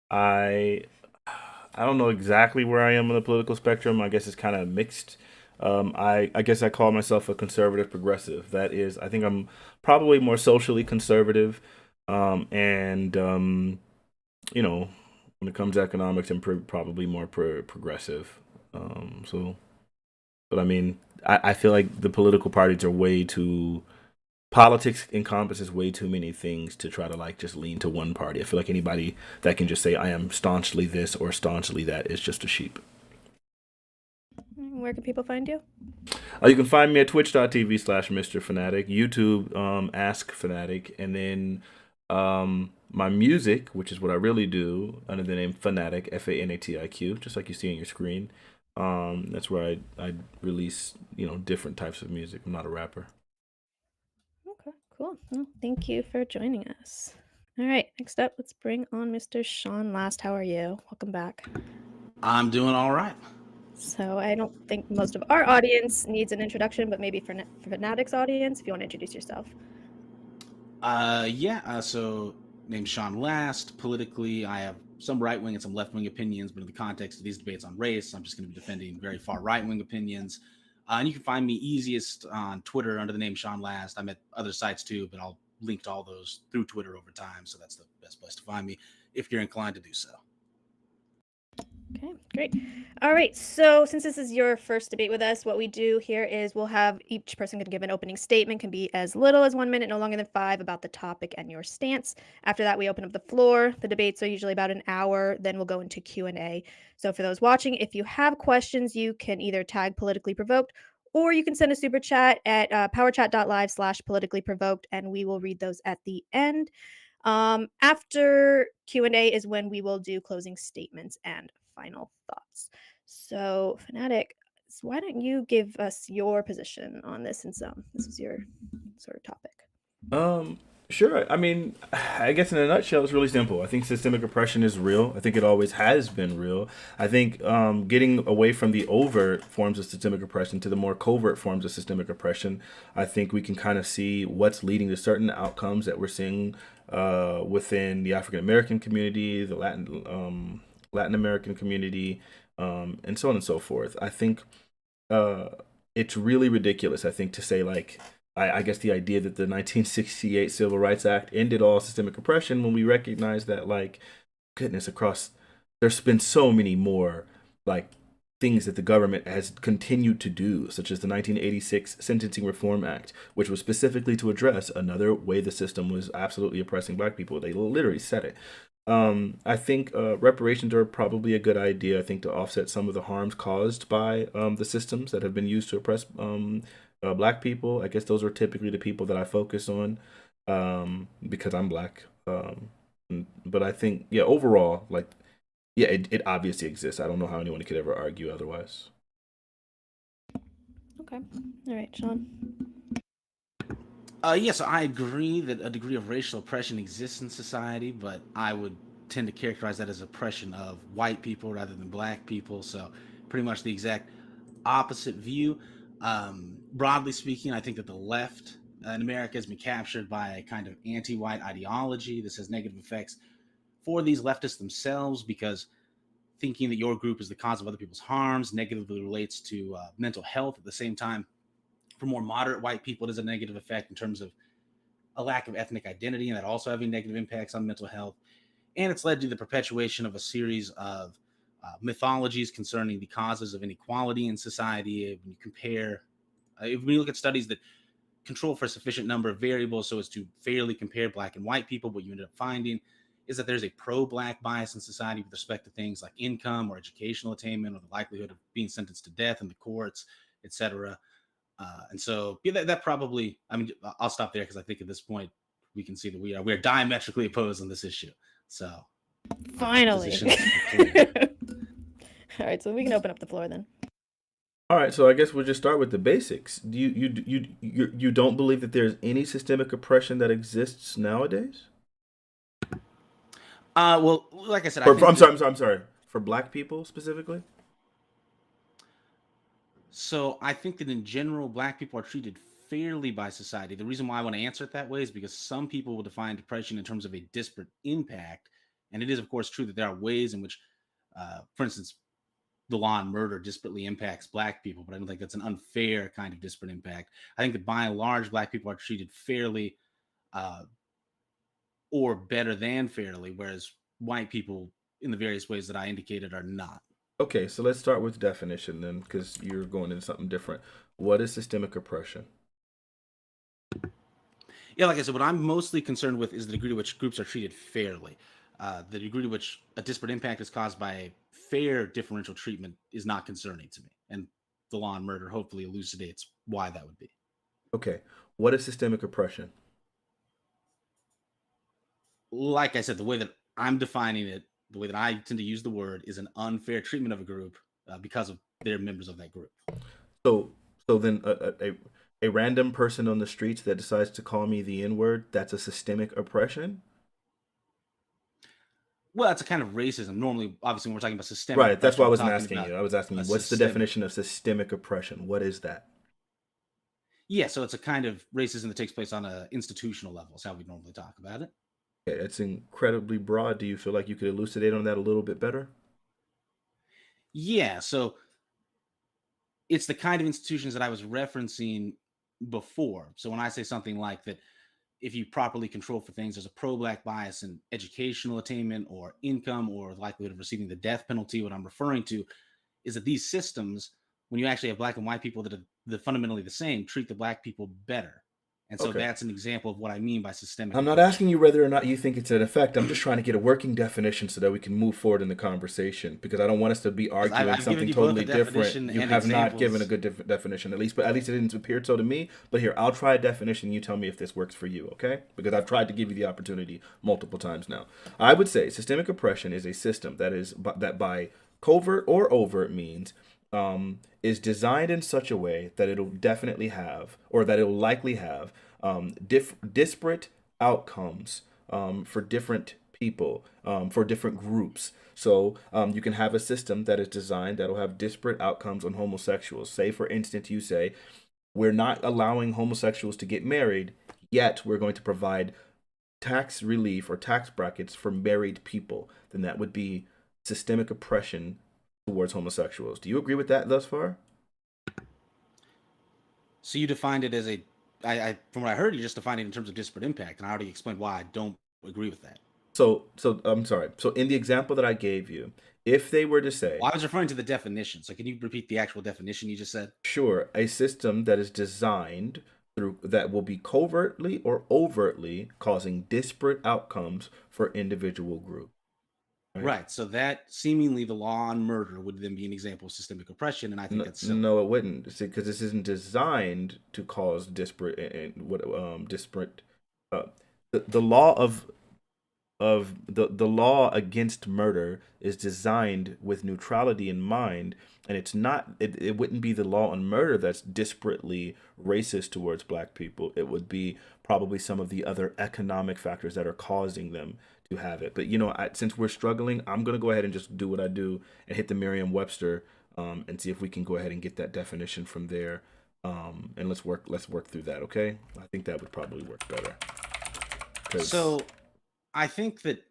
I I don't know exactly where I am on the political spectrum. I guess it's kind of mixed. I guess I call myself a conservative progressive. That is, I think I'm probably more socially conservative, and you know, when it comes to economics, I'm probably more progressive. So, but I mean, I feel like the political parties are way too. Politics encompasses way too many things to try to like just lean to one party. I feel like anybody that can just say I am staunchly this or staunchly that is just a sheep. Where can people find you? You can find me at twitch.tv/Mr. Fanatic, YouTube, Ask Fanatic, and then my music, which is what I really do, under the name Fanatic, Fanatiq, just like you see on your screen. That's where I release different types of music. I'm not a rapper. Okay, cool. Well, thank you for joining us. All right, next up, let's bring on Mr. Sean Last. How are you? Welcome back. I'm doing all right. So I don't think most of our audience needs an introduction, but maybe for Fanatic's audience, if you want to introduce yourself. So named Sean Last. Politically, I have some right wing and some left wing opinions, but in the context of these debates on race, I'm just going to be defending very far right wing opinions. And you can find me easiest on Twitter under the name Sean Last. I'm at other sites too, but I'll link to all those through Twitter over time. So that's the best place to find me if you're inclined to do so. Okay, great. All right, so since this is your first debate with us, what we do here is we'll have each person can give an opening statement, can be as little as 1 minute, no longer than 5, about the topic and your stance. After that, we open up the floor. The debates are usually about an hour, then we'll go into Q&A. So for those watching, if you have questions, you can either tag Politically Provoked, or you can send a super chat at powerchat.live/politicallyprovoked, and we will read those at the end. After Q&A is when we will do closing statements and final thoughts. So, Fanatic, why don't you give us your position on this, since this is your sort of topic? Um, sure. I mean, I guess in a nutshell, it's really simple. I think systemic oppression is real. I think it always has been real. I think getting away from the overt forms of systemic oppression to the more covert forms of systemic oppression, I think we can kind of see what's leading to certain outcomes that we're seeing within the African American community, the Latin American community, and so on and so forth. I think uh, it's really ridiculous. I think to say like I guess the idea that the 1968 Civil Rights Act ended all systemic oppression when we recognize that like goodness across there's been so many more like things that the government has continued to do, such as the 1986 Sentencing Reform Act, which was specifically to address another way the system was absolutely oppressing black people. They literally said it. I think reparations are probably a good idea. I think to offset some of the harms caused by the systems that have been used to oppress black people. I guess those are typically the people that I focus on because I'm black. But I think, yeah, overall, like, yeah, it obviously exists. I don't know how anyone could ever argue otherwise. Okay. All right, Sean. So I agree that a degree of racial oppression exists in society, but I would tend to characterize that as oppression of white people rather than black people. So pretty much the exact opposite view. Broadly speaking, I think that the left in America has been captured by a kind of anti-white ideology. This has negative effects for these leftists themselves because thinking that your group is the cause of other people's harms negatively relates to mental health. At the same time, for more moderate white people, it has a negative effect in terms of a lack of ethnic identity, and that also having negative impacts on mental health. And it's led to the perpetuation of a series of mythologies concerning the causes of inequality in society. When you compare, if we look at studies that control for a sufficient number of variables so as to fairly compare black and white people, what you ended up finding is that there's a pro-black bias in society with respect to things like income or educational attainment or the likelihood of being sentenced to death in the courts, etc. And so yeah, that probably, I mean, I'll stop there because I think at this point we can see that we are diametrically opposed on this issue. So Finally. positions are clear. All right, so we can open up the floor then. All right, so I guess we'll just start with the basics. Do you don't believe that there's any systemic oppression that exists nowadays? Well, like I said, I think I'm that sorry, I'm sorry. For black people specifically? so I think that in general, black people are treated fairly by society. The reason why I want to answer it that way is because some people will define depression in terms of a disparate impact, And it is, of course, true that there are ways in which, for instance, the law on murder disparately impacts black people, but I don't think that's an unfair kind of disparate impact. I think that by and large, black people are treated fairly, uh, or better than fairly, whereas white people, in the various ways that I indicated, are not. Okay, so let's start with definition then, because you're going into something different. What is systemic oppression? Yeah, like I said, what I'm mostly concerned with is the degree to which groups are treated fairly. The degree to which a disparate impact is caused by fair differential treatment is not concerning to me. And the law on murder hopefully elucidates why that would be. Okay, what is systemic oppression? Like I said, the way that I'm defining it, the way that I tend to use the word, is an unfair treatment of a group because of their members of that group. So, so then a random person on the streets that decides to call me the N word, that's a systemic oppression? Well, that's a kind of racism. Normally, obviously, when we're talking about systemic Right, that's why oppression, I we're wasn't talking asking about you. I was asking a you, what's the systemic. definition of systemic oppression? What is that? Yeah, so it's a kind of racism that takes place on an institutional level, is how we normally talk about it. Okay, it's incredibly broad. Do you feel like you could elucidate on that a little bit better? Yeah, so it's the kind of institutions that I was referencing before. So when I say something like that, if you properly control for things, there's a pro-black bias in educational attainment or income or the likelihood of receiving the death penalty. What I'm referring to is that these systems, when you actually have black and white people that are fundamentally the same, treat the black people better. And so Okay. that's an example of what I mean by systemic I'm not oppression. asking you whether or not you think it's an effect. I'm just trying to get a working definition so that we can move forward in the conversation because I don't want us to be Yes, arguing I've given something you both a totally different. definition You and have not given a examples. good definition, at least, but at least it didn't appear so to me. But here, I'll try a definition. You tell me if this works for you, okay? Because I've tried to give you the opportunity multiple times now. I would say systemic oppression is a system that by covert or overt means is designed in such a way that it'll definitely have, or that it'll likely have, disparate outcomes for different people, for different groups. So you can have a system that is designed that'll have disparate outcomes on homosexuals. Say, for instance, you say, we're not allowing homosexuals to get married, yet we're going to provide tax relief or tax brackets for married people. Then that would be systemic oppression towards homosexuals. Do you agree with that thus far? So you defined it as from what I heard, you just defined it in terms of disparate impact, and I already explained why I don't agree with that. So I'm sorry. So in the example that I gave you, if they were to say, Well, I was referring to the definition. So can you repeat the actual definition you just said? sure, a system that is designed through that will be covertly or overtly causing disparate outcomes for individual groups. Right? Right. So that seemingly the law on murder would then be an example of systemic oppression, and I think No, that's silly. no, it wouldn't, because this isn't designed to cause disparate and what disparate. Uh, the law of the law against murder is designed with neutrality in mind, and it wouldn't be the law on murder that's disparately racist towards black people. It would be probably some of the other economic factors that are causing them to have it. But since we're struggling, I'm going to go ahead and just do what I do and hit the Merriam-Webster, and see if we can go ahead and get that definition from there, and let's work through that. Okay, I think that would probably work better because So I think that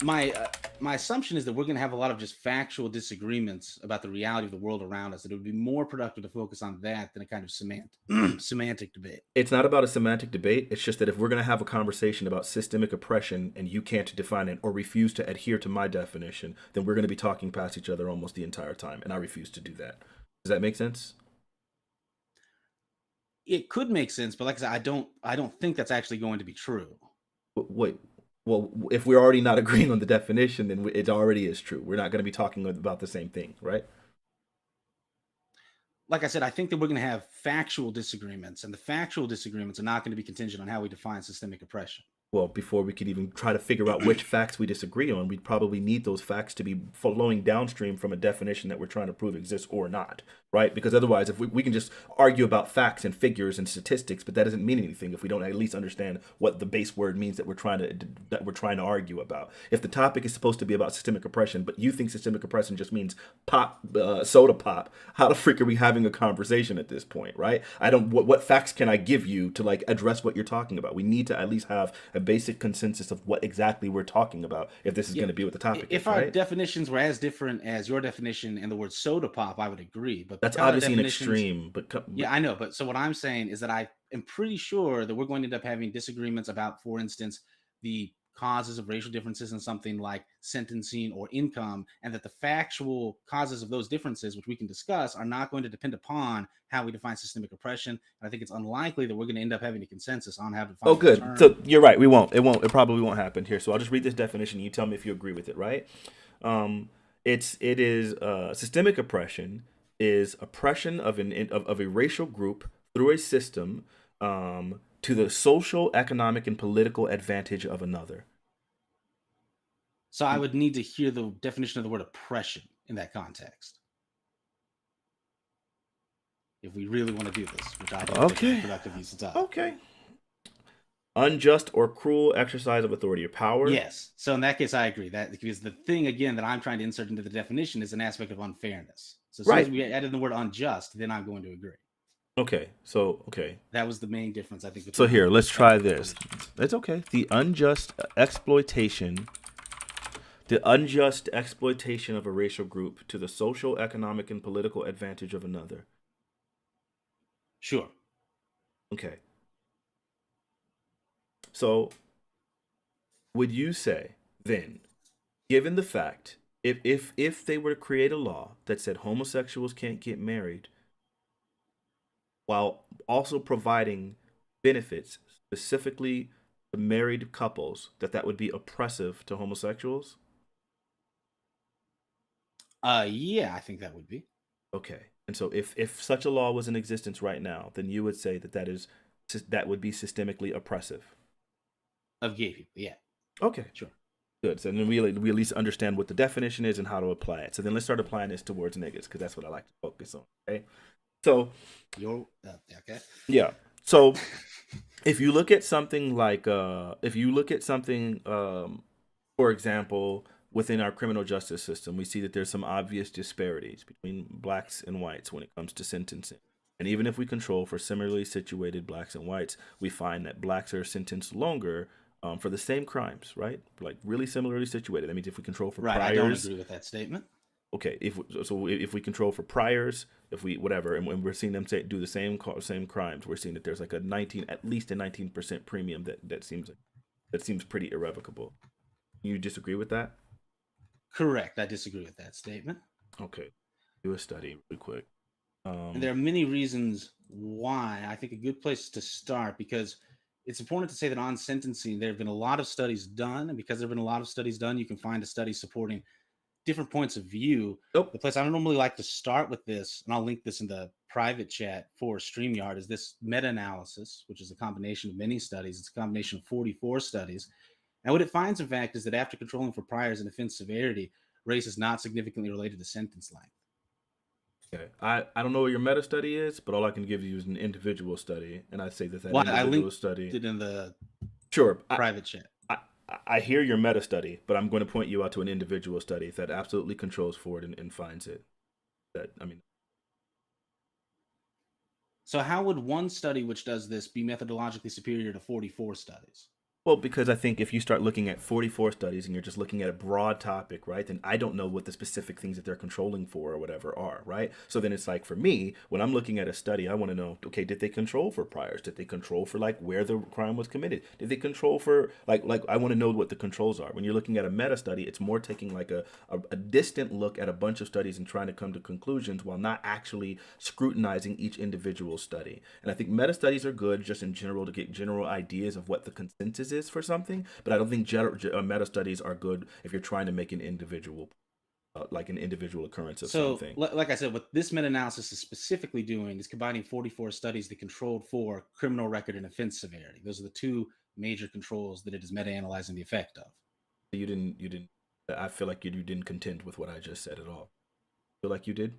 my my assumption is that we're going to have a lot of just factual disagreements about the reality of the world around us. That it would be more productive to focus on that than a kind of semantic debate. it's not about a semantic debate. It's just that if we're going to have a conversation about systemic oppression and you can't define it or refuse to adhere to my definition, then we're going to be talking past each other almost the entire time, and I refuse to do that. Does that make sense? It could make sense, but like I said, I don't think that's actually going to be true. Wait. Well, if we're already not agreeing on the definition, then it already is true. We're not going to be talking about the same thing, right? Like I said, I think that we're going to have factual disagreements, and the factual disagreements are not going to be contingent on how we define systemic oppression. Well, before we could even try to figure out which facts we disagree on, we'd probably need those facts to be flowing downstream from a definition that we're trying to prove exists or not. right? Because otherwise, if we can just argue about facts and figures and statistics, but that doesn't mean anything if we don't at least understand what the base word means that we're trying to argue about. If the topic is supposed to be about systemic oppression, but you think systemic oppression just means pop, soda pop, how the freak are we having a conversation at this point, right? I don't. What facts can I give you to like address what you're talking about? We need to at least have a basic consensus of what exactly we're talking about if this is going to be what the topic If is, our right? definitions were as different as your definition and the word soda pop, I would agree. But That's because our obviously an definitions, extreme, but yeah, I know. But so what I'm saying is that I am pretty sure that we're going to end up having disagreements about, for instance, the causes of racial differences in something like sentencing or income, and that the factual causes of those differences, which we can discuss, are not going to depend upon how we define systemic oppression. And I think it's unlikely that we're going to end up having a consensus on how to oh, define that good. term. So you're right. We won't. It won't. It probably won't happen here. So I'll just read this definition. You tell me if you agree with it. Right? Um, it is systemic oppression is oppression of a racial group through a system to the social, economic, and political advantage of another. So I would need to hear the definition of the word oppression in that context if we really want to do this, which I don't think is a Okay. productive use of time. Okay. Unjust or cruel exercise of authority or power. Yes. So in that case, I agree that because the thing again that I'm trying to insert into the definition is an aspect of unfairness. So as soon as Right. we added the word unjust, then I'm going to agree. Okay. So okay. That was the main difference, I think. So between here, our let's try respective this. definitions. It's okay. The unjust exploitation of a racial group to the social, economic, and political advantage of another. Sure. Okay. So, would you say then, given the fact, if they were to create a law that said homosexuals can't get married, while also providing benefits specifically to married couples, that would be oppressive to homosexuals? Yeah, I think that would be Okay. And so if such a law was in existence right now, then you would say that would be systemically oppressive. of gay people. Yeah, Okay. sure. Good. So then we at least understand what the definition is and how to apply it. So then let's start applying this towards niggas because that's what I like to focus on. Okay. So Okay. yeah. So if you look at something like for example, within our criminal justice system, we see that there's some obvious disparities between blacks and whites when it comes to sentencing. And even if we control for similarly situated blacks and whites, we find that blacks are sentenced longer for the same crimes, right? Like really similarly situated. That means if we control for Right. I don't priors, agree with that statement. okay. If we control for priors, if we whatever, and when we're seeing them do the same crimes, we're seeing that there's like at least a 19% premium that seems pretty irrevocable. You disagree with that? Correct. I disagree with that statement. Okay, do a study really quick. And there are many reasons why I think a good place to start, because it's important to say that on sentencing, there have been a lot of studies done. And because there have been a lot of studies done, you can find a study supporting different points of view. Nope. The place I normally like to start with this, and I'll link this in the private chat for StreamYard, is this meta analysis, which is a combination of many studies. It's a combination of 44 studies. And what it finds, in fact, is that after controlling for priors and offense severity, race is not significantly related to sentence length. Okay. I don't know what your meta study is, but all I can give you is an individual study, and I say that Well, I individual linked study. it in the Sure. private chat. I hear your meta study, but I'm going to point you out to an individual study that absolutely controls for it and finds it. So how would one study which does this be methodologically superior to 44 studies? Well, because I think if you start looking at 44 studies and you're just looking at a broad topic, right, then I don't know what the specific things that they're controlling for or whatever are, right? So then it's like for me, when I'm looking at a study, I want to know, okay, did they control for priors? Did they control for like where the crime was committed? Did they control for like I want to know what the controls are. When you're looking at a meta study, it's more taking like a distant look at a bunch of studies and trying to come to conclusions while not actually scrutinizing each individual study. And I think meta studies are good just in general to get general ideas of what the consensus is for something, but I don't think meta studies are good if you're trying to make an individual occurrence of So, something. like I said, what this meta-analysis is specifically doing is combining 44 studies that controlled for criminal record and offense severity. Those are the two major controls that it is meta-analyzing the effect of. You didn't. I feel like you didn't contend with what I just said at all. Feel like you did.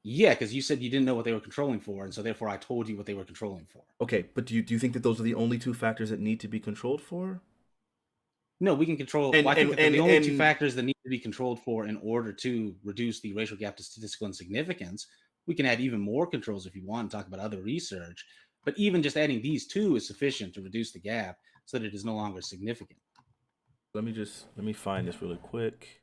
Yeah, because you said you didn't know what they were controlling for, and so therefore I told you what they were controlling for. Okay, but do you think that those are the only two factors that need to be controlled for? No, we can control. And Well, I think and that they're and the only two and factors that need to be controlled for in order to reduce the racial gap to statistical insignificance. We can add even more controls if you want and talk about other research. But even just adding these two is sufficient to reduce the gap so that it is no longer significant. let me find this really quick.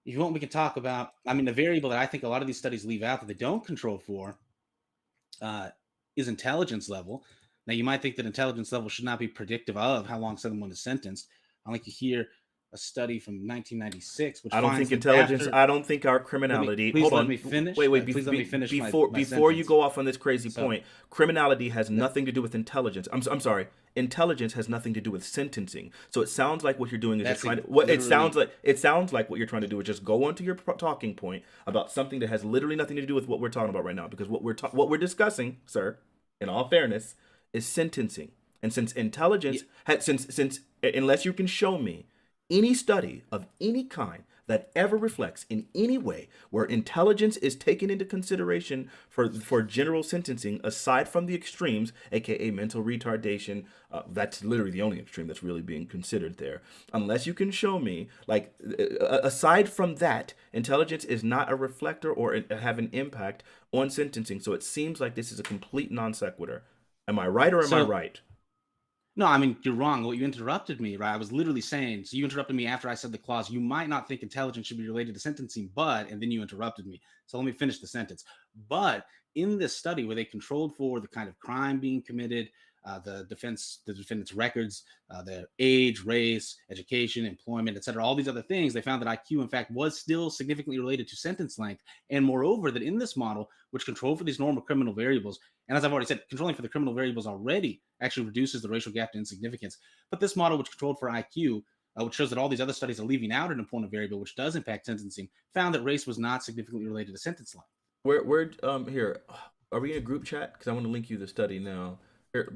If you want, we can talk about. I mean, the variable that I think a lot of these studies leave out that they don't control for uh, is intelligence level. Now, you might think that intelligence level should not be predictive of how long someone is sentenced. I like to hear a study from 1996, which I don't finds think that intelligence. after I don't think our let me criminality. please Hold let on. me finish. Wait, wait. Please let me finish my Before you sentence. go off on this crazy So point, criminality has that, nothing to do with intelligence. I'm sorry. Intelligence has nothing to do with sentencing. So it sounds like what you're doing is you're that's trying to. What literally it sounds like what you're trying to do is just go onto your talking point about something that has literally nothing to do with what we're talking about right now. Because what we're discussing, sir, in all fairness, is sentencing. And since yeah, intelligence had since unless you can show me any study of any kind that ever reflects in any way where intelligence is taken into consideration for general sentencing aside from the extremes, aka mental retardation, that's literally the only extreme that's really being considered there. Unless you can show me, like, aside from that, intelligence is not a reflector or have an impact on sentencing. So it seems like this is a complete non sequitur. Am I right or am I so right? no, I mean, you're wrong. Well, you interrupted me, right? I was literally saying, so you interrupted me after I said the clause, you might not think intelligence should be related to sentencing, but, and then you interrupted me. So let me finish the sentence. But in this study where they controlled for the kind of crime being committed, the defendant's records, their age, race, education, employment, etc., all these other things, they found that IQ, in fact, was still significantly related to sentence length. And moreover, that in this model, which controlled for these normal criminal variables, and as I've already said, controlling for the criminal variables already actually reduces the racial gap to insignificance. But this model, which controlled for IQ, which shows that all these other studies are leaving out an important variable, which does impact sentencing, found that race was not significantly related to sentence length. Where here, are we in a group chat? Because I want to link you the study now. Here,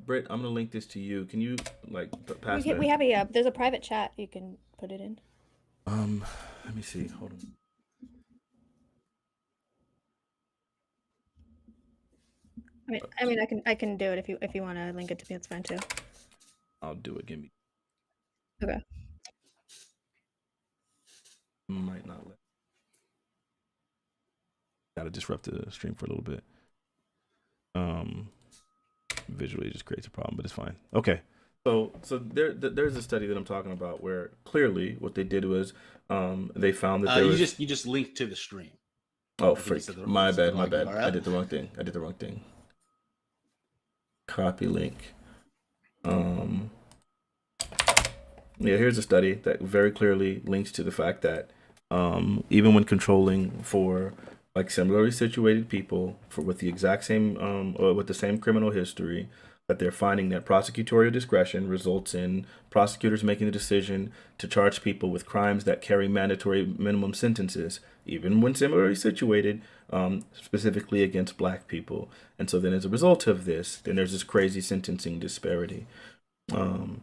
Britt, I'm gonna link this to you. Can you like pass We that? have a there's a private chat you can put it in. Um, let me see. Hold on. I mean I can do it if you want to link it to me. It's fine too. I'll do it. Give me. Okay. Might not let. Gotta disrupt the stream for a little bit. Um, visually it just creates a problem, but it's fine. Okay. So there's a study that I'm talking about where clearly what they did was they found that there was You just linked to the stream. oh I think you freak said my you said the bad my wrong bad I URL. did the wrong thing copy link um yeah, here's a study that very clearly links to the fact that even when controlling for like similarly situated people for with the exact same or with the same criminal history, that they're finding that prosecutorial discretion results in prosecutors making the decision to charge people with crimes that carry mandatory minimum sentences, even when similarly situated, specifically against black people. And so then as a result of this, then there's this crazy sentencing disparity. Um,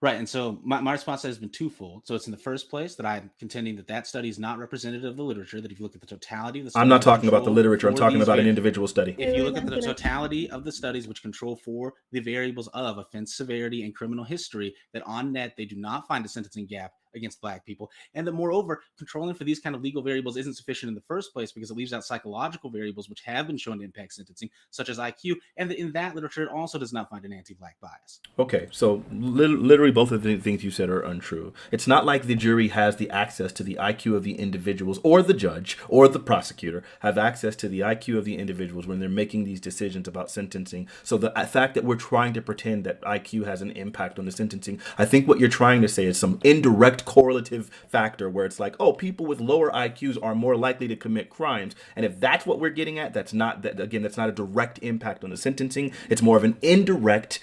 Right. And so my response has been twofold. So it's in the first place that I'm contending that that study is not representative of the literature, that if you look at the totality of the I'm studies not which talking about the control literature. I'm for talking these about an individual study. if you Wait, look at one the second. totality of the studies which control for the variables of offense severity and criminal history, that on net they do not find a sentencing gap against black people, and that moreover controlling for these kind of legal variables isn't sufficient in the first place because it leaves out psychological variables which have been shown to impact sentencing, such as IQ, and that in that literature it also does not find an anti-black bias. Okay, so literally both of the things you said are untrue. It's not like the jury has the access to the IQ of the individuals, or the judge or the prosecutor have access to the IQ of the individuals when they're making these decisions about sentencing. So the fact that we're trying to pretend that IQ has an impact on the sentencing, I think what you're trying to say is some indirect correlative factor where it's like, oh, people with lower IQs are more likely to commit crimes. And if that's what we're getting at, that's not a direct impact on the sentencing. It's more of an indirect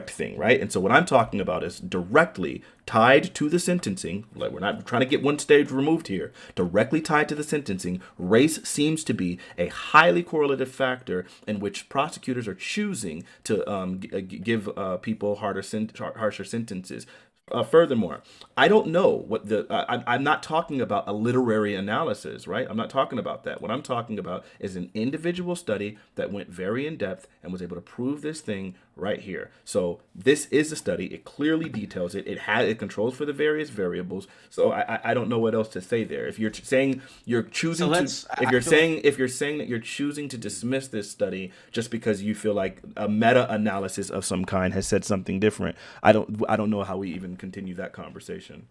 thing, right? And so what I'm talking about is directly tied to the sentencing. Like, we're not trying to get one stage removed here. Directly tied to the sentencing, race seems to be a highly correlative factor in which prosecutors are choosing to give people harsher sentences. Furthermore, I don't know what I'm not talking about a literary analysis, right? I'm not talking about that. What I'm talking about is an individual study that went very in depth and was able to prove this thing right here. So this is a study. It clearly details it. It controls for the various variables. So I don't know what else to say there. If you're saying you're So choosing to, let's. I feel like if you're saying that you're choosing to dismiss this study just because you feel like a meta analysis of some kind has said something different, I don't know how we even continue that conversation.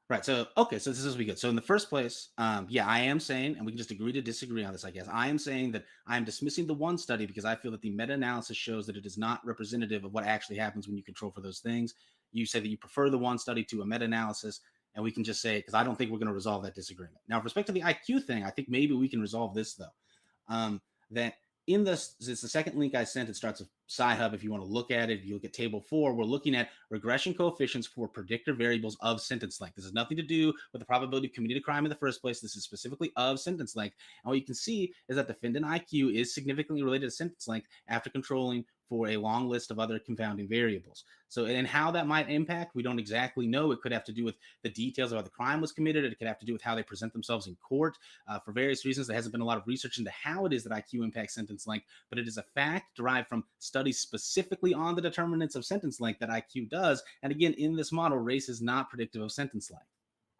right. So okay. So this is be good. So in the first place, yeah, I am saying, and we can just agree to disagree on this. I guess I am saying that I am dismissing the one study because I feel that the meta-analysis shows that it is not representative of what actually happens when you control for those things. You say that you prefer the one study to a meta-analysis, and we can just say because I don't think we're going to resolve that disagreement. Now, with respect to the IQ thing, I think maybe we can resolve this though. That in this, it's the second link I sent. It starts with Sci-Hub. If you want to look at it, if you look at table 4, we're looking at regression coefficients for predictor variables of sentence length. This has nothing to do with the probability of committing a crime in the first place. This is specifically of sentence length. And what you can see is that defendant IQ is significantly related to sentence length after controlling for a long list of other confounding variables. So, and how that might impact, we don't exactly know. It could have to do with the details of how the crime was committed. It could have to do with how they present themselves in court. For various reasons, there hasn't been a lot of research into how it is that IQ impacts sentence length, but it is a fact derived from studies specifically on the determinants of sentence length that IQ does. And again, in this model, race is not predictive of sentence length.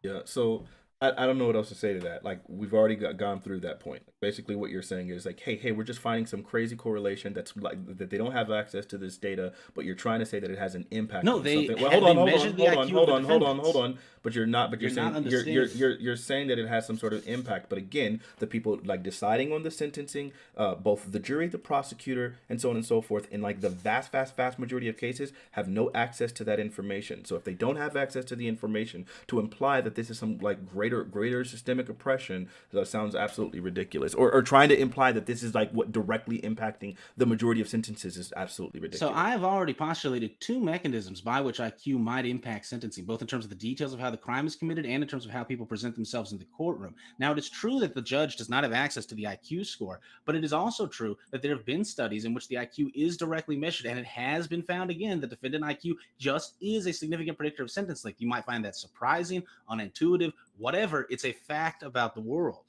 Yeah. So I don't know what else to say to that. Like we've already gone through that point. Basically, what you're saying is like, hey, we're just finding some crazy correlation that's like that they don't have access to this data, but you're trying to say that it has an impact No, on something. Well, hold on, they hold on, measured the hold on, IQ of hold the on, hold on, hold defendants. on. But you're not. But you're You're not saying understanding. you're saying that it has some sort of impact. But again, the people like deciding on the sentencing, both the jury, the prosecutor, and so on and so forth, in like the vast majority of cases, have no access to that information. So if they don't have access to the information, to imply that this is some like greater systemic oppression sounds absolutely ridiculous. Or trying to imply that this is like what directly impacting the majority of sentences is absolutely So ridiculous. I have already postulated two mechanisms by which IQ might impact sentencing, both in terms of the details of how the crime is committed and in terms of how people present themselves in the courtroom. Now, it is true that the judge does not have access to the IQ score, but it is also true that there have been studies in which the IQ is directly measured, and it has been found again that defendant IQ just is a significant predictor of sentence length. You might find that surprising, unintuitive, whatever. It's a fact about the world.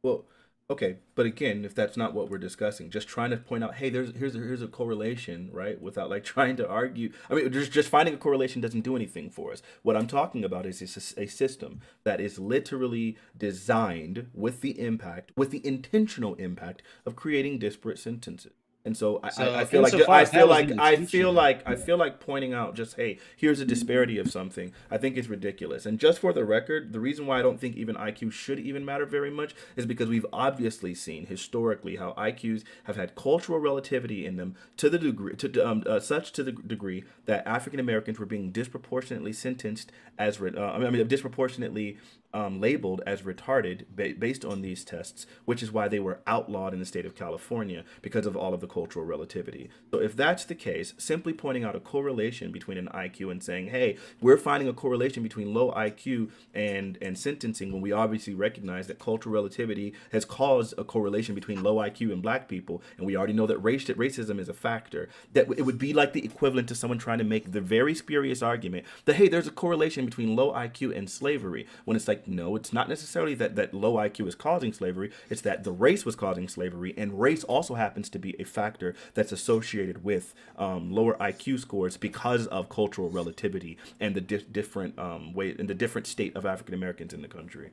Well, okay, but again, if that's not what we're discussing, just trying to point out, hey, here's a correlation, right? Without like trying to argue. I mean, just finding a correlation doesn't do anything for us. What I'm talking about is a system that is literally designed with the intentional impact of creating disparate sentences. And so I So, feel like insofar as that was the intention, I feel like pointing out just, hey, here's a disparity of something, I think is ridiculous. And just for the record, the reason why I don't think even IQ should even matter very much is because we've obviously seen historically how IQs have had cultural relativity in them to the degree such to the degree that African Americans were being disproportionately sentenced as disproportionately labeled as retarded based on these tests, which is why they were outlawed in the state of California because of all of the cultural relativity. So if that's the case, simply pointing out a correlation between an IQ and saying, hey, we're finding a correlation between low IQ and sentencing, when we obviously recognize that cultural relativity has caused a correlation between low IQ and black people, and we already know that racism is a factor, that it would be like the equivalent to someone trying to make the very spurious argument that, hey, there's a correlation between low IQ and slavery, when it's like, no, it's not necessarily that low IQ is causing slavery. It's that the race was causing slavery, and race also happens to be a factor that's associated with lower IQ scores because of cultural relativity and the different way and the different state of African Americans in the country.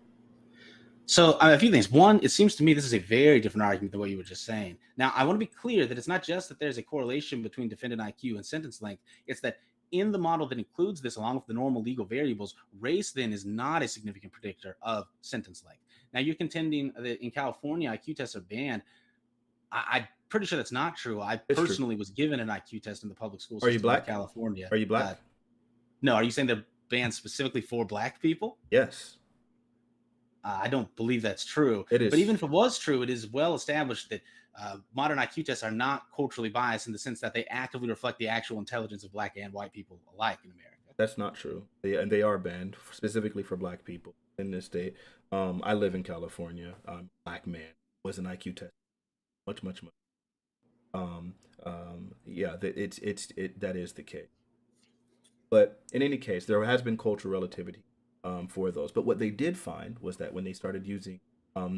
so a few things. One, it seems to me this is a very different argument than what you were just saying. Now, I want to be clear that it's not just that there's a correlation between defendant IQ and sentence length. It's that in the model that includes this, along with the normal legal variables, race then is not a significant predictor of sentence length. Now, you're contending that in California, IQ tests are banned. I'm pretty sure that's not true. I It's true. personally was given an IQ test in the public school Are you system in black? California. Are you black? No, are you saying they're banned specifically for black people? Yes, I don't believe that's true. it But even is. if it was true, it is well established that modern IQ tests are not culturally biased in the sense that they actively reflect the actual intelligence of black and white people alike in America. That's not true. And they are banned specifically for black people in this state. I live in California. Black man was an IQ test. Much. Yeah, that is the case. But in any case, there has been cultural relativity for those. But what they did find was that when they started using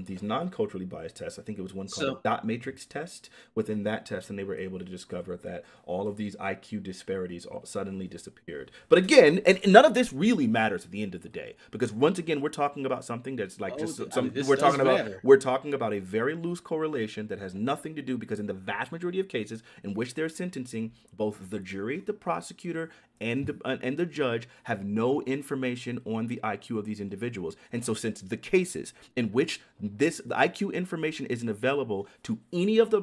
these non-culturally biased tests, I think it was one called a So dot matrix test. Within that test, and they were able to discover that all of these IQ disparities suddenly disappeared. But again, and none of this really matters at the end of the day, because once again, we're talking about something that's like just I mean, this we're does talking about matter. a very loose correlation that has nothing to do, because in the vast majority of cases in which they're sentencing, both the jury, the prosecutor, and the judge have no information on the IQ of these individuals. And so, since the cases in which the IQ information isn't available to any of the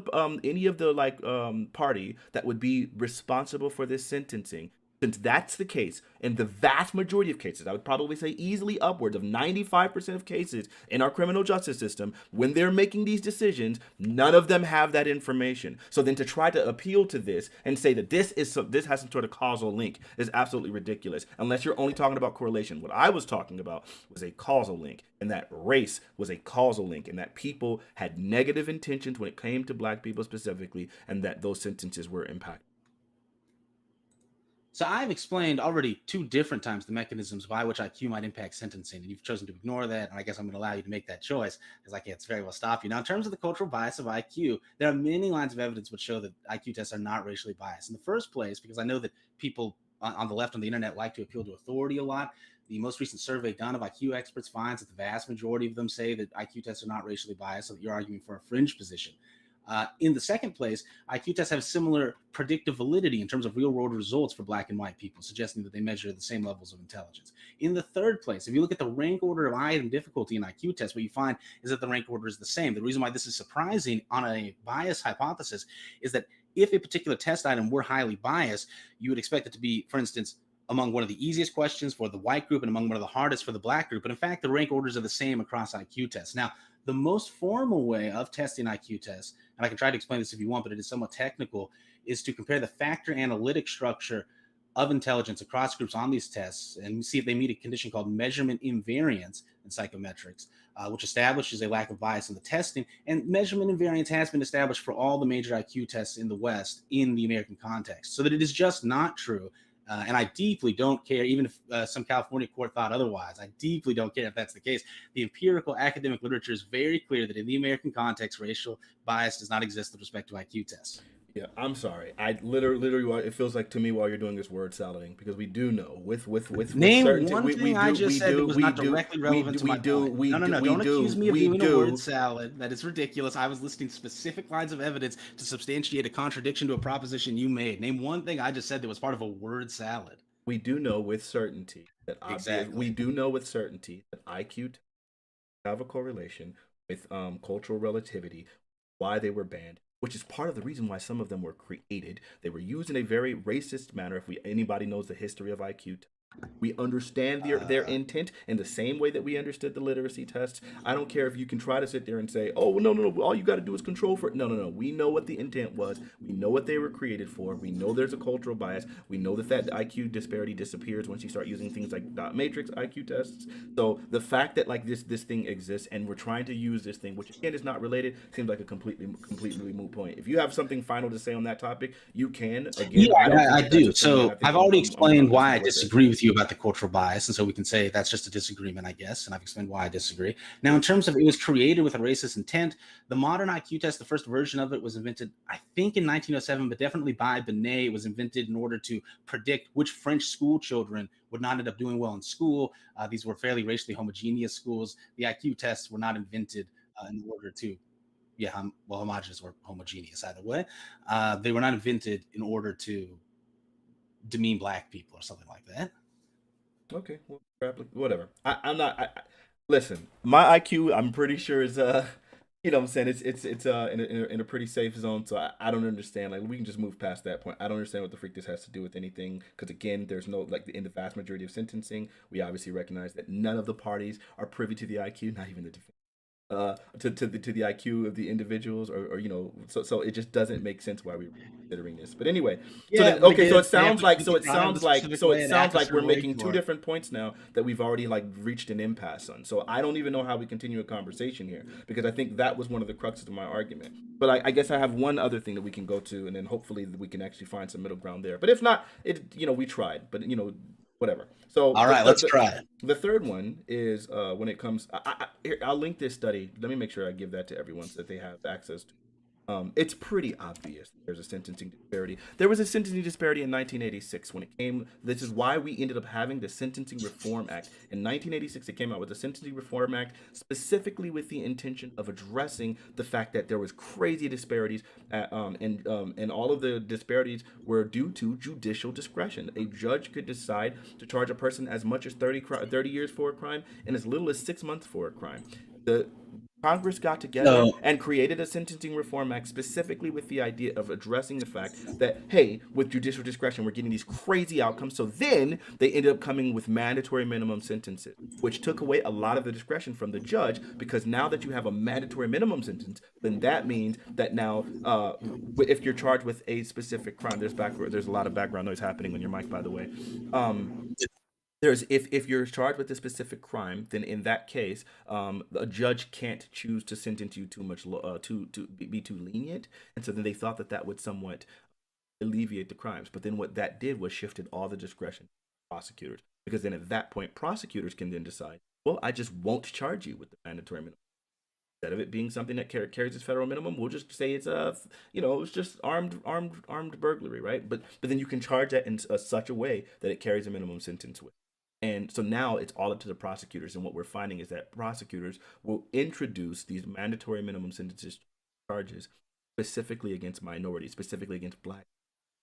party that would be responsible for this sentencing, since that's the case in the vast majority of cases, I would probably say easily upwards of 95% of cases in our criminal justice system, when they're making these decisions, none of them have that information. So then to try to appeal to this and say that this has some sort of causal link is absolutely ridiculous, unless you're only talking about correlation. What I was talking about was a causal link, and that race was a causal link, and that people had negative intentions when it came to black people specifically, and that those sentences were impacted. So I've explained already 2 different times the mechanisms by which IQ might impact sentencing, and you've chosen to ignore that. And I guess I'm going to allow you to make that choice because I can't very well stop you. Now, in terms of the cultural bias of IQ, there are many lines of evidence which show that IQ tests are not racially biased. In the first place, because I know that people on the left on the internet like to appeal to authority a lot. The most recent survey done of IQ experts finds that the vast majority of them say that IQ tests are not racially biased, so that you're arguing for a fringe position. In the second place, IQ tests have similar predictive validity in terms of real world results for black and white people, suggesting that they measure the same levels of intelligence. In the third place, if you look at the rank order of item difficulty in IQ tests, what you find is that the rank order is the same. The reason why this is surprising on a bias hypothesis is that if a particular test item were highly biased, you would expect it to be, for instance, among one of the easiest questions for the white group and among one of the hardest for the black group. But in fact, the rank orders are the same across IQ tests. Now, the most formal way of testing IQ tests, and I can try to explain this if you want, but it is somewhat technical, is to compare the factor analytic structure of intelligence across groups on these tests and see if they meet a condition called measurement invariance in psychometrics, which establishes a lack of bias in the testing. And measurement invariance has been established for all the major IQ tests in the West in the American context, so that it is just not true. And I deeply don't care, even if some California court thought otherwise. I deeply don't care if that's the case. The empirical academic literature is very clear that in the American context, racial bias does not exist with respect to IQ tests. Yeah, I'm sorry. I literally, it feels like to me while you're doing this word salading, because we do know with Name certainty, one thing I just said that was not directly relevant to my point. No, no, no. Don't accuse me of doing a word salad. That is ridiculous. I was listing specific lines of evidence to substantiate a contradiction to a proposition you made. Name one thing I just said that was part of a word salad. we do know with certainty that we Exactly. do know with certainty that IQ have a correlation with cultural relativity, why they were banned, which is part of the reason why some of them were created. They were used in a very racist manner. If anybody knows the history of IQ, we understand their intent in the same way that we understood the literacy tests. I don't care if you can try to sit there and say, "Oh, no, no, no, all you got to do is control for it." No, no, no. We know what the intent was. We know what they were created for. We know there's a cultural bias. We know that IQ disparity disappears once you start using things like dot matrix IQ tests. So the fact that like this thing exists and we're trying to use this thing, which again is not related, seems like a completely moot point. If you have something final to say on that topic, you can. Again, Yeah, I don't think I that that's do. a thing that I So think I've already I'm explained this why is I worth it. disagree with you about the cultural bias, and so we can say that's just a disagreement, I guess. And I've explained why I disagree. Now, in terms of it was created with a racist intent, the modern IQ test, the first version of it, was invented, I think, in 1907, but definitely by Binet. It was invented in order to predict which French school children would not end up doing well in school. These were fairly racially homogeneous schools. The IQ tests were not invented in order to well, homogeneous or homogeneous, either way. They were not invented in order to demean black people or something like that. Okay, well, whatever. I'm not. Listen, my IQ, I'm pretty sure is you know what I'm saying, it's in a pretty safe zone. So I don't understand. Like we can just move past that point. I don't understand what the freak this has to do with anything. Because again, there's no like in the vast majority of sentencing, we obviously recognize that none of the parties are privy to the IQ, not even the defense. to the IQ of the individuals, or so it just doesn't make sense why we're considering this. But anyway, so Yeah, then but okay, so again, it they have sounds to like think so it about it in a sounds like specific so it way and sounds act a like we're certain way making two for it. different points now that we've already like reached an impasse on. So I don't even know how we continue a conversation here, because I think that was one of the cruxes of my argument. But I guess I have one other thing that we can go to, and then hopefully we can actually find some middle ground there. But if not, we tried. But whatever. So All right, let's try it. the third one is when it comes. Here, I'll link this study. Let me make sure I give that to everyone so that they have access to. It's pretty obvious there's a sentencing disparity. There was a sentencing disparity in 1986 when it came. This is why we ended up having the Sentencing Reform Act. In 1986, it came out with the Sentencing Reform Act specifically with the intention of addressing the fact that there was crazy disparities, and all of the disparities were due to judicial discretion. A judge could decide to charge a person as much as 30 years for a crime and as little as 6 months for a crime. The Congress got together So, and created a sentencing reform act specifically with the idea of addressing the fact that, hey, with judicial discretion, we're getting these crazy outcomes. So then they ended up coming with mandatory minimum sentences, which took away a lot of the discretion from the judge, because now that you have a mandatory minimum sentence, then that means that now, if you're charged with a specific crime, there's a lot of background noise happening on your mic, by the way. There's if you're charged with a specific crime, then in that case, a judge can't choose to sentence you too much, to be too lenient, and so then they thought that that would somewhat alleviate the crimes. But then what that did was shifted all the discretion to prosecutors, because then at that point, prosecutors can then decide, well, I just won't charge you with the mandatory minimum. Instead of it being something that carries its federal minimum, we'll just say it's just armed burglary, right? But then you can charge that in such a way that it carries a minimum sentence with. And so now it's all up to the prosecutors. And what we're finding is that prosecutors will introduce these mandatory minimum sentences charges specifically against minorities, specifically against black,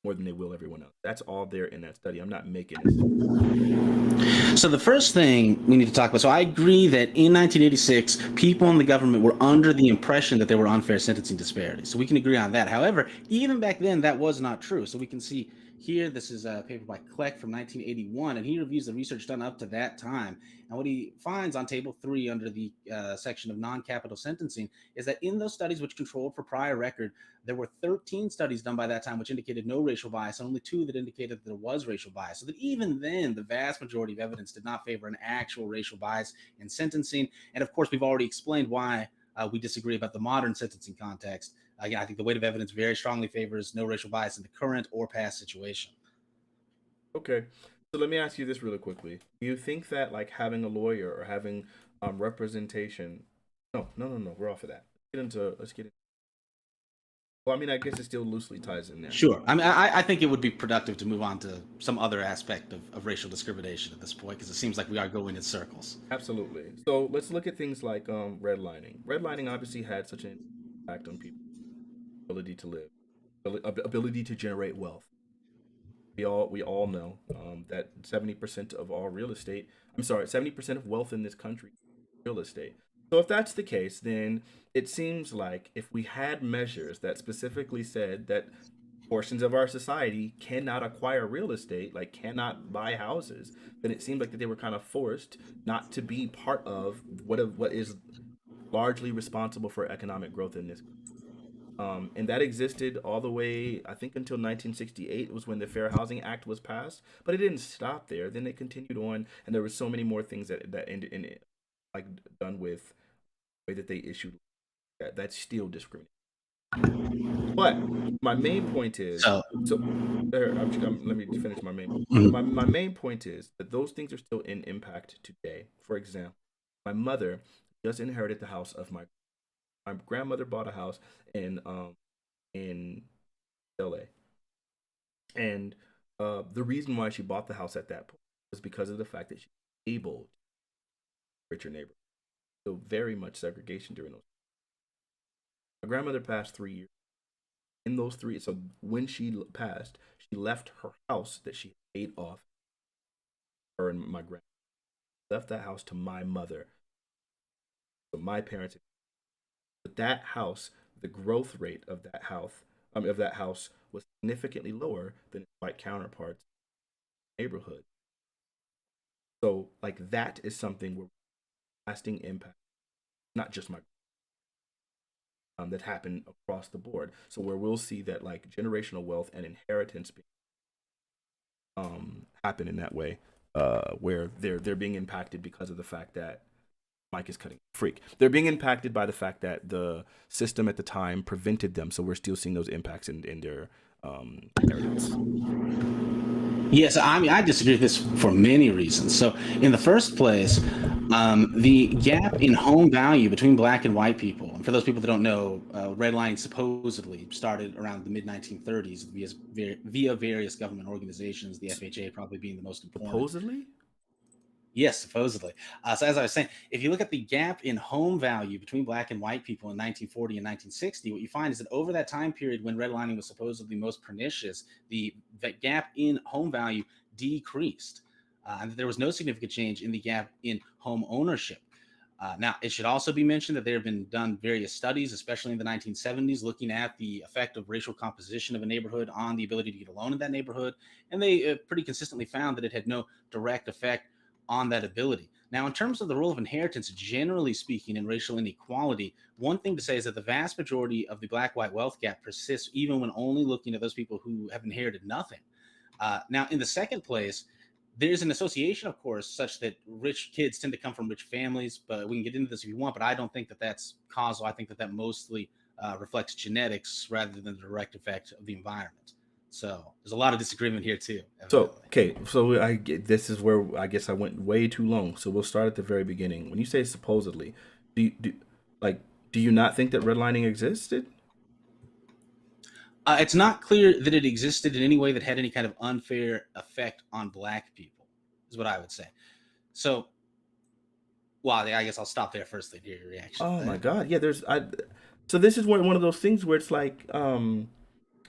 more than they will everyone else. That's all there in that study. I'm not making it. So the first thing we need to talk about. So I agree that in 1986, people in the government were under the impression that there were unfair sentencing disparities. So we can agree on that. However, even back then, that was not true. So we can see here, this is a paper by Kleck from 1981, and he reviews the research done up to that time. And what he finds on Table 3 under the section of non-capital sentencing is that in those studies which controlled for prior record, there were 13 studies done by that time which indicated no racial bias, and only 2 that indicated that there was racial bias. So that even then, the vast majority of evidence did not favor an actual racial bias in sentencing. And of course, we've already explained why we disagree about the modern sentencing context. Again, I think the weight of evidence very strongly favors no racial bias in the current or past situation. Okay. So let me ask you this really quickly. Do you think that like having a lawyer or having representation? No. We're off of that. Let's get into. Well, I mean, I guess it still loosely ties in there. Sure. I mean, I think it would be productive to move on to some other aspect of racial discrimination at this point, because it seems like we are going in circles. Absolutely. So let's look at things like redlining. Redlining obviously had such an impact on people's ability to live, ability to generate wealth. We all know that 70% of all real estate. I'm sorry, 70% of wealth in this country is real estate. So if that's the case, then it seems like if we had measures that specifically said that portions of our society cannot acquire real estate, like cannot buy houses, then it seemed like that they were kind of forced not to be part of what is largely responsible for economic growth in this. And that existed all the way, I think, until 1968 was when the Fair Housing Act was passed. But it didn't stop there. Then it continued on, and there were so many more things that ended in it, like done with the way that they issued that's still discrimination. But my main point is, So, so let me finish my main point. So mhm. my main point is that those things are still in impact today. For example, my mother just inherited the house of my grandmother bought a house in LA. And the reason why she bought the house at that point was because of the fact that she was able to richer neighborhood. So very much segregation during those. My grandmother passed 3 years. In those three, so when she passed, she left her house that she paid off. Her and my grandmother left that house to my mother. So my parents. But that house, the growth rate of that house was significantly lower than its white counterparts in the neighborhood. So like that is something where lasting impact, not just my that happen across the board. So where we'll see that like generational wealth and inheritance happen in that way, where they're being impacted because of the fact that Mike is cutting freak. They're being impacted by the fact that the system at the time prevented them. So we're still seeing those impacts in their inheritance. Yes, I mean, I disagree with this for many reasons. So, in the first place, the gap in home value between black and white people, and for those people that don't know, redlining supposedly started around the mid 1930s via various government organizations, the FHA probably being the most important. Supposedly? Yes, supposedly. So as I was saying, if you look at the gap in home value between black and white people in 1940 and 1960, what you find is that over that time period when redlining was supposedly most pernicious, that gap in home value decreased, and there was no significant change in the gap in home ownership. Now, it should also be mentioned that there have been done various studies, especially in the 1970s, looking at the effect of racial composition of a neighborhood on the ability to get a loan in that neighborhood. And they pretty consistently found that it had no direct effect on that ability. Now, in terms of the role of inheritance, generally speaking, in racial inequality, one thing to say is that the vast majority of the black-white wealth gap persists even when only looking at those people who have inherited nothing. Now, in the second place, there's an association, of course, such that rich kids tend to come from rich families, but we can get into this if you want, but I don't think that that's causal. I think that that mostly reflects genetics rather than the direct effect of the environment. So there's a lot of disagreement here too. So Evidently. okay, so this is where I guess I went way too long. So we'll start at the very beginning. When you say supposedly, like do you not think that redlining existed? It's not clear that it existed in any way that had any kind of unfair effect on black people, is what I would say. So, well, I guess I'll stop there first and hear your reaction to Oh my that. God, yeah. So this is one of those things where it's like,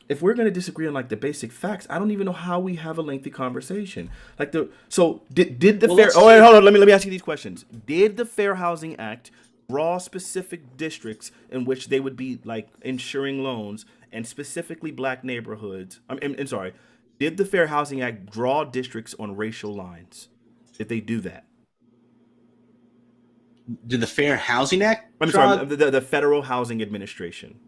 if we're gonna disagree on like the basic facts, I don't even know how we have a lengthy conversation. Like did the Well, fair? let's Oh wait, see. hold on. Let me ask you these questions. Did the Fair Housing Act draw specific districts in which they would be like insuring loans and specifically black neighborhoods? I'm sorry. Did the Fair Housing Act draw districts on racial lines? Did they do that? Did the Fair Housing Act I'm sorry. draw? The Federal Housing Administration.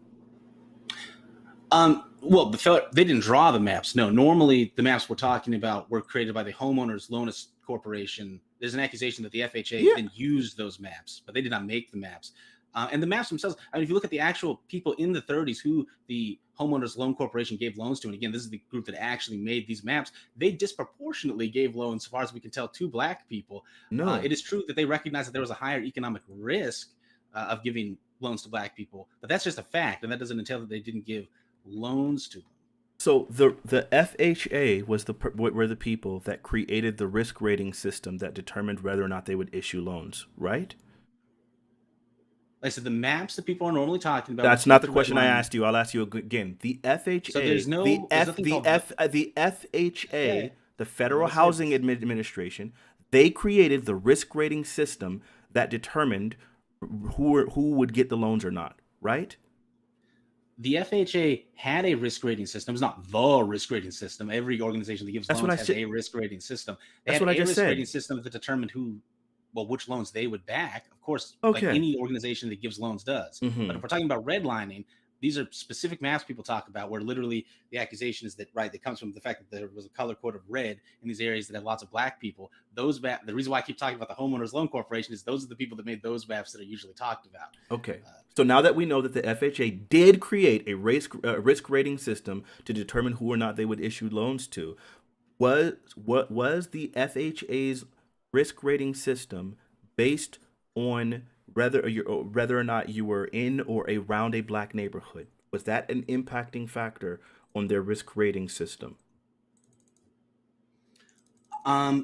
Well, they didn't draw the maps. No, normally the maps we're talking about were created by the Homeowners Loan Corporation. There's an accusation that the FHA Yeah. then used those maps, but they did not make the maps. And the maps themselves, I mean, if you look at the actual people in the 30s who the Homeowners Loan Corporation gave loans to, and again, this is the group that actually made these maps, they disproportionately gave loans, so far as we can tell, to black people. No. It is true that they recognized that there was a higher economic risk of giving loans to black people, but that's just a fact, and that doesn't entail that they didn't give loans to them. So the FHA were the people that created the risk rating system that determined whether or not they would issue loans, right? Like I said, the maps that people are normally talking about with That's not respect the to question I redlining. asked you. I'll ask you again. The So FHA, there's nothing called the yeah. FHA, the Well, Federal let's hear Housing this. Administration, they created the risk rating system that determined who would get the loans or not, right? The FHA had a risk rating system. It's not the risk rating system. Every organization that gives That's what loans I has said. a risk rating system. They That's had what I a just risk rating said. system that determined which loans they would back. Of course, like Okay. any organization that gives loans does. But Mm-hmm. if we're talking about redlining, these are specific maps people talk about where literally the accusation is that, right, that comes from the fact that there was a color code of red in these areas that have lots of black people. The reason why I keep talking about the Homeowners Loan Corporation is those are the people that made those maps that are usually talked about. Okay. So now that we know that the FHA did create a risk rating system to determine who or not they would issue loans to, was the FHA's risk rating system based on whether or not you were in or around a black neighborhood? Was that an impacting factor on their risk rating system?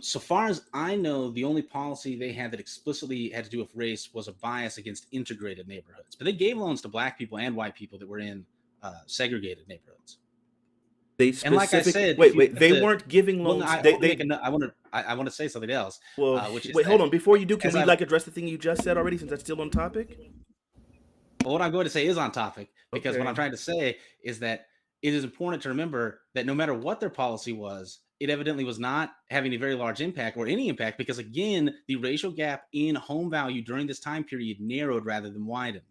So far as I know, the only policy they had that explicitly had to do with race was a bias against integrated neighborhoods. But they gave loans to black people and white people that were in segregated neighborhoods. They And like I specific said, wait, if they the weren't giving well, no, loans. I want to make I want to say something else, Well, which is wait, hold that on. Before you do, can as we I've like address the thing you just said already since that's still on topic? what I'm going to say is on topic because what I'm Okay. trying to say is that it is important to remember that no matter what their policy was, it evidently was not having a very large impact or any impact because, again, the racial gap in home value during this time period narrowed rather than widened.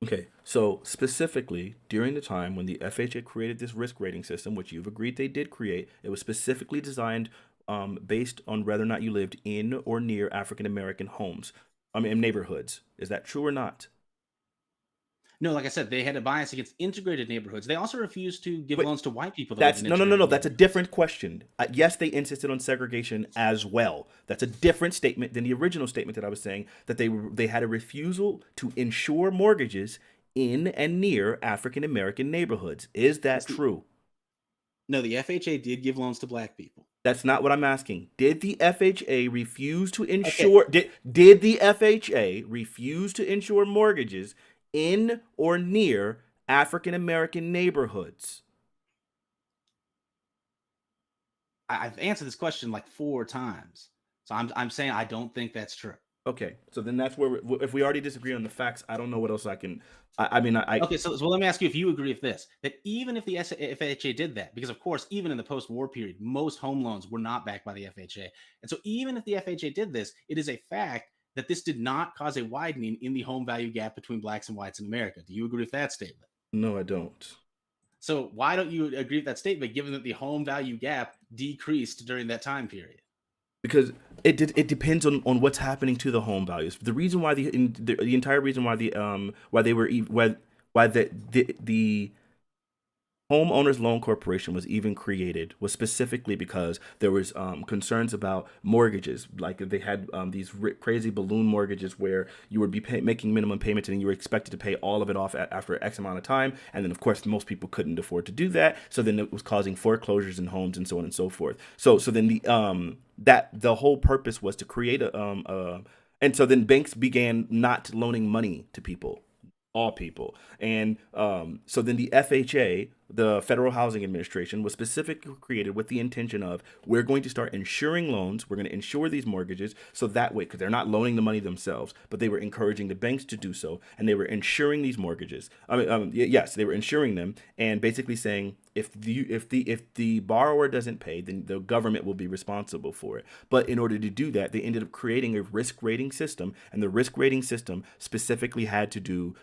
Okay, so specifically during the time when the FHA created this risk rating system, which you've agreed they did create, it was specifically designed based on whether or not you lived in or near African American homes, in neighborhoods. Is that true or not? No, like I said, they had a bias against integrated neighborhoods. They also refused to give Wait, loans to white people that lived that's in no. integrated That's a neighborhoods. different question. Yes, they insisted on segregation as well. That's a different statement than the original statement that I was saying that they had a refusal to insure mortgages in and near African American neighborhoods. Is that That's the true? No, the FHA did give loans to black people. That's not what I'm asking. Did the FHA refuse to Okay, insure did the FHA refuse to insure mortgages in or near African American neighborhoods? I've answered this question like 4 times, so I'm saying I don't think that's true. Okay, so then that's where if we already disagree on the facts, I don't know what else I can. I mean, Okay, so let me ask you if you agree with this, that even if the FHA did that, because of course, even in the post-war period, most home loans were not backed by the FHA. And so even if the FHA did this, it is a fact that this did not cause a widening in the home value gap between blacks and whites in America. Do you agree with that statement? no, I don't. So why don't you agree with that statement, given that the home value gap decreased during that time period? Because it depends on what's happening to the home values. The reason why the entire reason why why they were why the Homeowners Loan Corporation was even created was specifically because there was concerns about mortgages. Like they had these crazy balloon mortgages where you would be making minimum payments and you were expected to pay all of it off after X amount of time. And then, of course, most people couldn't afford to do that. So then it was causing foreclosures in homes and so on and so forth. So then the whole purpose was to create and so then banks began not loaning money to people, all people. And so then the FHA, the Federal Housing Administration, was specifically created with the intention of we're going to start insuring loans. We're going to insure these mortgages so that way, because they're not loaning the money themselves, but they were encouraging the banks to do so, and they were insuring these mortgages. Yes, they were insuring them, and basically saying if the borrower doesn't pay, then the government will be responsible for it. But in order to do that, they ended up creating a risk rating system, and the risk rating system specifically had to do.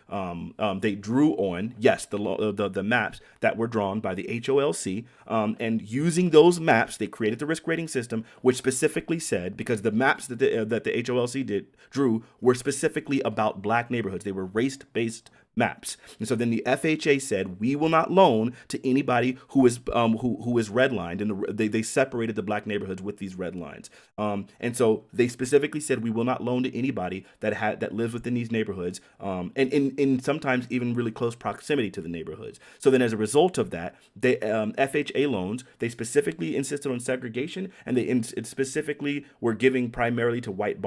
They drew on the maps that were drawn by the HOLC, and using those maps, they created the risk rating system, which specifically said because the maps that the HOLC drew were specifically about black neighborhoods. They were race based maps. And so then the FHA said, we will not loan to anybody who is redlined, and they separated the black neighborhoods with these red lines. And so they specifically said, we will not loan to anybody that lives within these neighborhoods, and in sometimes even really close proximity to the neighborhoods. So then as a result of that, they FHA loans, they specifically insisted on segregation, and they specifically were giving primarily to white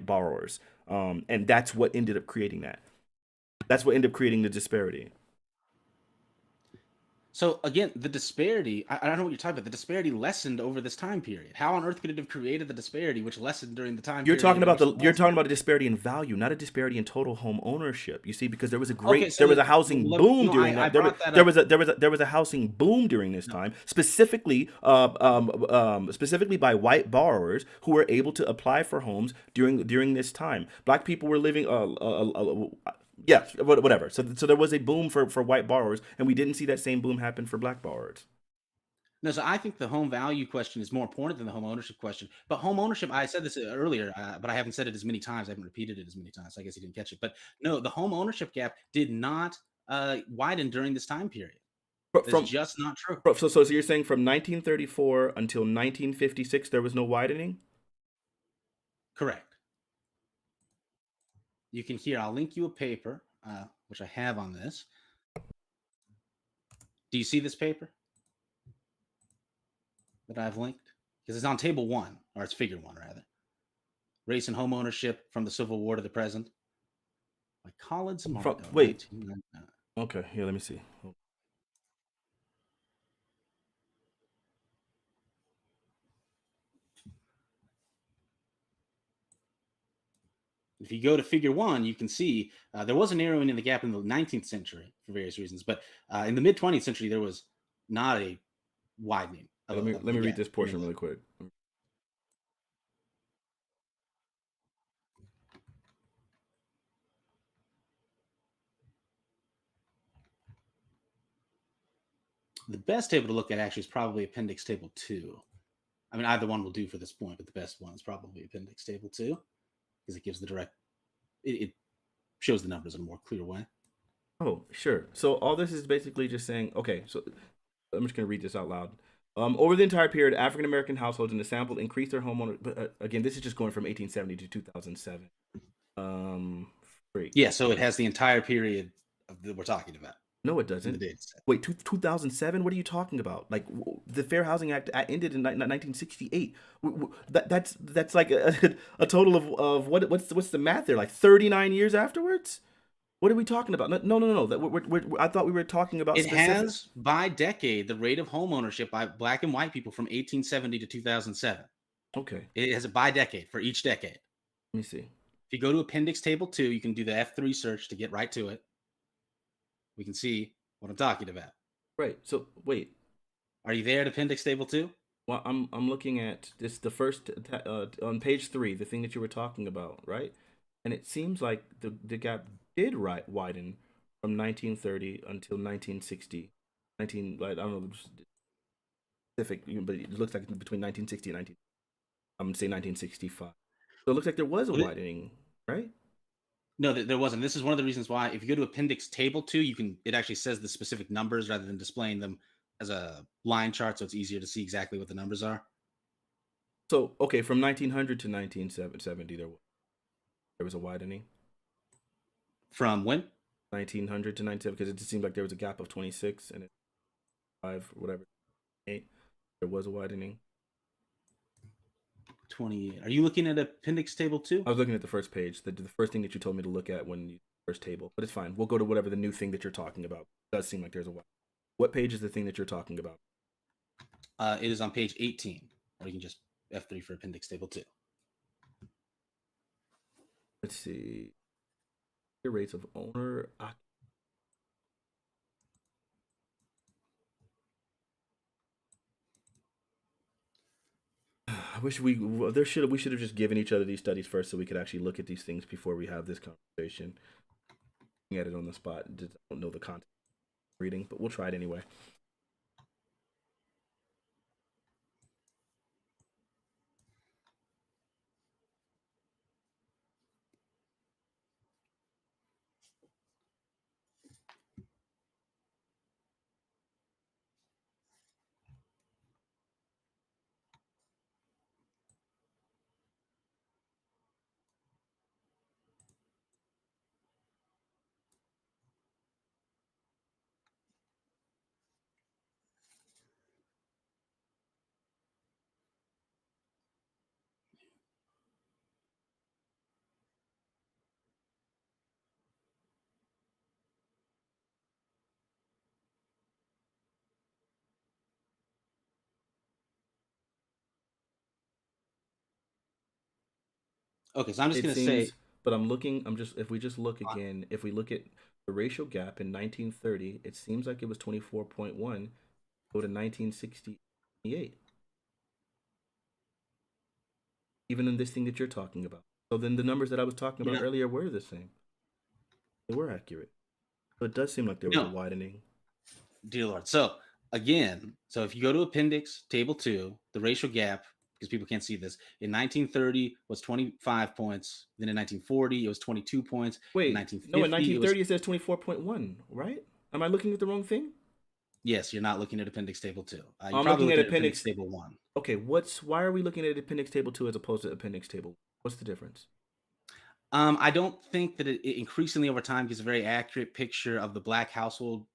borrowers. And that's what ended up creating that. That's what ended up creating the disparity. So again, the disparity, I don't know what you're talking about. The disparity lessened over this time period. How on earth could it have created the disparity which lessened during the time You're period talking in about which the you're laws talking were? about a disparity in value, not a disparity in total home ownership. You see, because Okay, there so was a housing boom during I that. brought that up. There was a housing boom during this No, time, specifically by white borrowers who were able to apply for homes during this time. Black people were living yeah, whatever. So there was a boom for white borrowers, and we didn't see that same boom happen for black borrowers. no. So I think the home value question is more important than the home ownership question. But home ownership, I said this earlier, but I haven't said it as many times. I haven't repeated it as many times. So I guess you didn't catch it. But no, the home ownership gap did not widen during this time period. But That's from just not true. so you're saying from 1934 until 1956 there was no widening? Correct. You can hear. I'll link you a paper, which I have on this. Do you see this paper that I've linked? Because it's on table one, or it's figure one, rather. Race and home ownership from the Civil War to the present by Collins and From Marco, wait. 1999. Okay, here, let me see. If you go to figure one, you can see there was a narrowing in the gap in the 19th century for various reasons, but in the mid 20th century, there was not a widening Let me of let the me read gap. this portion really quick. The best table to look at actually is probably Appendix Table 2. I mean, either one will do for this point, but the best one is probably Appendix Table 2 because it gives it shows the numbers in a more clear way. Oh, sure. So all this is basically just saying, okay, so I'm just going to read this out loud. Over the entire period, African American households in the sample increased their homeowner. But again, this is just going from 1870 to 2007. Freak. Yeah, so it has the entire period that we're talking about. No, it in the doesn't. data set. Wait, 2007? What are you talking about? Like the Fair Housing Act ended in 1968. That's like a total of what's the math there? Like 39 years afterwards? What are we talking about? No. I thought we were talking about. It has by decade the rate of home ownership by Black and white people from 1870 to 2007. Okay. It has a by decade for each decade. Let me see. If you go to Appendix Table 2, you can do the F3 search to get right to it. We can see what I'm talking about. Right. So wait. Are you there at Appendix Table 2? Well, I'm looking at this, the first on page 3, the thing that you were talking about, right? And it seems like the gap did widen from 1930 until 1960. Like, I don't know specific, but it looks like between 1960 and I'm gonna say 1965. So it looks like there was a widening, right? No, there wasn't. This is one of the reasons why if you go to Appendix Table 2, it actually says the specific numbers rather than displaying them as a line chart, so it's easier to see exactly what the numbers are. So, okay, from 1900 to 1970, there was a widening. From when? 1900 to 97, because it just seemed like there was a gap of 26 and 5, whatever, 8. There was a widening. 28. Are you looking at Appendix Table 2? I was looking at the first page, the first thing that you told me to look at when you first table, but it's fine. We'll go to whatever the new thing that you're talking about. It does seem like there's a widening. What page is the thing that you're talking about? It is on page 18, or you can just F3 for Appendix Table 2. Let's see. The rates of owner. I wish we should have just given each other these studies first so we could actually look at these things before we have this conversation. At it on the spot. I don't know the content of reading, but we'll try it anyway. Okay, so I'm just going to say. But if we just look again, if we look at the racial gap in 1930, it seems like it was 24.1. Go to 1968. Even in this thing that you're talking about. So then the numbers that I was talking about earlier were the same. They were accurate. So it does seem like there was a widening. Dear Lord. So again, if you go to Appendix Table 2, the racial gap, because people can't see this, in 1930 was 25 points. Then in 1940, it was 22 points. Wait, in 1950, no, in 1930 it says 24.1, right? Am I looking at the wrong thing? Yes, you're not looking at Appendix Table 2. I'm looking at Appendix Table 1. Okay, why are we looking at Appendix Table 2 as opposed to Appendix Table? What's the difference? I don't think that it increasingly over time gives a very accurate picture of the Black household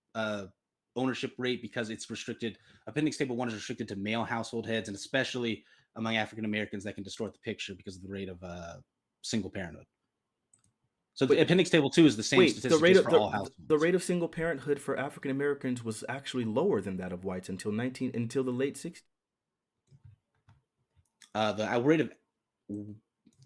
ownership rate because it's restricted. Appendix Table 1 is restricted to male household heads, and especially among African Americans, that can distort the picture because of the rate of single parenthood. So the Appendix Table 2 is the same statistics for all households. The rate of single parenthood for African Americans was actually lower than that of whites until the late 60s. The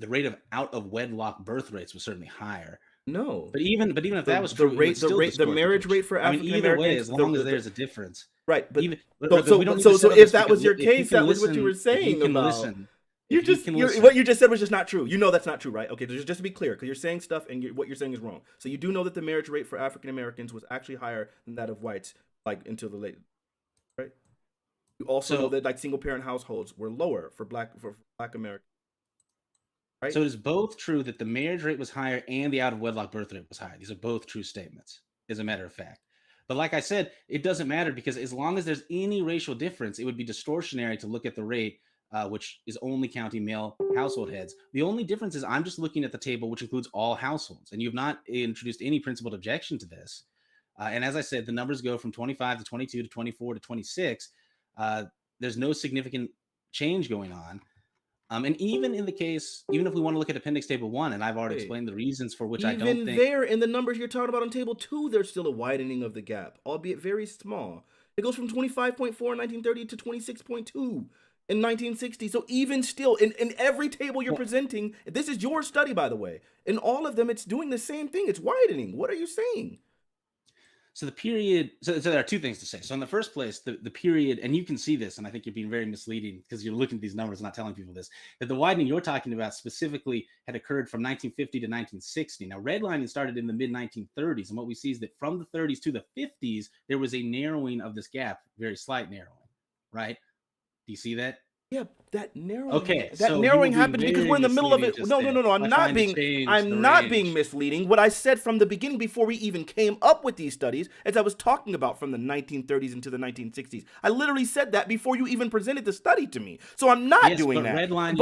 rate of out of wedlock birth rates was certainly higher. No, but even if that was true, the marriage rate for African Americans. Either way, as long as there's a difference, right? But so if that was your case, that was what you were saying about. What you just said was just not true. You know that's not true, right? Okay, just to be clear, because you're saying stuff and what you're saying is wrong. So you do know that the marriage rate for African Americans was actually higher than that of whites, like until the late. You also know So that like single parent households were lower for black Americans, right? So it is both true that the marriage rate was higher and the out of wedlock birth rate was higher. These are both true statements, as a matter of fact. But like I said, it doesn't matter because as long as there's any racial difference, it would be distortionary to look at the rate, which is only counting male household heads. The only difference is I'm just looking at the table, which includes all households, and you've not introduced any principled objection to this. And as I said, the numbers go from 25 to 22 to 24 to 26. There's no significant change going on. And even in the case, even if we want to look at Appendix Table 1, and I've already Wait. explained the reasons for which I don't Even think. there, in the numbers you're talking about on table 2, there's still a widening of the gap, albeit very small. It goes from 25.4 in 1930 to 26.2 in 1960. So even still, in every table you're presenting, this is your study, by the way. In all of them, it's doing the same thing. It's widening. What are you saying? So the period, so there are two things to say. So in the first place, the period, and you can see this, and I think you're being very misleading because you're looking at these numbers, not telling people this, that the widening you're talking about specifically had occurred from 1950 to 1960. Now, redlining started in the mid 1930s, and what we see is that from the 30s to the 50s, there was a narrowing of this gap, very slight narrowing, right? Do you see that? Yeah, that narrowing. Okay, That so you were narrowing being happens because very we're in the middle of misleading it. just No, no, then no, no. by trying to change I'm the not being range. misleading. What I said from the beginning before we even came up with these studies, as I was talking about from the 1930s into the 1960s. I literally said that before you even presented the study to me. So I'm not Yes, doing but that. redlining,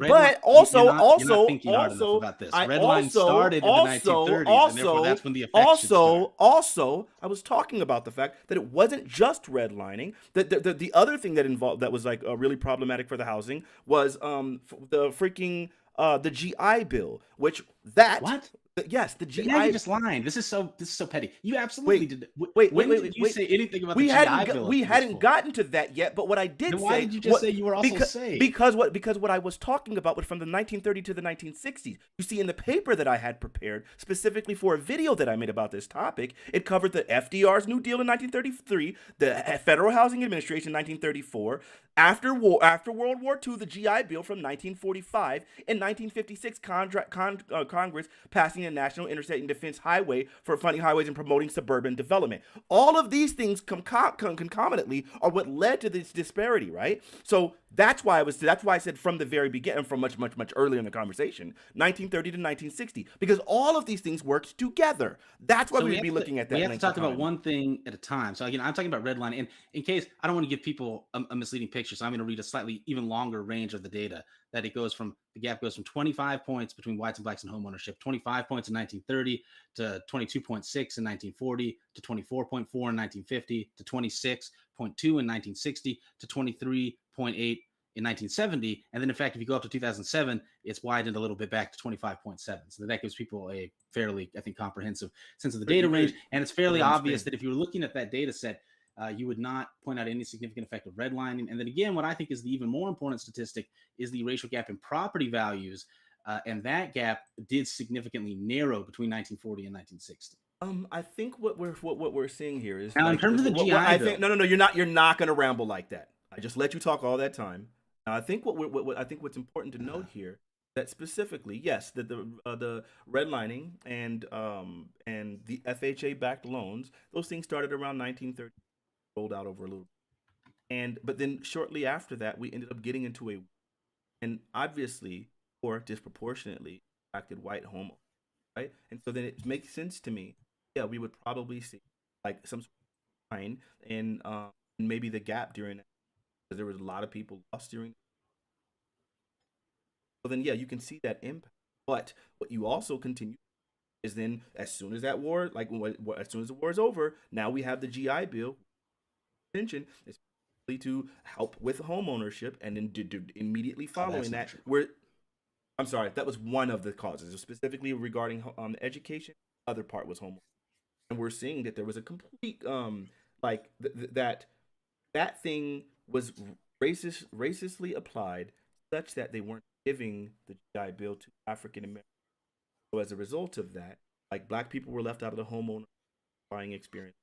But also, you're not thinking hard enough about this. I Redlining started in the 1930s, and therefore that's when the effects should start. I was talking about the fact that it wasn't just redlining. That the other thing that involved that was like really problematic for the housing was the freaking the GI Bill, which What? yes, the Now you're GI. just lying. This is so petty. You absolutely Wait, did. wait, When did you say anything about the GI Bill? we up to this hadn't point? gotten to that yet. But what I did Then say, why did you just say you were also saved? because what I was talking about was from the 1930 to the 1960s. You see, in the paper that I had prepared specifically for a video that I made about this topic, it covered the FDR's New Deal in 1933, the Federal Housing Administration in 1934. After World War II, the GI Bill from 1945. In 1956, Congress passing a National Interstate and Defense Highway for funding highways and promoting suburban development. All of these things concomitantly are what led to this disparity, right? So that's why I said from the very beginning, from much earlier in the conversation, 1930 to 1960, because all of these things worked together. That's why So we we would be have to, looking at that. we have to length talk of about time. one thing at a time. So again, I'm talking about redlining, and in case I don't want to give people a misleading picture, so I'm going to read a slightly even longer range of the data. That the gap goes from 25 points between whites and blacks in home ownership, 25 points in 1930 to 22.6 in 1940 to 24.4 in 1950 to 26.2 in 1960 to 23.8 in 1970. And then, in fact, if you go up to 2007, it's widened a little bit back to 25.7. So that gives people a fairly, I think, comprehensive sense of the data range. And it's fairly obvious that if you were looking at that data set, you would not point out any significant effect of redlining. And then again, what I think is the even more important statistic is the racial gap in property values. And that gap did significantly narrow between 1940 and 1960. I think what we're seeing here is Now, in terms of the GI I Bill, think no, you're not going to ramble like that. I just let you talk all that time. Now, I think I think what's important to note here that specifically, yes, that the redlining and the FHA backed loans, those things started around 1930, rolled out over a little, but then shortly after that, we ended up getting into and obviously or disproportionately impacted white home, right? And so then it makes sense to me. Yeah, we would probably see like some sort of decline in maybe the gap during that because there was a lot of people lost during. So then, yeah, you can see that impact. But what you also continue is then, as soon as that war, like as soon as the war is over, now we have the GI Bill. Attention is to help with home ownership, and then immediately following that, I'm sorry, that was one of the causes, specifically regarding education. The other part was home, and we're seeing that there was a complete like that thing was racistly applied, such that they weren't giving the GI Bill to African Americans. So as a result of that, like black people were left out of the homeowner buying experience.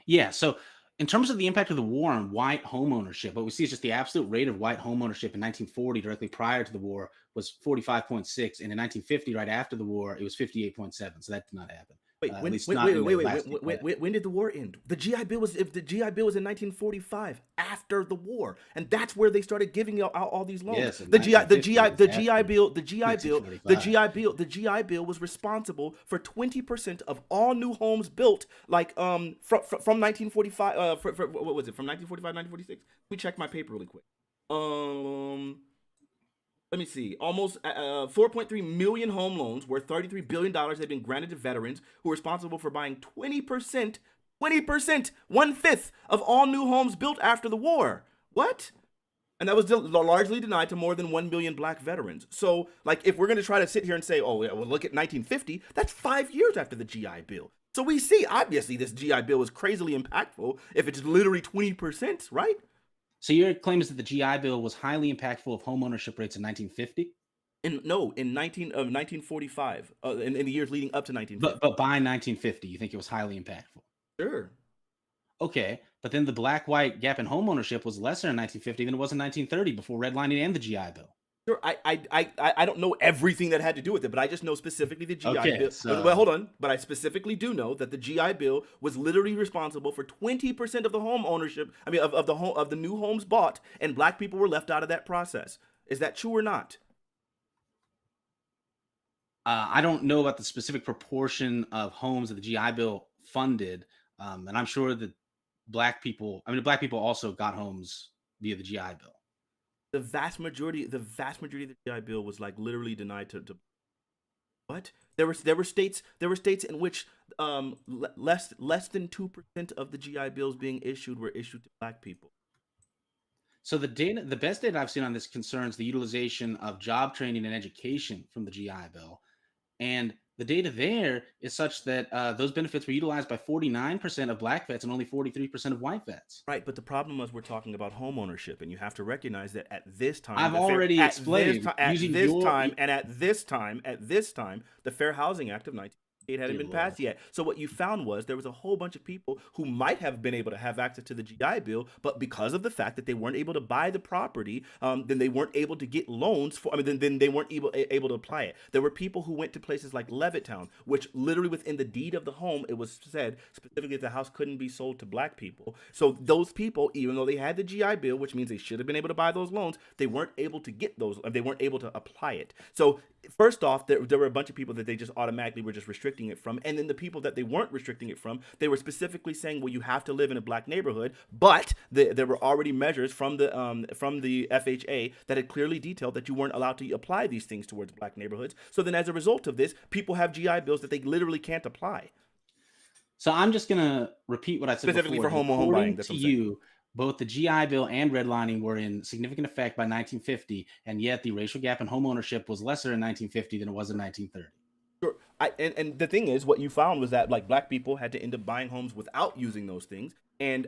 yeah. So in terms of the impact of the war on white home ownership, what we see is just the absolute rate of white home ownership in 1940, directly prior to the war, was 45.6. And in 1950, right after the war, it was 58.7. So that did not happen. Wait, at when least wait not wait in wait a wait lasting way. when did the war end? The GI Bill was if the GI Bill was in 1945 after the war, and that's where they started giving out all these loans. Yes, in The GI the 1950 GI was the GI after Bill the GI Bill the 1945. GI Bill the GI Bill was responsible for 20% of all new homes built like from 1945 what was it from 1945 1946? Let me check my paper really quick. Um let me see. Almost 4.3 million home loans worth $33 billion have been granted to veterans who are responsible for buying 20%, 20%, one fifth of all new homes built after the war. What? And that was largely denied to more than 1 million black veterans. So, like, if we're going to try to sit here and say, oh, yeah, well, look at 1950, that's 5 years after the GI Bill. So we see, obviously, this GI Bill was crazily impactful if it's literally 20%, right? So your claim is that the GI Bill was highly impactful of home ownership rates in 1950, In 1945, in the years leading up to 1950. but by 1950, you think it was highly impactful. Sure. Okay, but then the black-white gap in home ownership was lesser in 1950 than it was in 1930 before redlining and the GI Bill. Sure, I don't know everything that had to do with it, but I just know specifically the GI Okay, Bill. so Well, hold on, but I specifically do know that the GI Bill was literally responsible for 20% of the home ownership. I mean, of the home of the new homes bought, and black people were left out of that process. Is that true or not? I don't know about the specific proportion of homes that the GI Bill funded, and I'm sure that black people also got homes via the GI Bill. The vast majority of the GI Bill was like literally denied to what? There were states in which less than 2% of the GI bills being issued were issued to black people. So the best data I've seen on this concerns the utilization of job training and education from the GI Bill, and the data there is such that those benefits were utilized by 49% of black vets and only 43% of white vets. Right, but the problem is we're talking about home ownership, and you have to recognize that at this time, I've already explained at using this your time, and at this time, the Fair Housing Act of 1988 hadn't Dear been Lord. passed yet. So what you found was there was a whole bunch of people who might have been able to have access to the GI Bill, but because of the fact that they weren't able to buy the property, then they weren't able to get loans for. I mean, then they weren't able to apply it. There were people who went to places like Levittown, which literally within the deed of the home, it was said specifically that the house couldn't be sold to black people. So those people, even though they had the GI Bill, which means they should have been able to buy those loans, they weren't able to get those. They weren't able to apply it. So first off, there were a bunch of people that they just automatically were just restricting it from, and then the people that they weren't restricting it from, they were specifically saying, well, you have to live in a black neighborhood, but there were already measures from the FHA that had clearly detailed that you weren't allowed to apply these things towards black neighborhoods. So then, as a result of this, people have GI Bills that they literally can't apply. So I'm just going to repeat what I said Specifically before. for home buying, According that's to what I'm saying. you, both the GI Bill and redlining were in significant effect by 1950, and yet the racial gap in home ownership was lesser in 1950 than it was in 1930. Sure. And the thing is, what you found was that like black people had to end up buying homes without using those things, and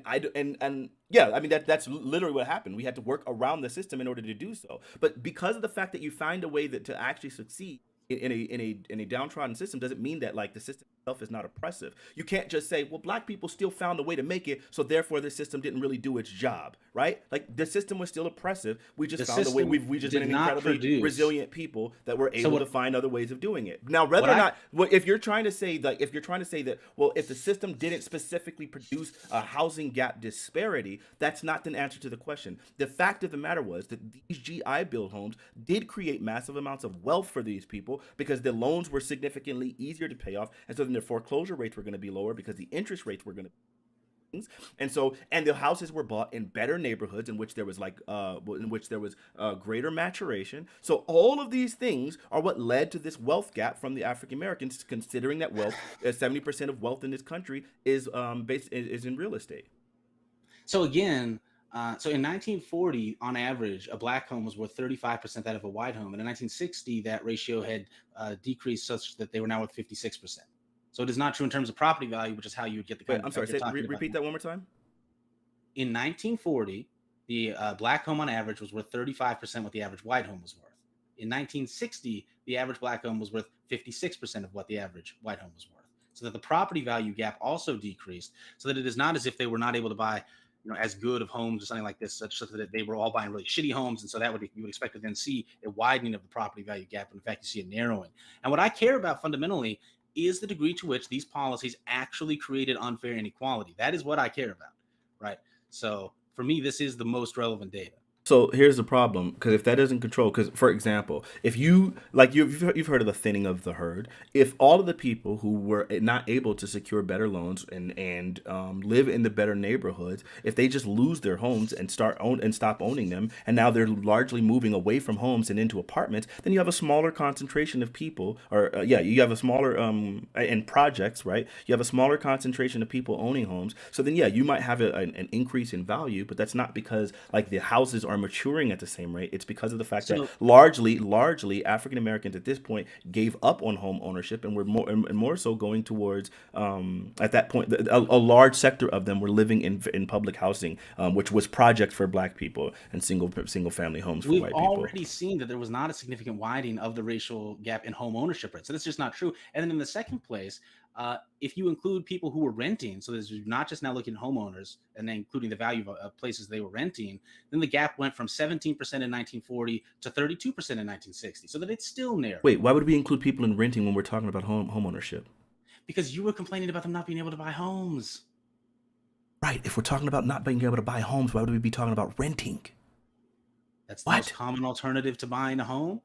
yeah, I mean that's literally what happened. We had to work around the system in order to do so. But because of the fact that you find a way that to actually succeed in a downtrodden system doesn't mean that like the system itself is not oppressive. You can't just say, well, black people still found a way to make it, so therefore the system didn't really do its job, right? Like the system was still oppressive. We just The found a way. system We just did been an not incredibly produce. resilient people that were able to find other ways of doing it. Now, whether What or I- not, well, if you're trying to say that, well, if the system didn't specifically produce a housing gap disparity, that's not the answer to the question. The fact of the matter was that these GI Bill homes did create massive amounts of wealth for these people because the loans were significantly easier to pay off, and so then their foreclosure rates were going to be lower because the interest rates were going to. And the houses were bought in better neighborhoods in which there was greater maturation. So all of these things are what led to this wealth gap from the African Americans, considering that 70% of wealth in this country is in real estate. So again, so in 1940, on average, a black home was worth 35% that of a white home. And in 1960, that ratio had decreased such that they were now worth 56%. So it is not true in terms of property value, which is how you would get the kind Wait, of I'm sorry. effect you're talking about. Repeat that one more time. In 1940, the black home on average was worth 35% what the average white home was worth. In 1960, the average black home was worth 56% of what the average white home was worth. So that the property value gap also decreased, so that it is not as if they were not able to buy, as good of homes or something like this, such that they were all buying really shitty homes, and so you would expect to then see a widening of the property value gap, and in fact, you see a narrowing. And what I care about fundamentally is the degree to which these policies actually created unfair inequality. That is what I care about, right? So for me, this is the most relevant data. So here's the problem, because if that doesn't control, because for example, if you like you've heard of the thinning of the herd. If all of the people who were not able to secure better loans and live in the better neighborhoods, if they just lose their homes and stop owning them, and now they're largely moving away from homes and into apartments, then you have a smaller concentration of people, or you have a smaller in projects, right? You have a smaller concentration of people owning homes. So then you might have an increase in value, but that's not because like the houses are maturing at the same rate. It's because of the fact that So largely African Americans at this point gave up on home ownership, and were more so going towards at that point a large sector of them were living in public housing, which was projects for Black people and single family homes for we've white people. already seen that there was not a significant widening of the racial gap in home ownership rates. So that's just not true. And then in the second place, if you include people who were renting, so there's not just now looking at homeowners and then including the value of places they were renting, then the gap went from 17% in 1940 to 32% in 1960. So that it's still narrow. Wait, why would we include people in renting when we're talking about home ownership? Because you were complaining about them not being able to buy homes. Right. If we're talking about not being able to buy homes, why would we be talking about renting? That's the most common alternative to buying a home.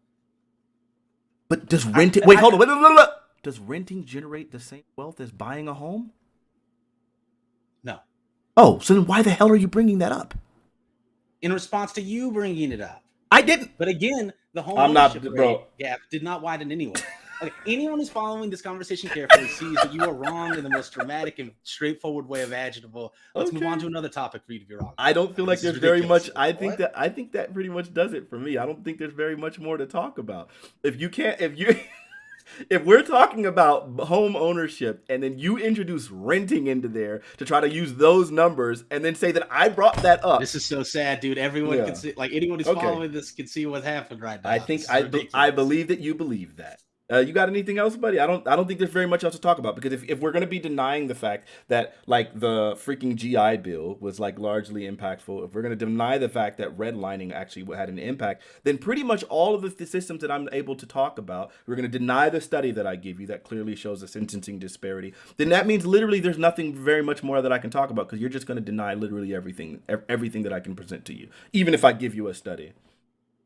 But does renting? Wait, hold on. Wait. Does renting generate the same wealth as buying a home? No. Oh, so then why the hell are you bringing that up? In response to you bringing it up. I didn't. But again, the home I'm not, ownership bro. rate gap did not widen anyway. Okay, anyone who's following this conversation carefully sees that you are wrong in the most dramatic and straightforward way imaginable. Let's move on to another topic for you to be wrong. I don't feel like This is there's very much. ridiculous. I think that pretty much does it for me. I don't think there's very much more to talk about. If we're talking about home ownership and then you introduce renting into there to try to use those numbers and then say that I brought that up. This is so sad, dude. Everyone can see, like anyone who's following this can see what's happened right now. I believe that you believe that. You got anything else, buddy? I don't think there's very much else to talk about, because if we're gonna be denying the fact that like the freaking GI Bill was like largely impactful, if we're gonna deny the fact that redlining actually had an impact, then pretty much all of the systems that I'm able to talk about, we're gonna deny the study that I give you that clearly shows a sentencing disparity. Then that means literally there's nothing very much more that I can talk about, because you're just gonna deny literally everything that I can present to you, even if I give you a study.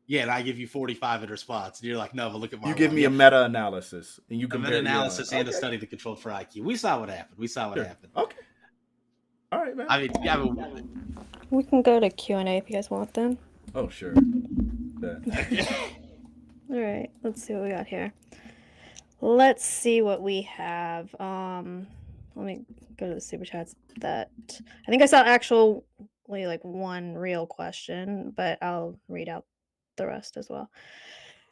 Yeah, and I give you 45 in response, and you're like, no, but look at my. You give me a meta-analysis, and you compare meta-analysis and a study that controlled for IQ. We saw what happened. Okay. All right, man. I mean, we can go to Q&A if you guys want then. Oh, sure. All right, let's see what we got here. Let's see what we have. Let me go to the super chats. That I think I saw actually like one real question, but I'll read out the rest as well.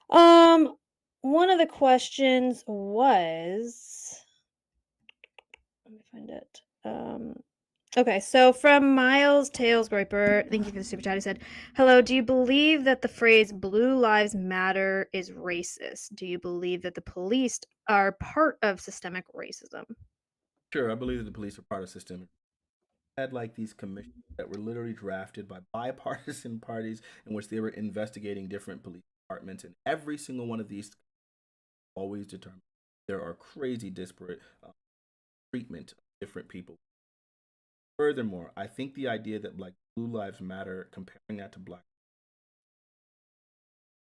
One of the questions was, let me find it. Okay, so from Miles Tails Groiper, thank you for the super chat. He said, hello, do you believe that the phrase Blue Lives Matter is racist? Do you believe that the police are part of systemic racism? Sure, I believe that the police are part of systemic. Had like these commissions that were literally drafted by bipartisan parties in which they were investigating different police departments, and every single one of these always determined there are crazy disparate treatment of different people. Furthermore, I think the idea that like Blue Lives Matter, comparing that to Black,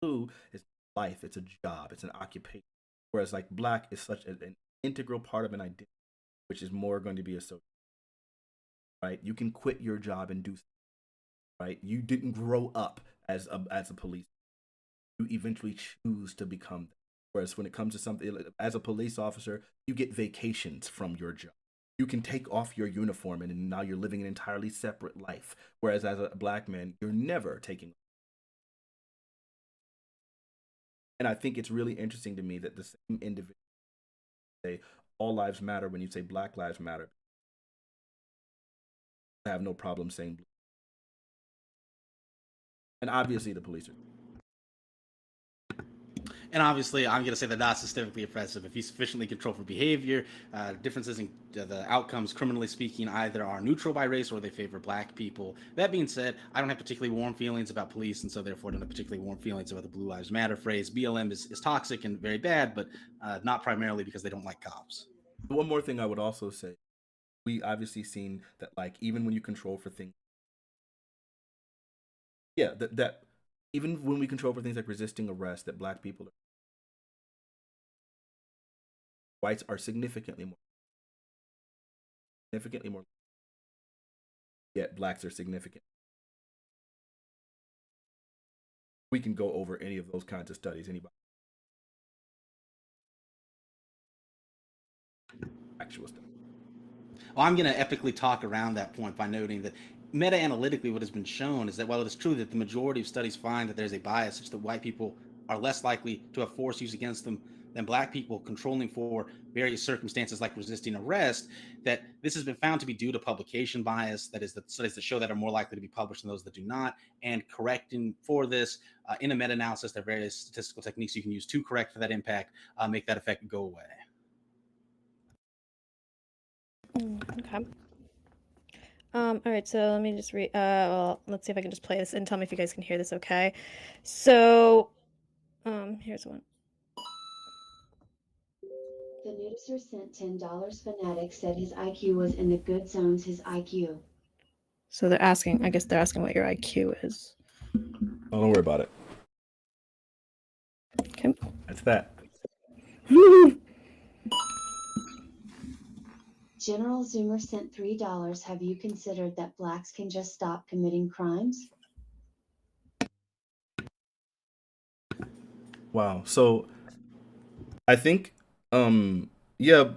blue is life, it's a job, it's an occupation, whereas like Black is such an integral part of an identity, which is more going to be associated. Right, you can quit your job and do something. Right, you didn't grow up as a police. You eventually choose to become that. Whereas when it comes to something as a police officer, you get vacations from your job. You can take off your uniform and now you're living an entirely separate life. Whereas as a Black man, you're never taking. And I think it's really interesting to me that the same individual say all lives matter when you say Black lives matter. I have no problem saying blue. And obviously the police are. And obviously, I'm going to say they're not systemically oppressive. If you sufficiently control for behavior, differences in the outcomes, criminally speaking, either are neutral by race or they favor black people. That being said, I don't have particularly warm feelings about police, and so therefore don't have particularly warm feelings about the Blue Lives Matter phrase. BLM is toxic and very bad, but not primarily because they don't like cops. One more thing I would also say, we obviously seen that like even when you control for things, yeah, that even when we control for things like resisting arrest, that black people, whites are significantly more, yet blacks are significant. We can go over any of those kinds of studies. Anybody? Actual stuff. Well, I'm going to epically talk around that point by noting that meta-analytically what has been shown is that while it is true that the majority of studies find that there's a bias such that white people are less likely to have force used against them than black people controlling for various circumstances like resisting arrest, that this has been found to be due to publication bias. That is, the studies that show that are more likely to be published than those that do not. And correcting for this in a meta-analysis, there are various statistical techniques you can use to correct for that impact, make that effect go away. Okay. All right, so let me just read. Well, let's see if I can just play this and tell me if you guys can hear this. Okay. So, here's one. The noticer sent $10. Fanatic said his IQ was in the good zones. His IQ. So they're asking. I guess they're asking what your IQ is. Oh, don't worry about it. Okay. That's that. General Zoomer sent $3. Have you considered that blacks can just stop committing crimes? Wow. So I think, yeah,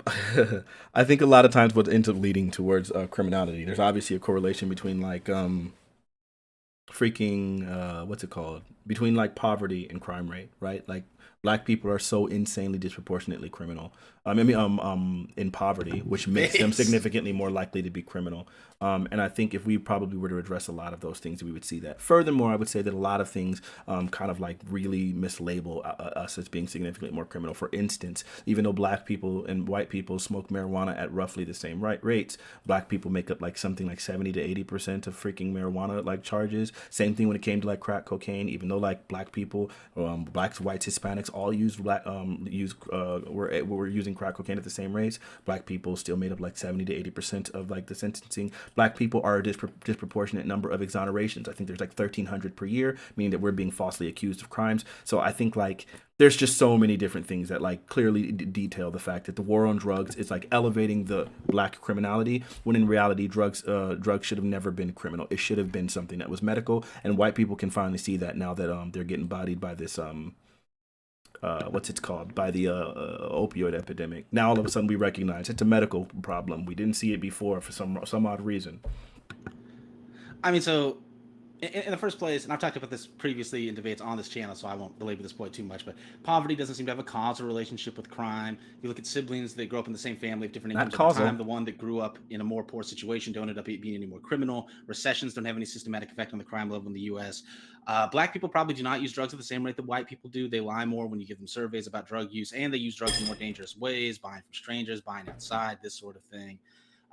I think a lot of times what ends up leading towards criminality, there's obviously a correlation between like what's it called? Between like poverty and crime rate, right? Like black people are so insanely disproportionately criminal. In poverty, which makes them significantly more likely to be criminal. And I think if we probably were to address a lot of those things, we would see that. Furthermore, I would say that a lot of things kind of like really mislabel us as being significantly more criminal. For instance, even though black people and white people smoke marijuana at roughly the same rates, black people make up like something like 70 to 80% of freaking marijuana like charges. Same thing when it came to like crack cocaine. Even though like black people, blacks, whites, Hispanics all were using crack cocaine at the same rates, black people still made up like 70 to 80% of like the sentencing. Black people are a disproportionate number of exonerations. I think there's like 1,300 per year, meaning that we're being falsely accused of crimes. So I think like there's just so many different things that like clearly detail the fact that the war on drugs is like elevating the black criminality, when in reality drugs should have never been criminal. It should have been something that was medical, and white people can finally see that now that they're getting bodied by this what's it called, by the opioid epidemic. Now all of a sudden we recognize it's a medical problem. We didn't see it before for some odd reason. I mean, so in the first place, and I've talked about this previously in debates on this channel, so I won't belabor this point too much, but poverty doesn't seem to have a causal relationship with crime. You look at siblings that grow up in the same family of different incomes at the time. The one that grew up in a more poor situation don't end up being any more criminal. Recessions don't have any systematic effect on the crime level in the U.S. Black people probably do not use drugs at the same rate that white people do. They lie more when you give them surveys about drug use, and they use drugs in more dangerous ways, buying from strangers, buying outside, this sort of thing.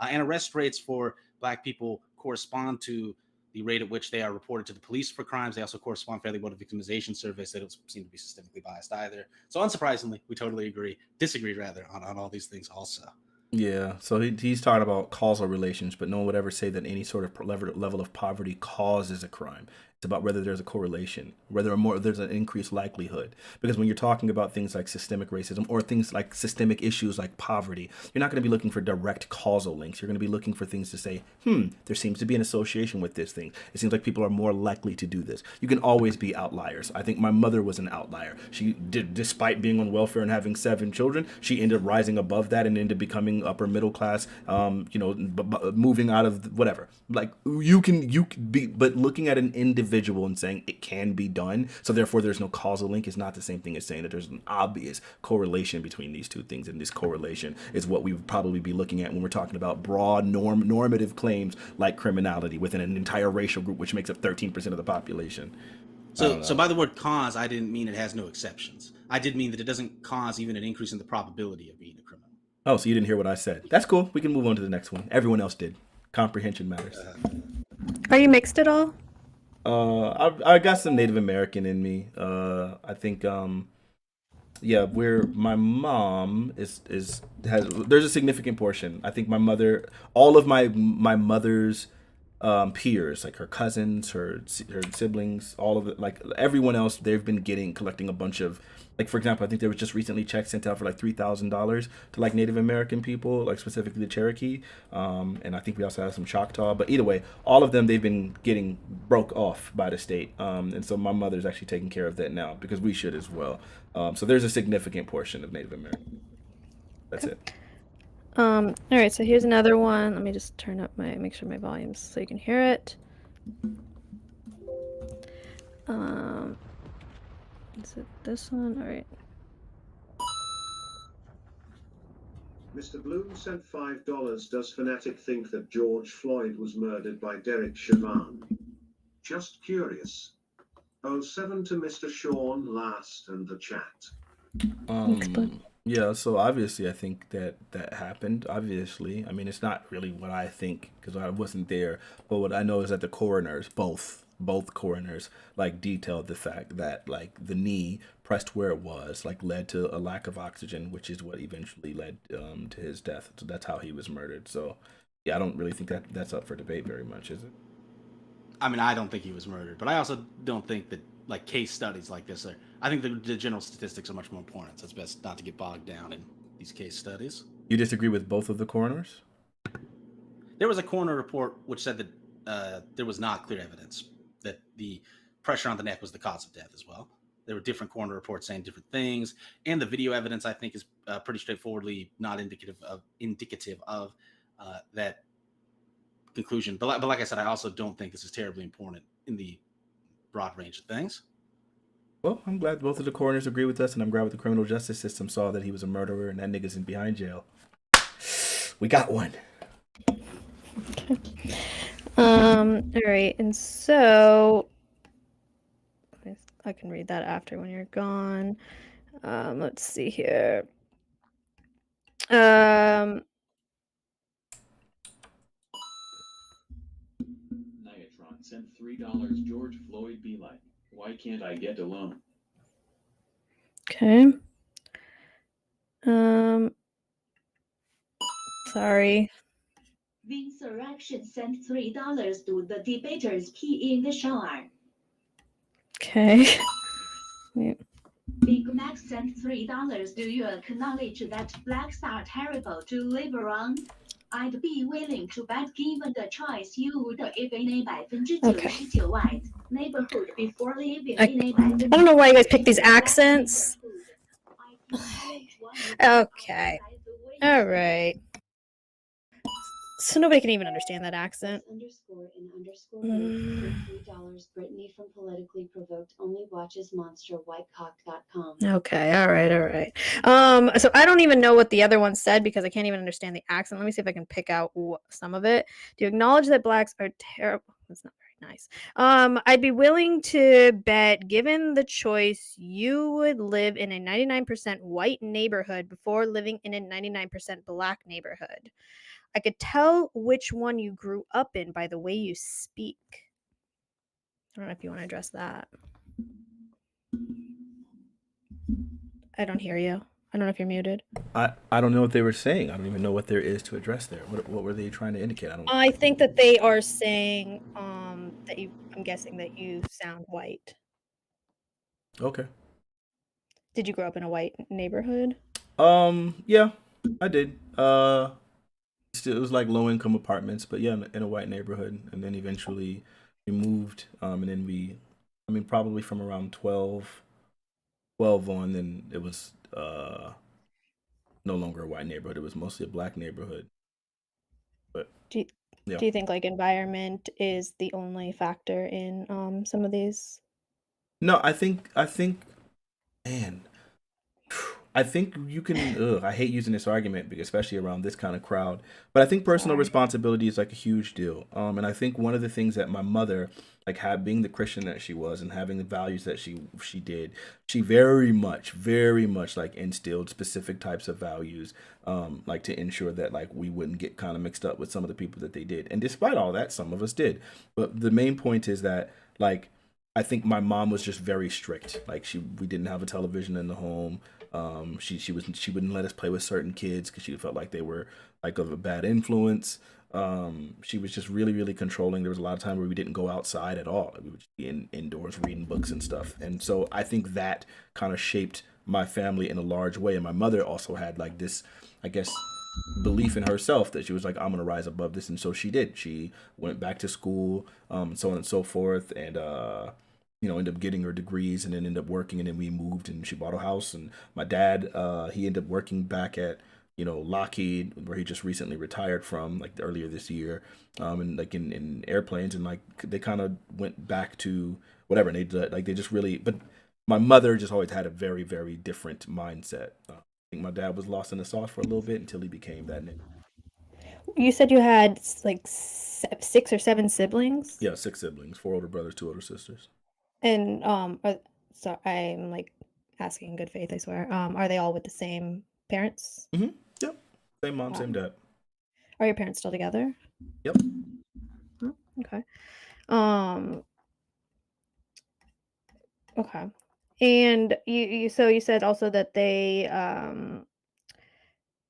And arrest rates for black people correspond to the rate at which they are reported to the police for crimes. They also correspond fairly well to victimization surveys. They don't seem to be systemically biased either. So unsurprisingly, we totally disagree rather, on all these things also. Yeah, so he's talking about causal relations, but no one would ever say that any sort of level of poverty causes a crime. It's about whether there's a correlation, whether there's an increased likelihood. Because when you're talking about things like systemic racism or things like systemic issues like poverty, you're not going to be looking for direct causal links. You're going to be looking for things to say, there seems to be an association with this thing. It seems like people are more likely to do this. You can always be outliers. I think my mother was an outlier. She did, despite being on welfare and having 7 children, she ended up rising above that and ended up becoming upper middle class, moving out of whatever. Like you can be, but looking at an individual and saying it can be done, so therefore there's no causal link, is not the same thing as saying that there's an obvious correlation between these two things. And this correlation is what we would probably be looking at when we're talking about broad normative claims like criminality within an entire racial group, which makes up 13% of the population. So by the word cause, I didn't mean it has no exceptions. I did mean that it doesn't cause even an increase in the probability of being a criminal. Oh, so you didn't hear what I said. That's cool. We can move on to the next one. Everyone else did. Comprehension matters. Are you mixed at all? I got some Native American in me. I think yeah, where my mom is has there's a significant portion. I think my mother, all of my mother's peers, like her cousins, her siblings, all of it, like everyone else, they've been collecting a bunch of, like for example, I think there was just recently checks sent out for like $3,000 to like Native American people, like specifically the Cherokee, and I think we also have some Choctaw. But either way, all of them they've been getting broke off by the state, and so my mother's actually taking care of that now because we should as well. So there's a significant portion of Native American. That's it. All right, so here's another one. Let me just turn up make sure my volume's so you can hear it. Is it this one? All right. Mr. Bloom sent $5. Does Fanatic think that George Floyd was murdered by Derek Chauvin? Just curious. 07 to Mr. Sean last and the chat. Yeah, so obviously I think that happened. Obviously, I mean it's not really what I think because I wasn't there, but what I know is that the coroners, both coroners, like detailed the fact that like the knee pressed where it was, like led to a lack of oxygen, which is what eventually led to his death. So that's how he was murdered. So yeah, I don't really think that's up for debate very much, is it? I mean, I don't think he was murdered, but I also don't think that like case studies like this are. I think the general statistics are much more important. So it's best not to get bogged down in these case studies. You disagree with both of the coroners? There was a coroner report which said that there was not clear evidence that the pressure on the neck was the cause of death as well. There were different coroner reports saying different things, and the video evidence I think is pretty straightforwardly not indicative of that conclusion. But like I said, I also don't think this is terribly important in the broad range of things. Well, I'm glad both of the coroners agree with us, and I'm glad the criminal justice system saw that he was a murderer and that nigga's in behind jail. We got one. Okay. All right, and so I can read that after when you're gone. Let's see here. Niatron sent $3. George Floyd be like, why can't I get a loan? Okay. Sorry. Insurrection sent $3 to the debaters pee in the shower. Okay. Yeah. Big Mac sent $3. Do you acknowledge that blacks are terrible to live around? I'd be willing to bet given the choice you would live in a 99% white neighborhood before living in a 99%. I don't know why you guys pick these accents. Okay. All right. So nobody can even understand that accent. $_$3. Brittany from Politically Provoked only watches monsterwhitecock.com. Okay, all right. So I don't even know what the other one said because I can't even understand the accent. Let me see if I can pick out some of it. Do you acknowledge that blacks are terrible? That's not very nice. I'd be willing to bet, given the choice, you would live in a 99% white neighborhood before living in a 99% black neighborhood. I could tell which one you grew up in by the way you speak. I don't know if you want to address that. I don't hear you. I don't know if you're muted. I don't know what they were saying. I don't even know what there is to address there. What were they trying to indicate? I think that they are saying that I'm guessing that you sound white. Okay. Did you grow up in a white neighborhood? Yeah, I did. It was like low income apartments, but yeah, in a white neighborhood, and then eventually we moved, and then probably from around 12 on, then it was no longer a white neighborhood. It was mostly a black neighborhood. But do you think like environment is the only factor in some of these? No, I think, man, I think you can. I hate using this argument, especially around this kind of crowd. But I think personal Sorry. responsibility is like a huge deal. And I think one of the things that my mother, like, had being the Christian that she was and having the values that she did, she very much like instilled specific types of values, like to ensure that like we wouldn't get kind of mixed up with some of the people that they did. And despite all that, some of us did. But the main point is that like I think my mom was just very strict. Like we didn't have a television in the home. She wouldn't let us play with certain kids because she felt like they were like of a bad influence. She was just really controlling. There was a lot of time where we didn't go outside at all. We would just be indoors reading books and stuff. And so I think that kind of shaped my family in a large way. And my mother also had like this, I guess, belief in herself that she was like, I'm gonna rise above this. And so she did. She went back to school, so on and so forth, and ended up getting her degrees and then ended up working, and then we moved and she bought a house. And my dad, he ended up working back at Lockheed, where he just recently retired from, like earlier this year, and like in airplanes, and like they kind of went back to whatever, and they just really. But my mother just always had a very different mindset. I think my dad was lost in the sauce for a little bit until he became that nigga. You said you had like 6 or 7 siblings? Yeah, 6 siblings, 4 older brothers, 2 older sisters. And so I'm like asking in good faith, I swear. Are they all with the same parents? Mm-hmm. Yep. Same mom, same dad. Are your parents still together? Yep. Oh, okay. Okay. And you said also that they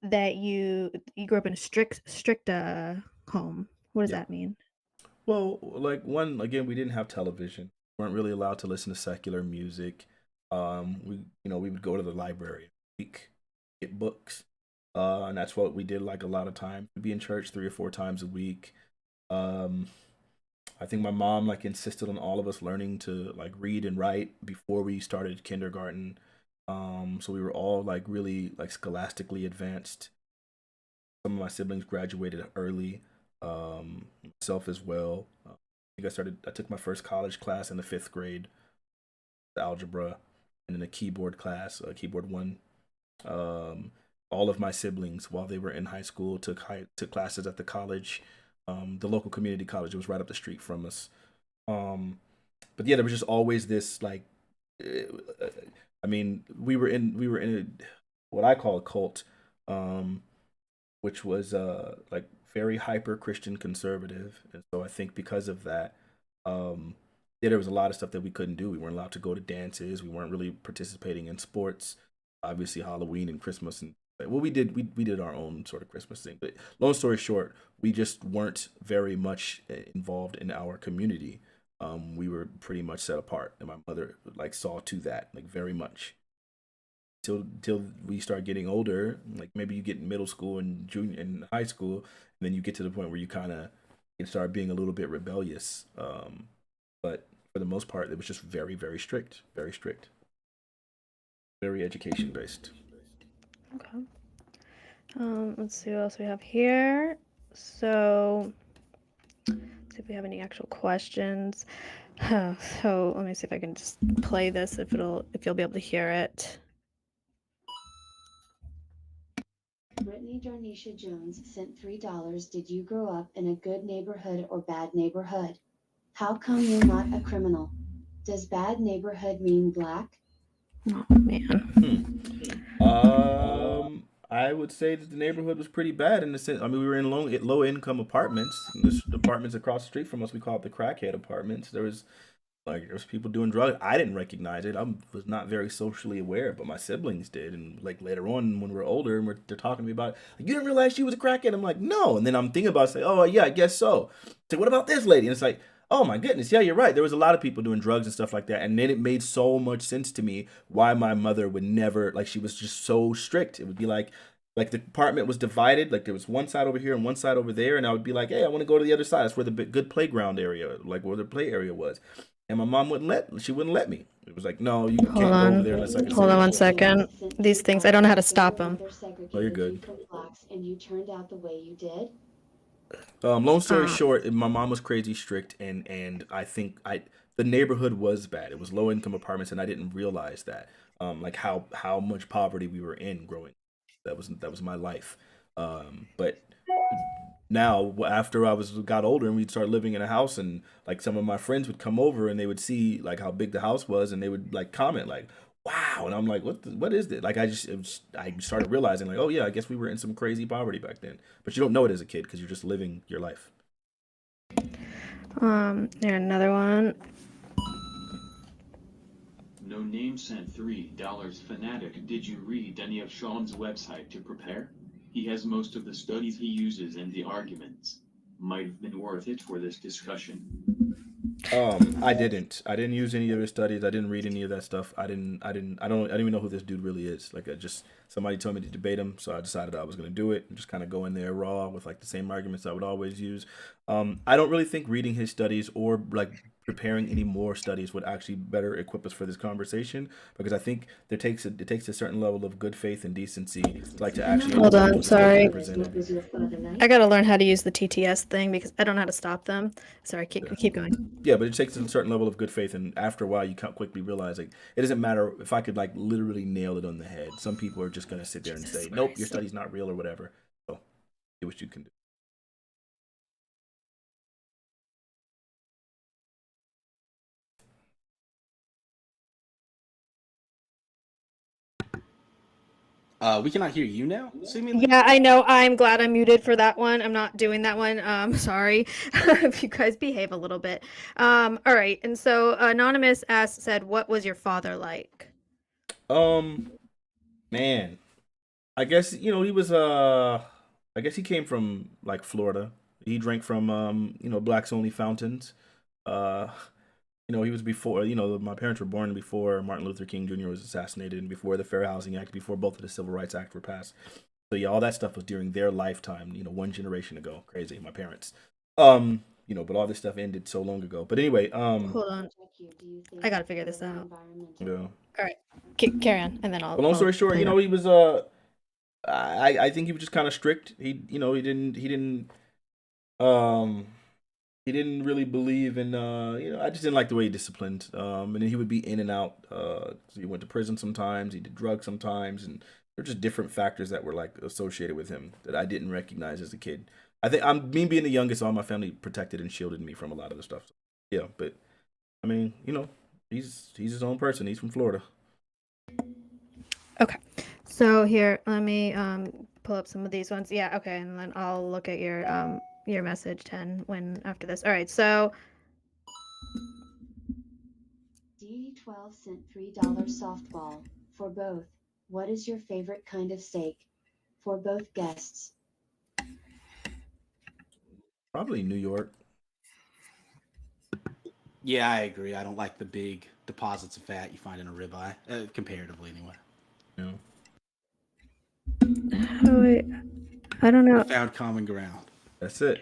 that you grew up in a strict home. What does Yeah. that mean? Well, like one again, we didn't have television. We weren't really allowed to listen to secular music. We would go to the library, get books, and that's what we did. Like a lot of times, we'd be in church 3 or 4 times a week. I think my mom like insisted on all of us learning to like read and write before we started kindergarten. So we were all like really like scholastically advanced. Some of my siblings graduated early, myself as well. I think I took my first college class in the 5th grade, algebra, and then a keyboard class, keyboard 1. All of my siblings, while they were in high school, took classes at the college, the local community college. It was right up the street from us. But yeah, there was just always this like, I mean, we were in what I call a cult, which was like very hyper Christian conservative, and so I think because of that, there was a lot of stuff that we couldn't do. We weren't allowed to go to dances. We weren't really participating in sports. Obviously, Halloween and Christmas, and well, we did our own sort of Christmas thing. But long story short, we just weren't very much involved in our community. We were pretty much set apart, and my mother like saw to that like very much. Till we start getting older, like maybe you get in middle school and junior and high school, and then you get to the point where you kind of start being a little bit rebellious. But for the most part, it was just very strict, very education based. Okay. Let's see what else we have here. So, let's see if we have any actual questions. So let me see if I can just play this. If you'll be able to hear it. Brittany Darnisha Jones sent $3. Did you grow up in a good neighborhood or bad neighborhood? How come you're not a criminal? Does bad neighborhood mean black? Oh man. I would say that the neighborhood was pretty bad in the sense. I mean, we were in low income apartments. The apartments across the street from us, we call it the crackhead apartments. There was people doing drugs. I didn't recognize it. I was not very socially aware, but my siblings did. And like later on, when we're older, and they're talking to me about, like, you didn't realize she was a crackhead. I'm like, no. And then I'm thinking about saying, oh yeah, I guess so. So what about this lady? And it's like, oh my goodness, yeah, you're right. There was a lot of people doing drugs and stuff like that. And then it made so much sense to me why my mother would never, like, she was just so strict. It would be like the apartment was divided, like there was one side over here and one side over there, and I would be like, hey, I want to go to the other side. That's where the good playground area, like where the play area was. And my mom wouldn't let me. It was like, no, you can't go over there unless I can Hold on 1 second. These things, I don't know how to stop them. Oh, you're good. Blacks and you turned out the way you did? Long story short, my mom was crazy strict, and I think the neighborhood was bad. It was low income apartments, and I didn't realize that, like how much poverty we were in growing. That was my life. But now after I was got older and we'd start living in a house, and like some of my friends would come over and they would see like how big the house was, and they would like comment like, wow, and I'm like, what is this? Like I started realizing like, oh yeah, I guess we were in some crazy poverty back then, but you don't know it as a kid because you're just living your life. Here, another one. No name sent $3. Fanatic, did you read any of Sean's website to prepare? He has most of the studies he uses and the arguments. Might have been worth it for this discussion. I didn't use any of his studies. I didn't read any of that stuff. I don't even know who this dude really is. Like, somebody told me to debate him, so I decided I was going to do it and just kind of go in there raw with like the same arguments I would always use. I don't really think reading his studies or like preparing any more studies would actually better equip us for this conversation, because I think it takes a certain level of good faith and decency like to actually Hold on, what's being sorry. presented. I gotta learn how to use the TTS thing because I don't know how to stop them. Sorry, keep going. Yeah, but it takes a certain level of good faith, and after a while, you can't quickly realize like it doesn't matter if I could like literally nail it on the head. Some people are just gonna sit there and say, "Nope, your study's not real" or whatever. So, see what you can do. We cannot hear you now, seemingly. Yeah, I know. I'm glad I'm muted for that one. I'm not doing that one. Sorry. If you guys behave a little bit. All right. And so Anonymous said, what was your father like? Man, I guess he was I guess he came from like Florida. He drank from blacks only fountains. Uh, he was before, my parents were born before Martin Luther King Jr. was assassinated and before the Fair Housing Act, before both of the Civil Rights Act were passed. So yeah, all that stuff was during their lifetime, one generation ago. Crazy, my parents. But all this stuff ended so long ago. But anyway, Hold on. I gotta figure this out. yeah. All right. Carry on, and then I'll. But long story short, clean up. he was I think he was just kind of strict. He didn't really believe in I just didn't like the way he disciplined. And then he would be in and out. So he went to prison sometimes, he did drugs sometimes, and there were just different factors that were like associated with him that I didn't recognize as a kid. I think me being the youngest, all my family protected and shielded me from a lot of the stuff. So, yeah, but I mean, he's his own person. He's from Florida. Okay. So here, let me pull up some of these ones. Yeah, okay, and then I'll look at your message 10 after this. All right, so DD12 sent $3 softball for both. What is your favorite kind of steak? For both guests. Probably New York. Yeah, I agree. I don't like the big deposits of fat you find in a ribeye, comparatively anyway. Yeah. I don't know. Found common ground. That's it.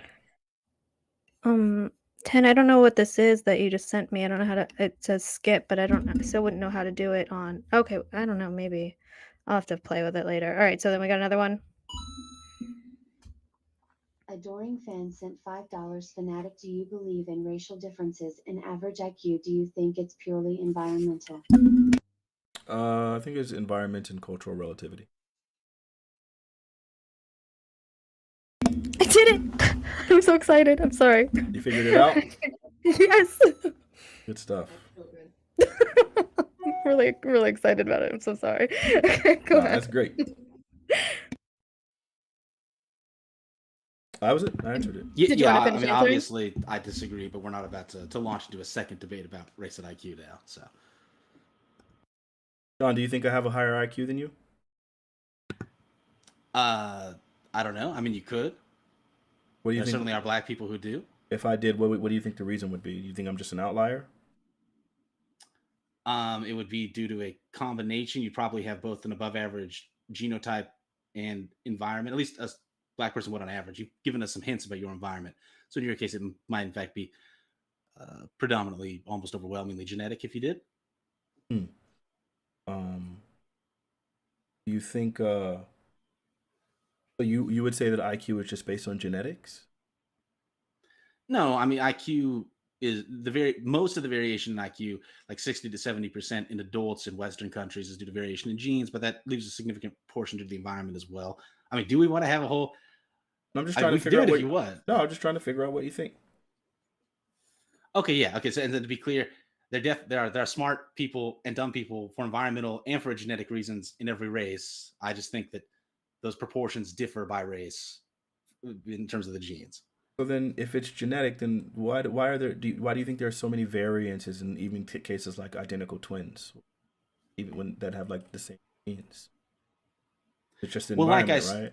10, I don't know what this is that you just sent me. I don't know how to. It says skip, but I still wouldn't know how to do it on. Okay, I don't know. Maybe I'll have to play with it later. All right, so then we got another one. Adoring fan sent $5. Fanatic, do you believe in racial differences in average IQ? Do you think it's purely environmental? I think it's environment and cultural relativity. I did it! I'm so excited. I'm sorry. You figured it out? Yes. Good stuff. I'm really, really excited about it. I'm so sorry. Okay, go ahead. That's great. That was it. I answered it. Did you want to finish answering? Obviously, I disagree, but we're not about to launch into a second debate about race and IQ now. So, John, do you think I have a higher IQ than you? I don't know. I mean, you could. What do you There think? certainly are black people who do. If I did, what do you think the reason would be? You think I'm just an outlier? It would be due to a combination. You probably have both an above average genotype and environment, at least a black person would on average. You've given us some hints about your environment. So in your case, it might in fact be predominantly, almost overwhelmingly genetic if you did. You think so you would say that IQ is just based on genetics? No, I mean IQ is most of the variation in IQ, like 60 to 70% in adults in Western countries, is due to variation in genes, but that leaves a significant portion to the environment as well. I mean, do we want to have a whole? I'm just trying to we can figure do out it what if you want. No, I'm just trying to figure out what you think. Okay, yeah, okay. So, and then to be clear, there are smart people and dumb people for environmental and for genetic reasons in every race. I just think that those proportions differ by race in terms of the genes. So then, if it's genetic, then why do you think there are so many variances in even cases like identical twins, even when that have like the same genes? It's just the Well, environment, right?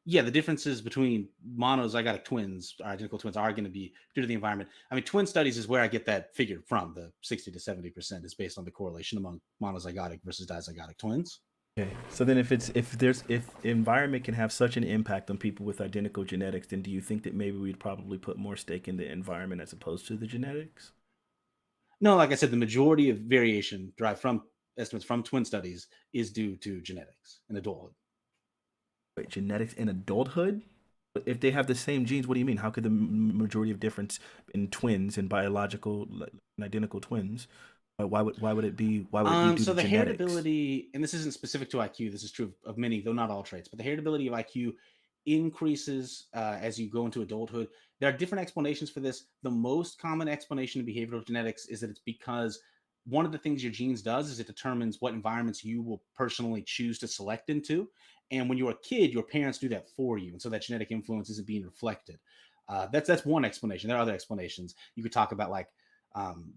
Yeah, the differences between monozygotic twins or identical twins are going to be due to the environment. I mean, twin studies is where I get that figure from. The 60 to 70% is based on the correlation among monozygotic versus dizygotic twins. Okay, so then if environment can have such an impact on people with identical genetics, then do you think that maybe we'd probably put more stake in the environment as opposed to the genetics? No, like I said, the majority of variation derived from estimates from twin studies is due to genetics in adulthood. Wait, genetics in adulthood? If they have the same genes, what do you mean? How could the majority of difference in twins and biological and identical twins? Why would it be? Why would it be due So to the genetics? heritability, and this isn't specific to IQ. This is true of many, though not all traits. But the heritability of IQ increases as you go into adulthood. There are different explanations for this. The most common explanation in behavioral genetics is that it's because one of the things your genes does is it determines what environments you will personally choose to select into. And when you're a kid, your parents do that for you, and so that genetic influence isn't being reflected. That's one explanation. There are other explanations. You could talk about like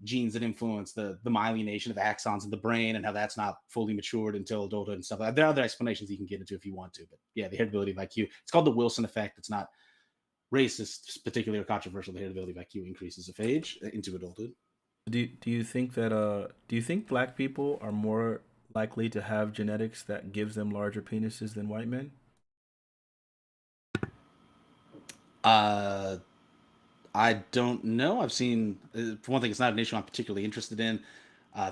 genes that influence the myelination of axons in the brain and how that's not fully matured until adulthood and stuff like that. There are other explanations you can get into if you want to, but yeah, the heritability of IQ, it's called the Wilson effect. It's not racist, particularly or controversial. The heritability of IQ increases with age into adulthood. Do you think that do you think black people are more likely to have genetics that gives them larger penises than white men? I don't know. I've seen, for one thing, it's not an issue I'm particularly interested in,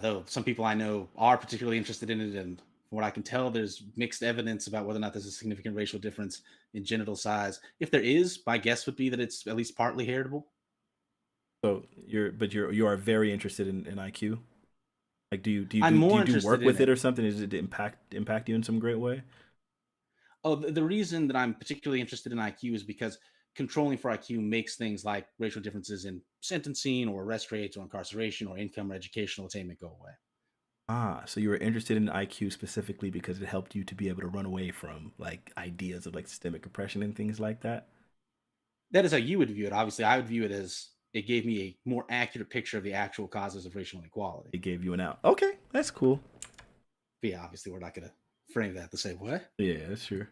though some people I know are particularly interested in it. And from what I can tell, there's mixed evidence about whether or not there's a significant racial difference in genital size. If there is, my guess would be that it's at least partly heritable. So you are very interested in IQ. Like, do you I'm more do work interested with in it or something? Does it impact you in some great way? Oh, the reason that I'm particularly interested in IQ is because controlling for IQ makes things like racial differences in sentencing or arrest rates or incarceration or income or educational attainment go away. Ah, so you were interested in IQ specifically because it helped you to be able to run away from like ideas of like systemic oppression and things like that. That is how you would view it. Obviously, I would view it as it gave me a more accurate picture of the actual causes of racial inequality. It gave you an out. Okay, that's cool. But yeah, obviously, we're not going to frame that the same way. Yeah, that's true.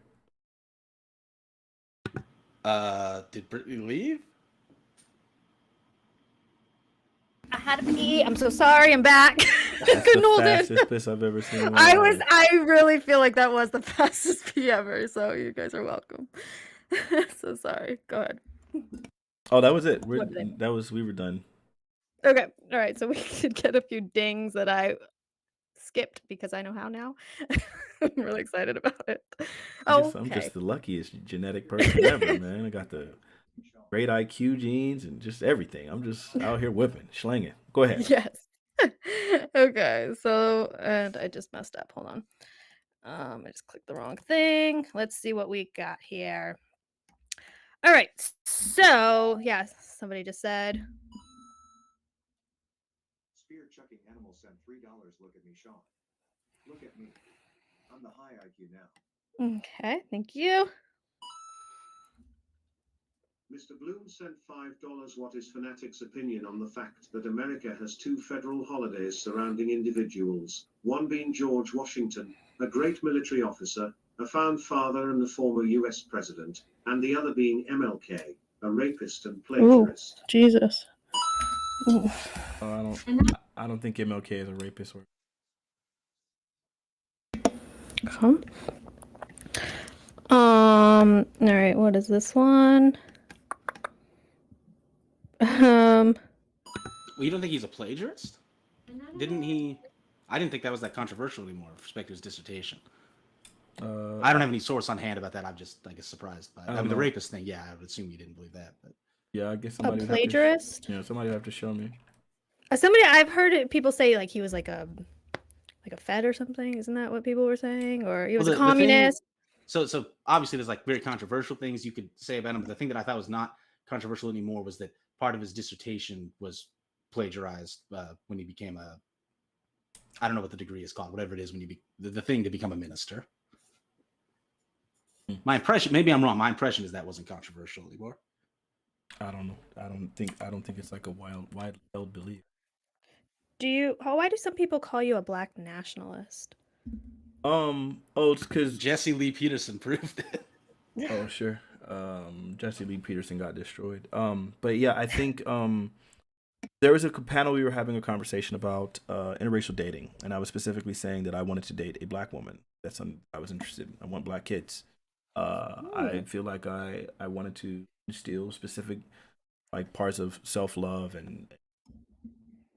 Did Brittany leave? I had to pee. I'm so sorry. I'm back. That's Couldn't the hold it. fastest piss I've ever seen. I really feel like that was the fastest pee ever. So you guys are welcome. So sorry. Go ahead. Oh, that was it. We were done. Okay. All right. So we could get a few dings that I skipped because I know how now. I'm really excited about it. Oh, I'm just the luckiest genetic person ever, man. I got the great IQ genes and just everything. I'm just out here whipping, slinging. Go ahead. Yes. Okay. So, and I just messed up. Hold on. I just clicked the wrong thing. Let's see what we got here. All right. So, yeah, somebody just said. Spear chucking animal sent $3. Look at me, Sean. Look at me. I'm the high IQ now. Okay. Thank you. Mr. Bloom sent $5. What is Fanatic's opinion on the fact that America has 2 federal holidays surrounding individuals, one being George Washington, a great military officer, a found father and a former US president, and the other being MLK, a rapist and plagiarist? Ooh, Jesus. Ooh. I don't think MLK is a rapist or. All right, what is this one? Well, you don't think he's a plagiarist? Didn't he? I didn't think that was that controversial anymore with respect to his dissertation. I don't have any source on hand about that. I'm just, I guess, surprised by it. I mean, the rapist thing, yeah, I would assume you didn't believe that. But Yeah, I guess A somebody would plagiarist? somebody would have to show me. Somebody I've heard people say like he was like a Fed or something. Isn't that what people were saying? Or he was a The thing, communist. so obviously there's like very controversial things you could say about him, but the thing that I thought was not controversial anymore was that part of his dissertation was plagiarized when he became I don't know what the degree is called, whatever it is when you the thing to become a minister. My impression, maybe I'm wrong. My impression is that wasn't controversial anymore. I don't know. I don't think it's like a wide held belief. Why do some people call you a black nationalist? It's because Jesse Lee Peterson proved it. Oh, sure. Jesse Lee Peterson got destroyed. But yeah, I think there was a panel we were having a conversation about interracial dating, and I was specifically saying that I wanted to date a black woman. That's something I was interested in. I want black kids. I feel like I wanted to instill specific like parts of self love and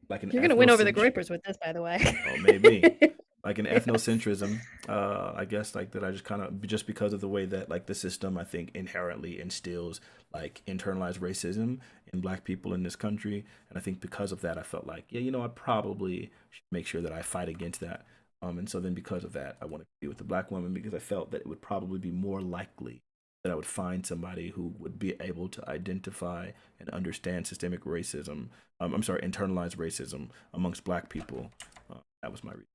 like an. You're gonna win over the groypers with this, by the way. Oh, maybe. Like an ethnocentrism, I guess, like that. I just kind of just because of the way that like the system, I think, inherently instills like internalized racism in black people in this country, and I think because of that, I felt like, yeah, I probably should make sure that I fight against that. And so then because of that, I wanted to be with a black woman because I felt that it would probably be more likely that I would find somebody who would be able to identify and understand systemic racism. I'm sorry, internalized racism amongst black people. That was my reason.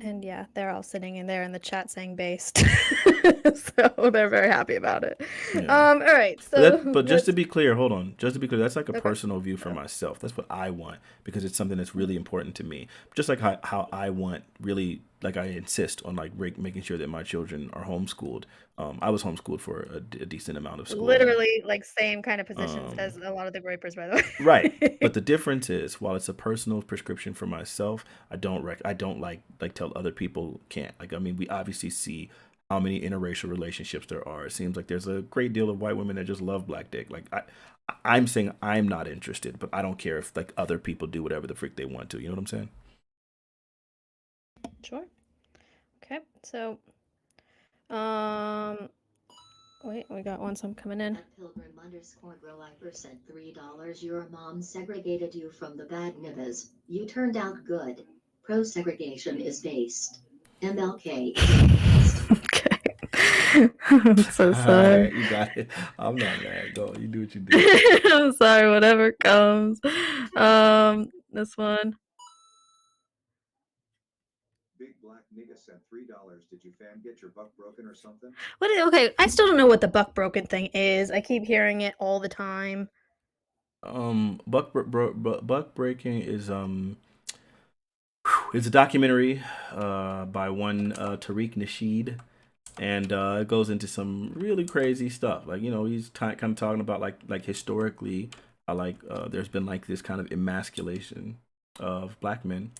And yeah, they're all sitting in there in the chat saying based. So they're very happy about it. Yeah. All right. So but just to be clear, hold on. Just to be clear, that's like a Okay. personal view for myself. That's what I want because it's something that's really important to me. Just like how I want really like I insist on like making sure that my children are homeschooled. I was homeschooled for a decent amount of school. literally like same kind of positions as a lot of the groypers, by the way. Right. But the difference is, while it's a personal prescription for myself, I don't like tell other people can't. Like, I mean, we obviously see how many interracial relationships there are. It seems like there's a great deal of white women that just love black dick. Like, I'm saying I'm not interested, but I don't care if like other people do whatever the freak they want to. You know what I'm saying? Sure. Okay. So, wait, we got one some coming in. Pilgrim_Grow said $3. Your mom segregated you from the bad niggas. You turned out good. Pro segregation is based. MLK. Okay. I'm so sorry. Alright, you got it. I'm not mad. Go. You do what you do. I'm sorry, whatever comes. This one. Big black nigga sent $3. Did you fam get your buck broken or something? Okay, I still don't know what the buck broken thing is. I keep hearing it all the time. Buck breaking is it's a documentary by one Tariq Nasheed, and it goes into some really crazy stuff. Like, he's kind of talking about like historically how there's been like this kind of emasculation of black men,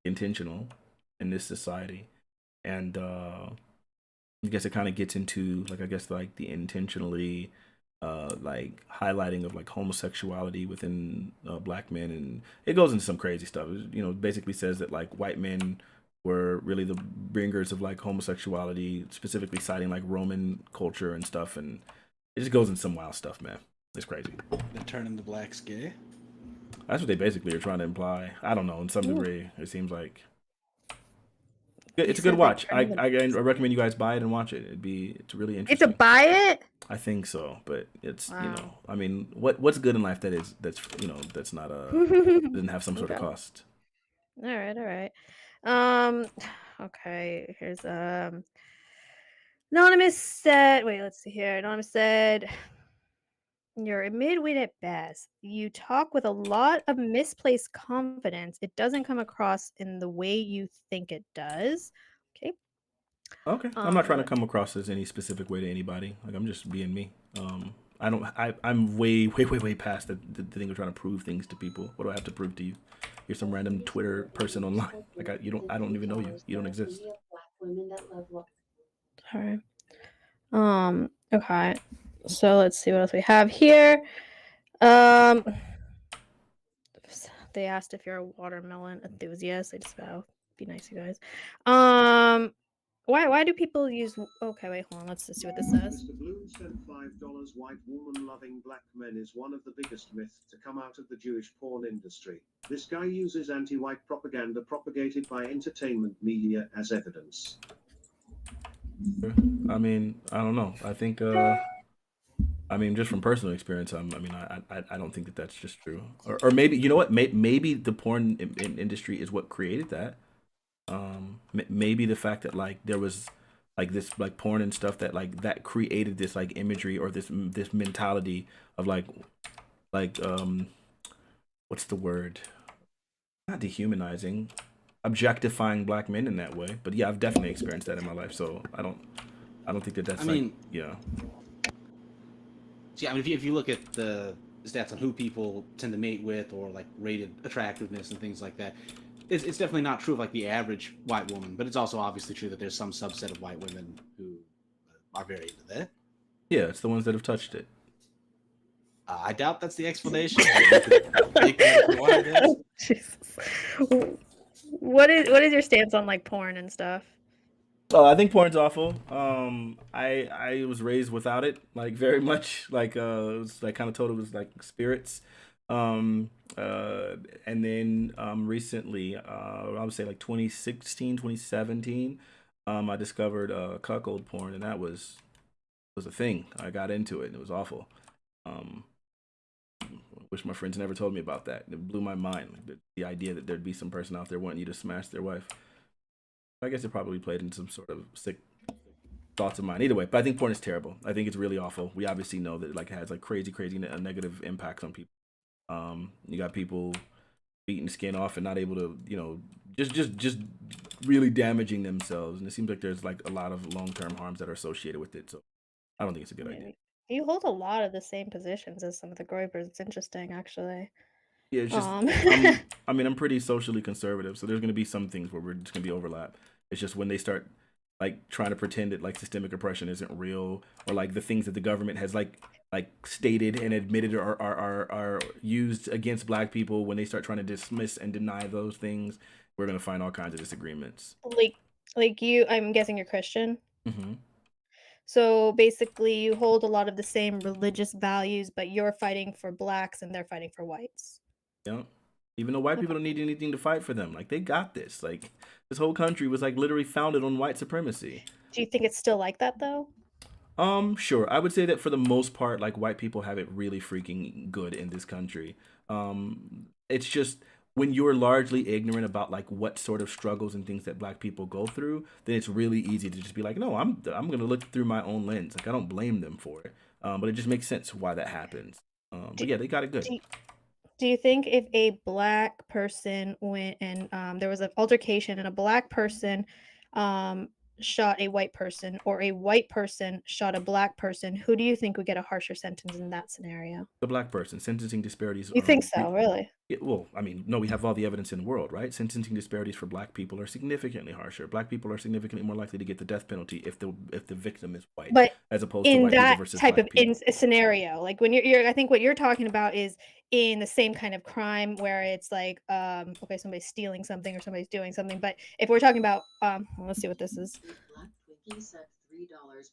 intentional in this society, and I guess it kind of gets into the intentionally like highlighting of like homosexuality within black men, and it goes into some crazy stuff. Basically says that like white men were really the bringers of like homosexuality, specifically citing like Roman culture and stuff, and it just goes into some wild stuff, man. It's crazy. They're turning the blacks gay. That's what they basically are trying to imply. I don't know, in some degree, it seems like. It's a good watch. I recommend you guys buy it and watch it. It's really interesting. It's a buy it? I think so, but it's Wow. I mean, what's good in life that's not doesn't have some sort of cost. All right. Okay, here's Anonymous said, wait, let's see here. Anonymous said, you're a midwit at best. You talk with a lot of misplaced confidence. It doesn't come across in the way you think it does. Okay. Okay. I'm not trying to come across as any specific way to anybody. Like, I'm just being me. I'm way past the thing of trying to prove things to people. What do I have to prove to you? You're some random Twitter person online. Like, I don't even know you. You don't exist. Sorry. Okay. So let's see what else we have here. They asked if you're a watermelon enthusiast. I just be nice, you guys. Why do people use? Okay, wait, hold on. Let's just see what this says. Mr. Bloom sent $5. White woman loving black men is one of the biggest myths to come out of the Jewish porn industry. This guy uses anti-white propaganda propagated by entertainment media as evidence. I mean, I don't know. I think, I mean, just from personal experience, I mean, I don't think that that's just true. Or maybe, you know what? Maybe the porn industry is what created that. Maybe the fact that like there was like this like porn and stuff that created this like imagery or this mentality of like what's the word? Not dehumanizing, objectifying black men in that way. But yeah, I've definitely experienced that in my life. So I don't think that that's yeah. See, I mean, if you look at the stats on who people tend to mate with or like rated attractiveness and things like that, it's definitely not true of like the average white woman, but it's also obviously true that there's some subset of white women who are very into that. Yeah, it's the ones that have touched it. I doubt that's the explanation. Jesus. What is your stance on like porn and stuff? Oh, I think porn's awful. I was raised without it, like very much. Like it was like kind of told it was like spirits. And then recently, I would say like 2016, 2017, I discovered cuckold porn, and that was a thing. I got into it, and it was awful. Wish my friends never told me about that. It blew my mind. Like the idea that there'd be some person out there wanting you to smash their wife. I guess it probably played in some sort of sick thoughts of mine. Either way, but I think porn is terrible. I think it's really awful. We obviously know that it has like crazy negative impacts on people. You got people beating the skin off and not able to, just really damaging themselves. And it seems like there's like a lot of long-term harms that are associated with it. So I don't think it's a good idea. You hold a lot of the same positions as some of the Groypers. It's interesting, actually. Yeah, it's just, I'm pretty socially conservative, so there's going to be some things where we're just going to be overlap. It's just when they start like trying to pretend that like systemic oppression isn't real, or like the things that the government has like stated and admitted are used against black people, when they start trying to dismiss and deny those things, we're going to find all kinds of disagreements. Like you, I'm guessing you're Christian. Mm-hmm. So basically, you hold a lot of the same religious values, but you're fighting for blacks and they're fighting for whites. Yeah. Even though white people don't need anything to fight for them. Like, they got this. Like, this whole country was, like, literally founded on white supremacy. Do you think it's still like that, though? Sure. I would say that for the most part, like, white people have it really freaking good in this country. It's just when you're largely ignorant about, like, what sort of struggles and things that black people go through, then it's really easy to just be like, no, I'm going to look through my own lens. Like, I don't blame them for it. But it just makes sense why that happens. But yeah, they got it good. Do you think if a black person went and there was an altercation and a black person shot a white person, or a white person shot a black person, who do you think would get a harsher sentence in that scenario? The black person. Sentencing disparities. You think so, really? Yeah, well, I mean, no, we have all the evidence in the world, right? Sentencing disparities for black people are significantly harsher. Black people are significantly more likely to get the death penalty if the victim is white, but as opposed to white people versus type black of people. Scenario, like when you're, I think what you're talking about is in the same kind of crime where it's like, okay, somebody's stealing something or somebody's doing something. But if we're talking about, let's see what this is. Black Twinkie said $3.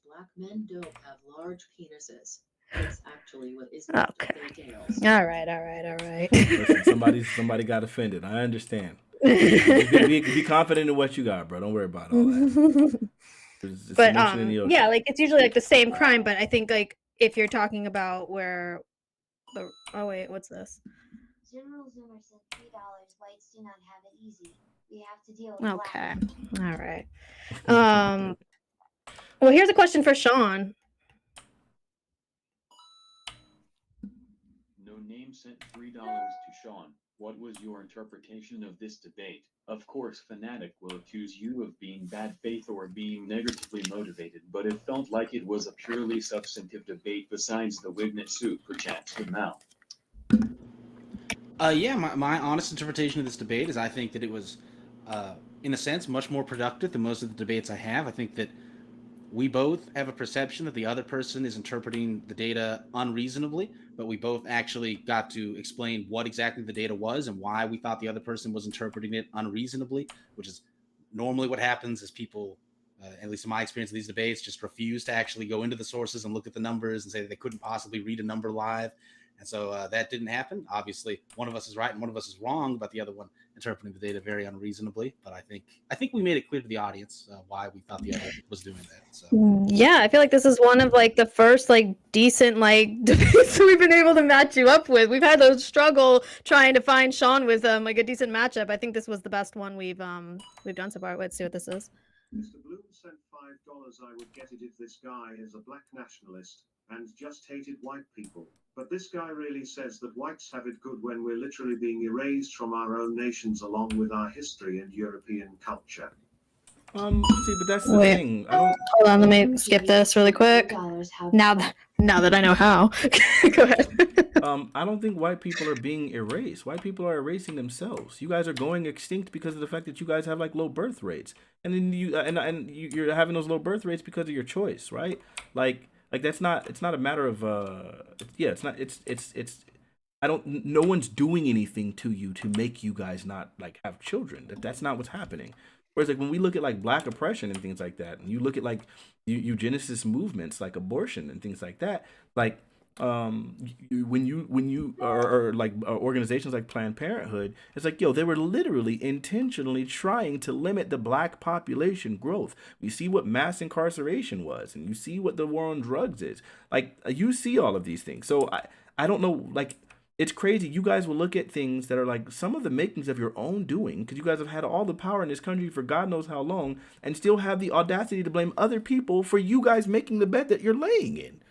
Black men don't have large penises. It's actually what is left of their tails. All right. Listen, somebody got offended. I understand. Be confident in what you got, bro. Don't worry about all that. But yeah, like it's usually like the same crime, but I think like if you're talking about where the what's this? General Zoomer said $3. Whites do not have it easy. We have to deal with Okay. All right. Well, here's a question for Sean. No Name sent $3 to Sean. What was your interpretation of this debate? Of course, Fanatic will accuse you of being bad faith or being negatively motivated, but it felt like it was a purely substantive debate besides the Wignet suit, perchance the mouth. Yeah, my honest interpretation of this debate is I think that it was, in a sense, much more productive than most of the debates I have. I think that we both have a perception that the other person is interpreting the data unreasonably, but we both actually got to explain what exactly the data was and why we thought the other person was interpreting it unreasonably, which is normally what happens is people at least in my experience of these debates, just refuse to actually go into the sources and look at the numbers and say that they couldn't possibly read a number live. And so that didn't happen. Obviously, one of us is right and one of us is wrong, but the other one interpreting the data very unreasonably. But I think we made it clear to the audience why we thought the other was doing that. So Yeah, I feel like this is one of like the first like decent like debates we've been able to match you up with. We've had a struggle trying to find Sean with like a decent matchup. I think this was the best one we've done so far. Let's see what this is. Mr. Bloom sent $5. I would get it if this guy is a black nationalist and just hated white people. But this guy really says that whites have it good when we're literally being erased from our own nations along with our history and European culture. See, but that's the thing. I don't. Hold on, let me skip this really quick. Now that I know how. Go ahead. I don't think white people are being erased. White people are erasing themselves. You guys are going extinct because of the fact that you guys have like low birth rates, and then you're having those low birth rates because of your choice, right? Like that's not. It's not a matter of. It's not. It's. I don't. No one's doing anything to you to make you guys not like have children. That's not what's happening. Whereas like when we look at like black oppression and things like that, and you look at like eugenicist movements like abortion and things like that, like when you are like organizations like Planned Parenthood, it's like, yo, they were literally intentionally trying to limit the black population growth. You see what mass incarceration was, and you see what the war on drugs is. Like you see all of these things. So I don't know, like it's crazy. You guys will look at things that are like some of the makings of your own doing, because you guys have had all the power in this country for God knows how long, and still have the audacity to blame other people for you guys making the bet that you're laying in.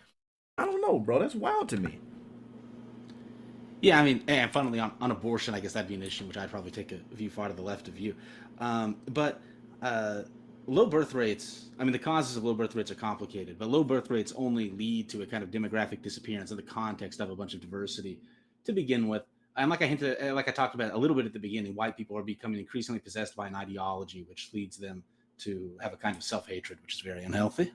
I don't know, bro. That's wild to me. yeah, I mean, and funnily on abortion, I guess that'd be an issue, which I'd probably take a view far to the left of you. But low birth rates, I mean, the causes of low birth rates are complicated, but low birth rates only lead to a kind of demographic disappearance in the context of a bunch of diversity to begin with. And like I talked about a little bit at the beginning, white people are becoming increasingly possessed by an ideology which leads them to have a kind of self-hatred, which is very unhealthy.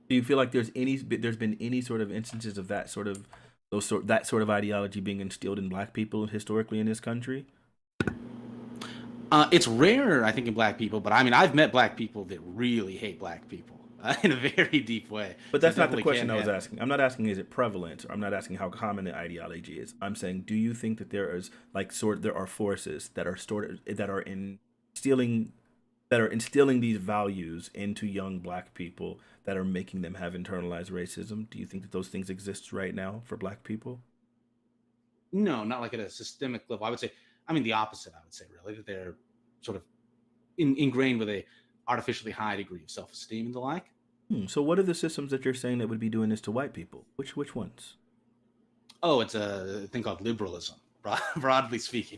Do you feel like there's been any sort of instances of that sort of ideology being instilled in black people historically in this country? It's rare, I think, in black people, but I mean, I've met black people that really hate black people in a very deep way. But that's So not the definitely question can I was happen. asking. I'm not asking is it prevalent, or I'm not asking how common the ideology is. I'm saying, do you think that there is there are forces that are instilling these values into young black people that are making them have internalized racism? Do you think that those things exist right now for black people? No, not like at a systemic level. I would say, I mean, the opposite, I would say, really, that they're sort of ingrained with a artificially high degree of self-esteem and the like. So what are the systems that you're saying that would be doing this to white people? Which ones? Oh, it's a thing called liberalism, broadly speaking,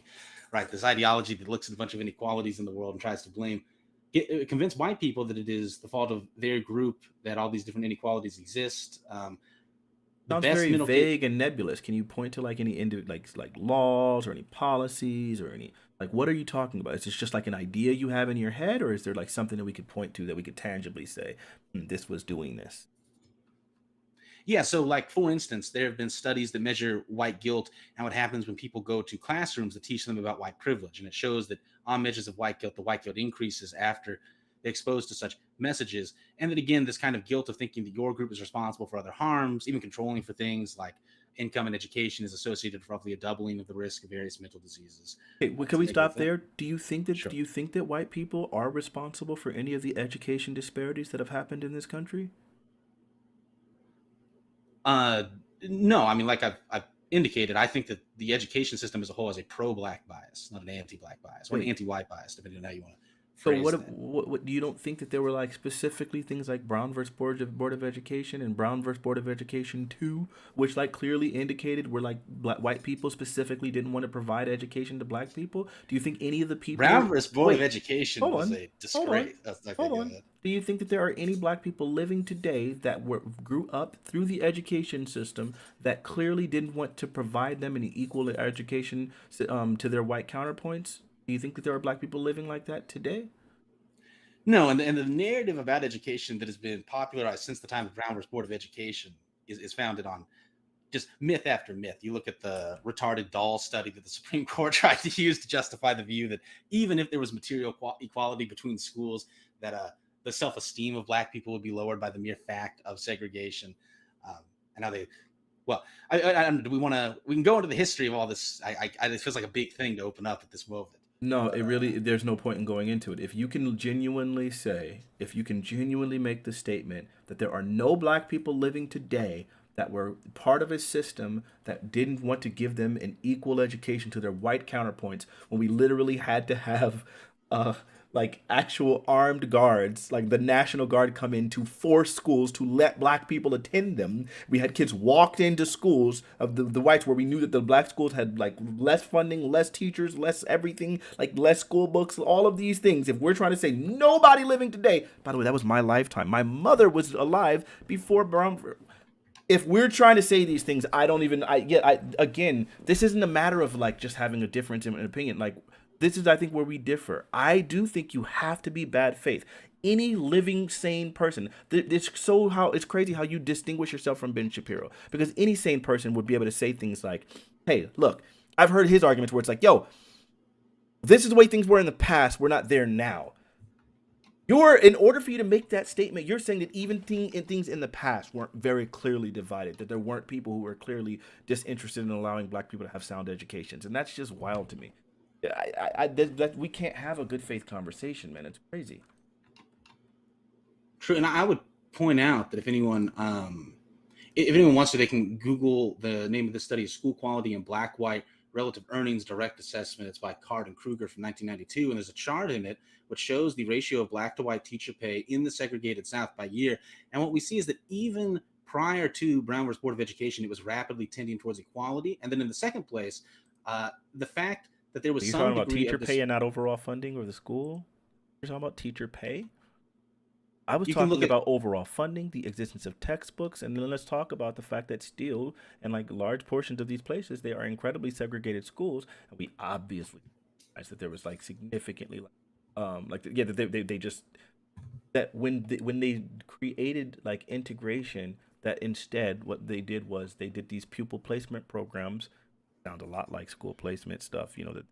right? This ideology that looks at a bunch of inequalities in the world and tries to convince white people that it is the fault of their group that all these different inequalities exist. The Sounds best very middle vague and nebulous. Can you point to like any like laws or any policies or any like what are you talking about? Is this just like an idea you have in your head, or is there like something that we could point to that we could tangibly say this was doing this? Yeah, so like for instance, there have been studies that measure white guilt and what happens when people go to classrooms to teach them about white privilege. And it shows that on measures of white guilt, the white guilt increases after they're exposed to such messages. And that again, this kind of guilt of thinking that your group is responsible for other harms, even controlling for things like income and education, is associated with roughly a doubling of the risk of various mental diseases. Hey, can we stop thing. there? Do you think that Sure. white people are responsible for any of the education disparities that have happened in this country? No, I mean, like I've indicated, I think that the education system as a whole has a pro-black bias, not an anti-black bias, or an Wait. anti-white bias, depending on how you want to So phrase that. what do you don't think that there were like specifically things like Brown versus Board of Education and Brown versus Board of Education 2, which like clearly indicated where like white people specifically didn't want to provide education to black people? Do you think any of the people Brown versus Board of Wait, Education hold was on, a disgrace. hold on. Do you think that there are any black people living today that grew up through the education system that clearly didn't want to provide them an equal education to their white counterpoints? Do you think that there are black people living like that today? No, and the narrative about education that has been popularized since the time of Brown versus Board of Education is founded on just myth after myth. You look at the retarded doll study that the Supreme Court tried to use to justify the view that even if there was material equality between schools, that the self-esteem of black people would be lowered by the mere fact of segregation. And how they, well, do we want to? We can go into the history of all this. It feels like a big thing to open up at this moment. No, it really, there's no point in going into it. If you can genuinely make the statement that there are no black people living today that were part of a system that didn't want to give them an equal education to their white counterpoints, when we literally had to have like actual armed guards, like the National Guard, come in to force schools to let black people attend them. We had kids walked into schools of the whites where we knew that the black schools had like less funding, less teachers, less everything, like less school books, all of these things. If we're trying to say nobody living today, by the way, that was my lifetime. My mother was alive before Brown. If we're trying to say these things, again, this isn't a matter of like just having a difference in opinion. Like, this is, I think, where we differ. I do think you have to be bad faith. Any living sane person, it's crazy how you distinguish yourself from Ben Shapiro, because any sane person would be able to say things like, hey, look, I've heard his arguments where it's like, yo, this is the way things were in the past. We're not there now. In order for you to make that statement, you're saying that even things in the past weren't very clearly divided, that there weren't people who were clearly disinterested in allowing black people to have sound educations. And that's just wild to me. We can't have a good faith conversation, man. It's crazy. True. And I would point out that if anyone wants to, they can Google the name of the study is School Quality in Black-White Relative Earnings Direct Assessment. It's by Card and Kruger from 1992. And there's a chart in it which shows the ratio of black to white teacher pay in the segregated South by year. And what we see is that even prior to Brown versus Board of Education, it was rapidly tending towards equality. And then in the second place, the fact that there was You're some talking about degree teacher of pay and not overall funding of the school? You're talking about teacher pay? I was talking about overall funding, the existence of textbooks, and then let's talk about the fact that still, in like large portions of these places, they are incredibly segregated schools, and we obviously realized that there was like significantly, when they created like integration, that instead what they did was they did these pupil placement programs, sound a lot like school placement stuff, that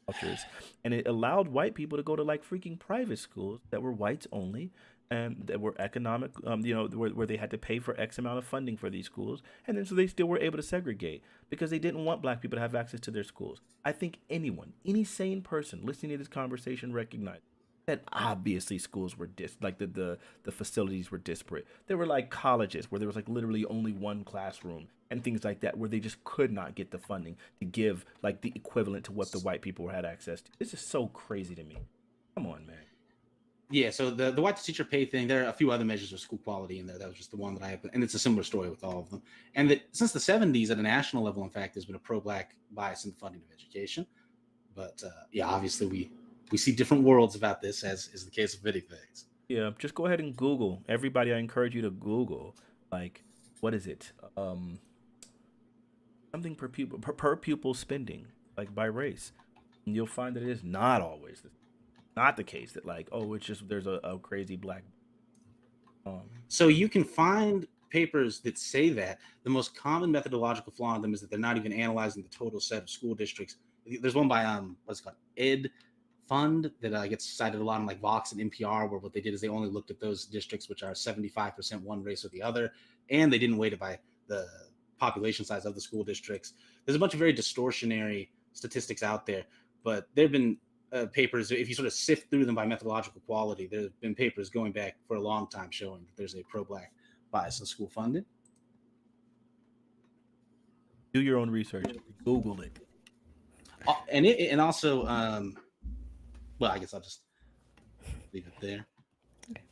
cultures, and it allowed white people to go to like freaking private schools that were whites only, and that were economic, where they had to pay for X amount of funding for these schools, and then so they still were able to segregate because they didn't want black people to have access to their schools. I think any sane person listening to this conversation recognized that obviously schools were the facilities were disparate. There were like colleges where there was like literally only one classroom and things like that, where they just could not get the funding to give like the equivalent to what the white people had access to. This is so crazy to me. Come on, man. Yeah, so the white teacher pay thing, there are a few other measures of school quality in there. That was just the one that I have, and it's a similar story with all of them. And that since the 70s, at a national level, in fact, there's been a pro-black bias in the funding of education. But obviously we see different worlds about this, as is the case with many things. Yeah, just go ahead and Google. Everybody, I encourage you to Google, like, what is it? Something per pupil spending, like by race. And you'll find that it is not always not the case that like, oh, it's just there's a crazy black. So you can find papers that say that. The most common methodological flaw in them is that they're not even analyzing the total set of school districts. There's one by what's it called, Ed Fund, that gets cited a lot on like Vox and NPR, where what they did is they only looked at those districts which are 75% one race or the other, and they didn't weight it by the population size of the school districts. There's a bunch of very distortionary statistics out there, but there have been papers, if you sort of sift through them by methodological quality, there have been papers going back for a long time showing that there's a pro-black bias in school funding. Do your own research. Google it. And also, well, I guess I'll just leave it there. Okay.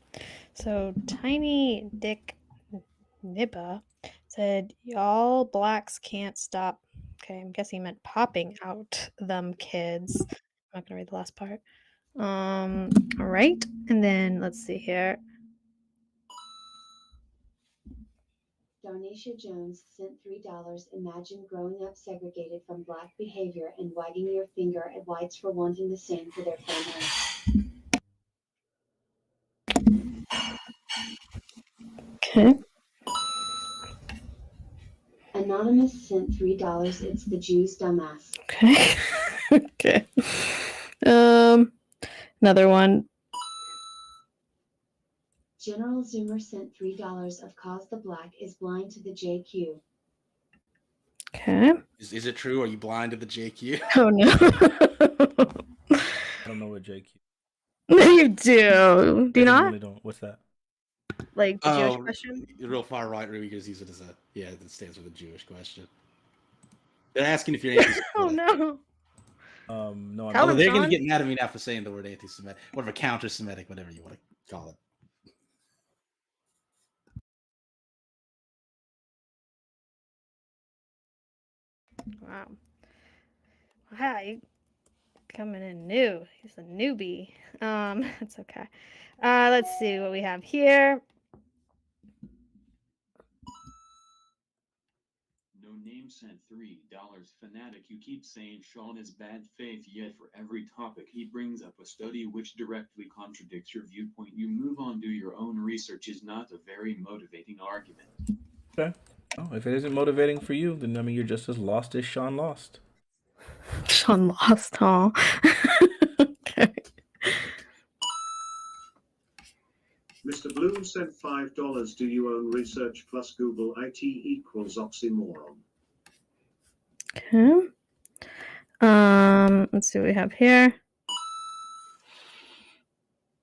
So Tiny Dick Nibba said, y'all blacks can't stop. Okay, I'm guessing he meant popping out them kids. I'm not gonna read the last part. All right, and then let's see here. Darnisha Jones sent $3. Imagine growing up segregated from black behavior and wagging your finger at whites for wanting the same for their family. Okay. Anonymous sent $3. It's the Jews, dumbass. Okay. Okay. Another one. General Zoomer sent $3 of cause the black is blind to the JQ. Okay. Is it true? Are you blind to the JQ? Oh no. I don't know what JQ. You do. Do you I not? really don't. What's that? Like the Jewish Oh, question? real far right readers use it as a it stands for the Jewish question. They're asking if you're anti-Semitic. Oh no. No, I'm Tell Although them, they're going to Sean. get mad at me now for saying the word anti-Semitic, whatever, counter-Semitic, whatever you want to call it. Wow. Wow, you coming in new. He's a newbie. It's okay. Let's see what we have here. No name sent $3. Fanatic, you keep saying Sean is bad faith, yet for every topic he brings up a study which directly contradicts your viewpoint, you move on, do your own research is not a very motivating argument. Okay. Oh, if it isn't motivating for you, then I mean you're just as lost as Sean lost. Sean lost, huh? Okay. Mr. Bloom sent $5. Do you own research plus Google IT equals oxymoron? Okay. Let's see what we have here.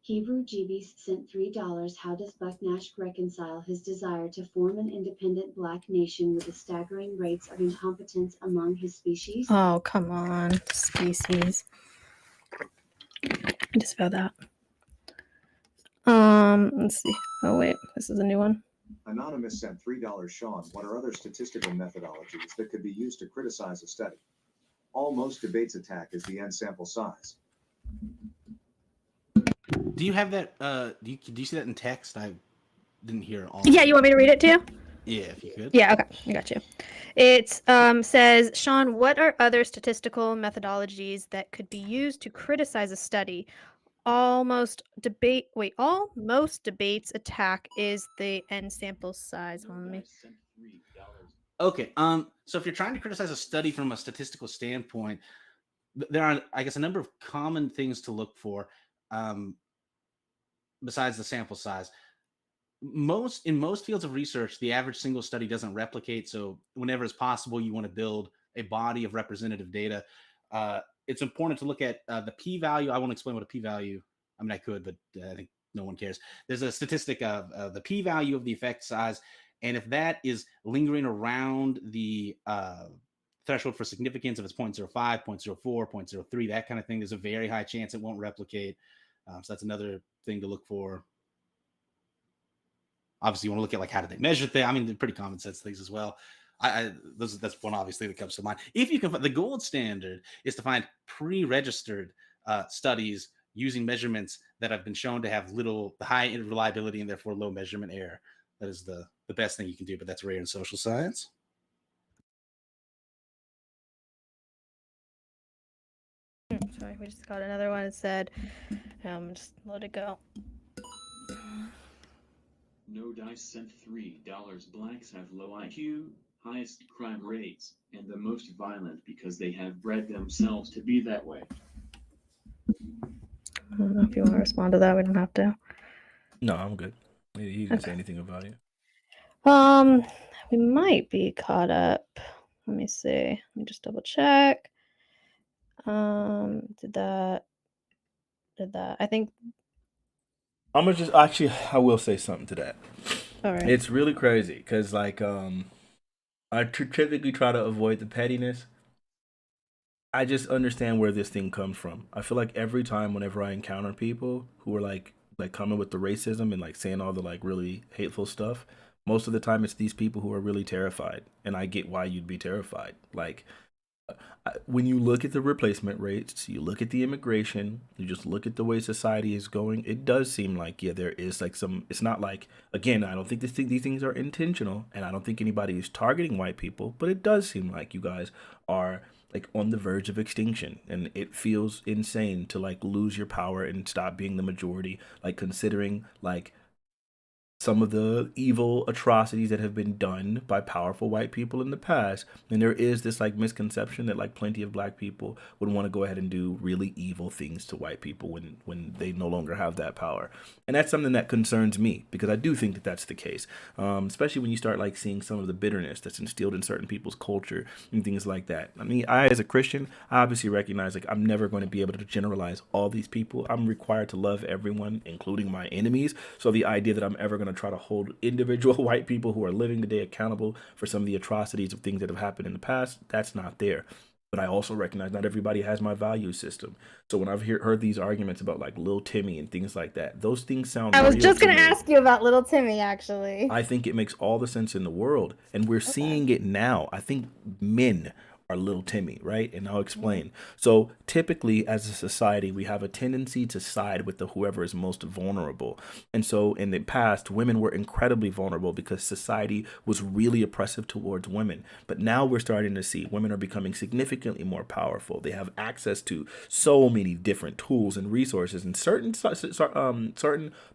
Hebrew Jeebies sent $3. How does Buck Nash reconcile his desire to form an independent black nation with the staggering rates of incompetence among his species? Oh, come on. Species. I just found that. Let's see. Oh wait, this is a new one. Anonymous sent $3. Sean, what are other statistical methodologies that could be used to criticize a study? Almost debates attack is the end sample size. Do you have that? Do you see that in text? I didn't hear all. Yeah, you want me to read it to you? Yeah, if you could. Yeah, okay, I got you. It says, Sean, what are other statistical methodologies that could be used to criticize a study? Almost debates attack is the end sample size. Hold on, let me. Okay. So if you're trying to criticize a study from a statistical standpoint, there are, I guess, a number of common things to look for, besides the sample size. In most fields of research, the average single study doesn't replicate. So whenever it's possible, you want to build a body of representative data. It's important to look at the p-value. I won't explain what a p-value. I mean, I could, but I think no one cares. There's a statistic of the p-value of the effect size, and if that is lingering around the threshold for significance, if it's 0.05, 0.04, 0.03, that kind of thing, there's a very high chance it won't replicate. So that's another thing to look for. Obviously, you want to look at like how do they measure things. I mean, they're pretty common sense things as well. That's one obviously that comes to mind. If you can, the gold standard is to find pre-registered studies using measurements that have been shown to have high reliability and therefore low measurement error. That is the best thing you can do, but that's rare in social science. Sorry, we just got another one. It said, just let it go. No Dice sent $3. Blacks have low IQ, highest crime rates, and the most violent because they have bred themselves to be that way. I don't know if you want to respond to that. We don't have to. No, I'm good. He didn't say anything about it. We might be caught up. Let me see. Let me just double check. Did that? I think. I'm gonna just actually, I will say something to that. All right. It's really crazy because, like, I typically try to avoid the pettiness. I just understand where this thing comes from. I feel like every time, whenever I encounter people who are like coming with the racism and like saying all the like really hateful stuff, most of the time it's these people who are really terrified, and I get why you'd be terrified. Like, when you look at the replacement rates, you look at the immigration, you just look at the way society is going, it does seem like, yeah, there is like some, it's not like, again, I don't think these things are intentional, and I don't think anybody is targeting white people, but it does seem like you guys are like on the verge of extinction, and it feels insane to like lose your power and stop being the majority, like considering like some of the evil atrocities that have been done by powerful white people in the past. And there is this like misconception that like plenty of black people would want to go ahead and do really evil things to white people when they no longer have that power. And that's something that concerns me, because I do think that that's the case, especially when you start like seeing some of the bitterness that's instilled in certain people's culture and things like that. I mean, I as a Christian, I obviously recognize like I'm never going to be able to generalize all these people. I'm required to love everyone, including my enemies. So the idea that I'm ever going to try to hold individual white people who are living today accountable for some of the atrocities of things that have happened in the past, that's not there. But I also recognize not everybody has my value system. So when I've heard these arguments about like Lil Timmy and things like that, those things sound I was real just to going to me. ask you about little Timmy, actually. I think it makes all the sense in the world. And we're seeing it now. I think men are little Timmy, right? And I'll explain. So typically as a society, we have a tendency to side with the whoever is most vulnerable. And so in the past, women were incredibly vulnerable because society was really oppressive towards women. But now we're starting to see women are becoming significantly more powerful. They have access to so many different tools and resources, and certain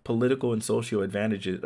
political and social advantages,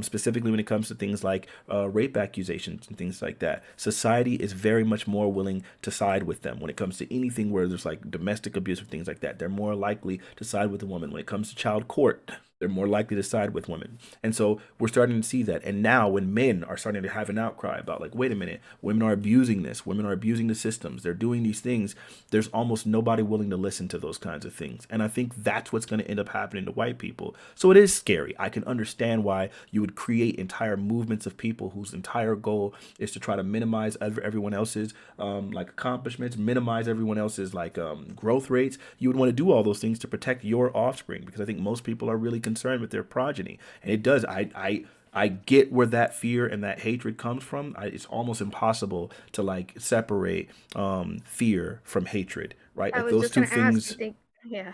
specifically when it comes to things like rape accusations and things like that. Society is very much more willing to side with them when it comes to anything where there's like domestic abuse or things like that. They're more likely to side with the woman. When it comes to child court, they're more likely to side with women. And so we're starting to see that. And now when men are starting to have an outcry about like, wait a minute, women are abusing this, women are abusing the systems, they're doing these things, there's almost nobody willing to listen to those kinds of things. And I think that's what's going to end up happening to white people. So it is scary. I can understand why you would create entire movements of people whose entire goal is to try to minimize everyone else's like accomplishments, minimize everyone else's like growth rates. You would want to do all those things to protect your offspring, because I think most people are really concerned with their progeny. And it does. I get where that fear and that hatred comes from. It's almost impossible to like separate fear from hatred, right? I Like was those just two going to ask. things, Yeah.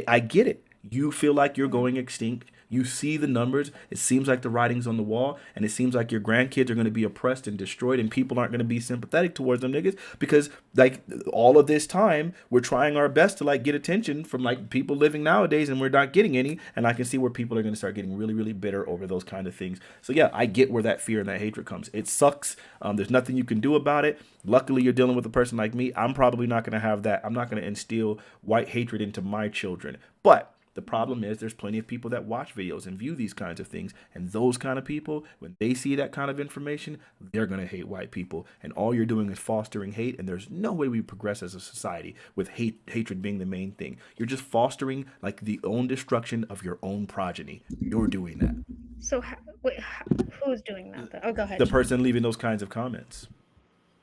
I get it. You feel like you're going extinct. You see the numbers. It seems like the writing's on the wall, and it seems like your grandkids are going to be oppressed and destroyed, and people aren't going to be sympathetic towards them niggas, because like all of this time we're trying our best to like get attention from like people living nowadays, and we're not getting any. And I can see where people are going to start getting really, really bitter over those kind of things. So yeah, I get where that fear and that hatred comes. It sucks. There's nothing you can do about it. Luckily, you're dealing with a person like me. I'm probably not going to have that. I'm not going to instill white hatred into my children. But the problem is there's plenty of people that watch videos and view these kinds of things. And those kind of people, when they see that kind of information, they're going to hate white people. And all you're doing is fostering hate. And there's no way we progress as a society with hatred being the main thing. You're just fostering like the own destruction of your own progeny. You're doing that. So who's doing that, though? Oh, go ahead. The person leaving those kinds of comments.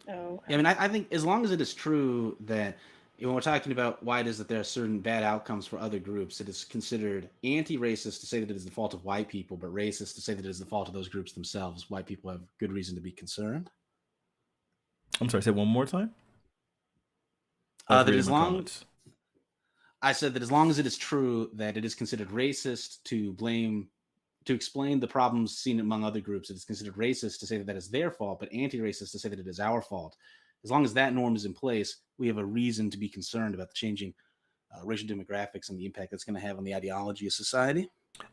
Oh. Yeah, I mean, I think as long as it is true that when we're talking about why it is that there are certain bad outcomes for other groups, it is considered anti-racist to say that it is the fault of white people, but racist to say that it is the fault of those groups themselves. White people have good reason to be concerned. I'm sorry, say one more time. I said that as long as it is true that it is considered racist to explain the problems seen among other groups, it is considered racist to say that that is their fault, but anti-racist to say that it is our fault. As long as that norm is in place, we have a reason to be concerned about the changing racial demographics and the impact that's going to have on the ideology of society.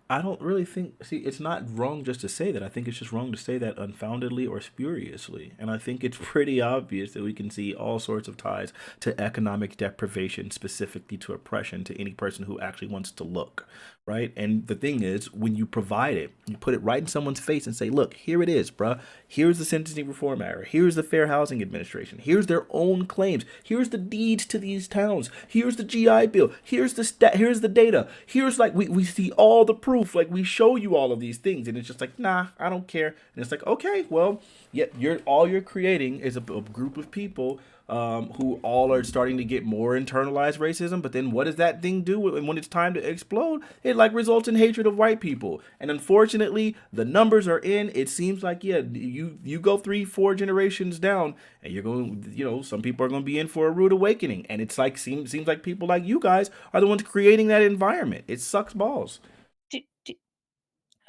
I don't really think, see, it's not wrong just to say that. I think it's just wrong to say that unfoundedly or spuriously. And I think it's pretty obvious that we can see all sorts of ties to economic deprivation, specifically to oppression, to any person who actually wants to look, right? And the thing is, when you provide it, you put it right in someone's face and say, look, here it is, bruh. Here's the Sentencing Reform Act. Here's the Fair Housing Administration. Here's their own claims. Here's the deeds to these towns. Here's the GI Bill. Here's the data. Here's like, we see all the proof. Like, we show you all of these things, and it's just like, nah, I don't care. And it's like, okay, well, yeah, you're creating is a group of people who all are starting to get more internalized racism. But then what does that thing do when it's time to explode? It like results in hatred of white people. And unfortunately, the numbers are in. It seems like, yeah, you go 3-4 generations down, and you're going, some people are going to be in for a rude awakening. And it's like, seems like people like you guys are the ones creating that environment. It sucks balls.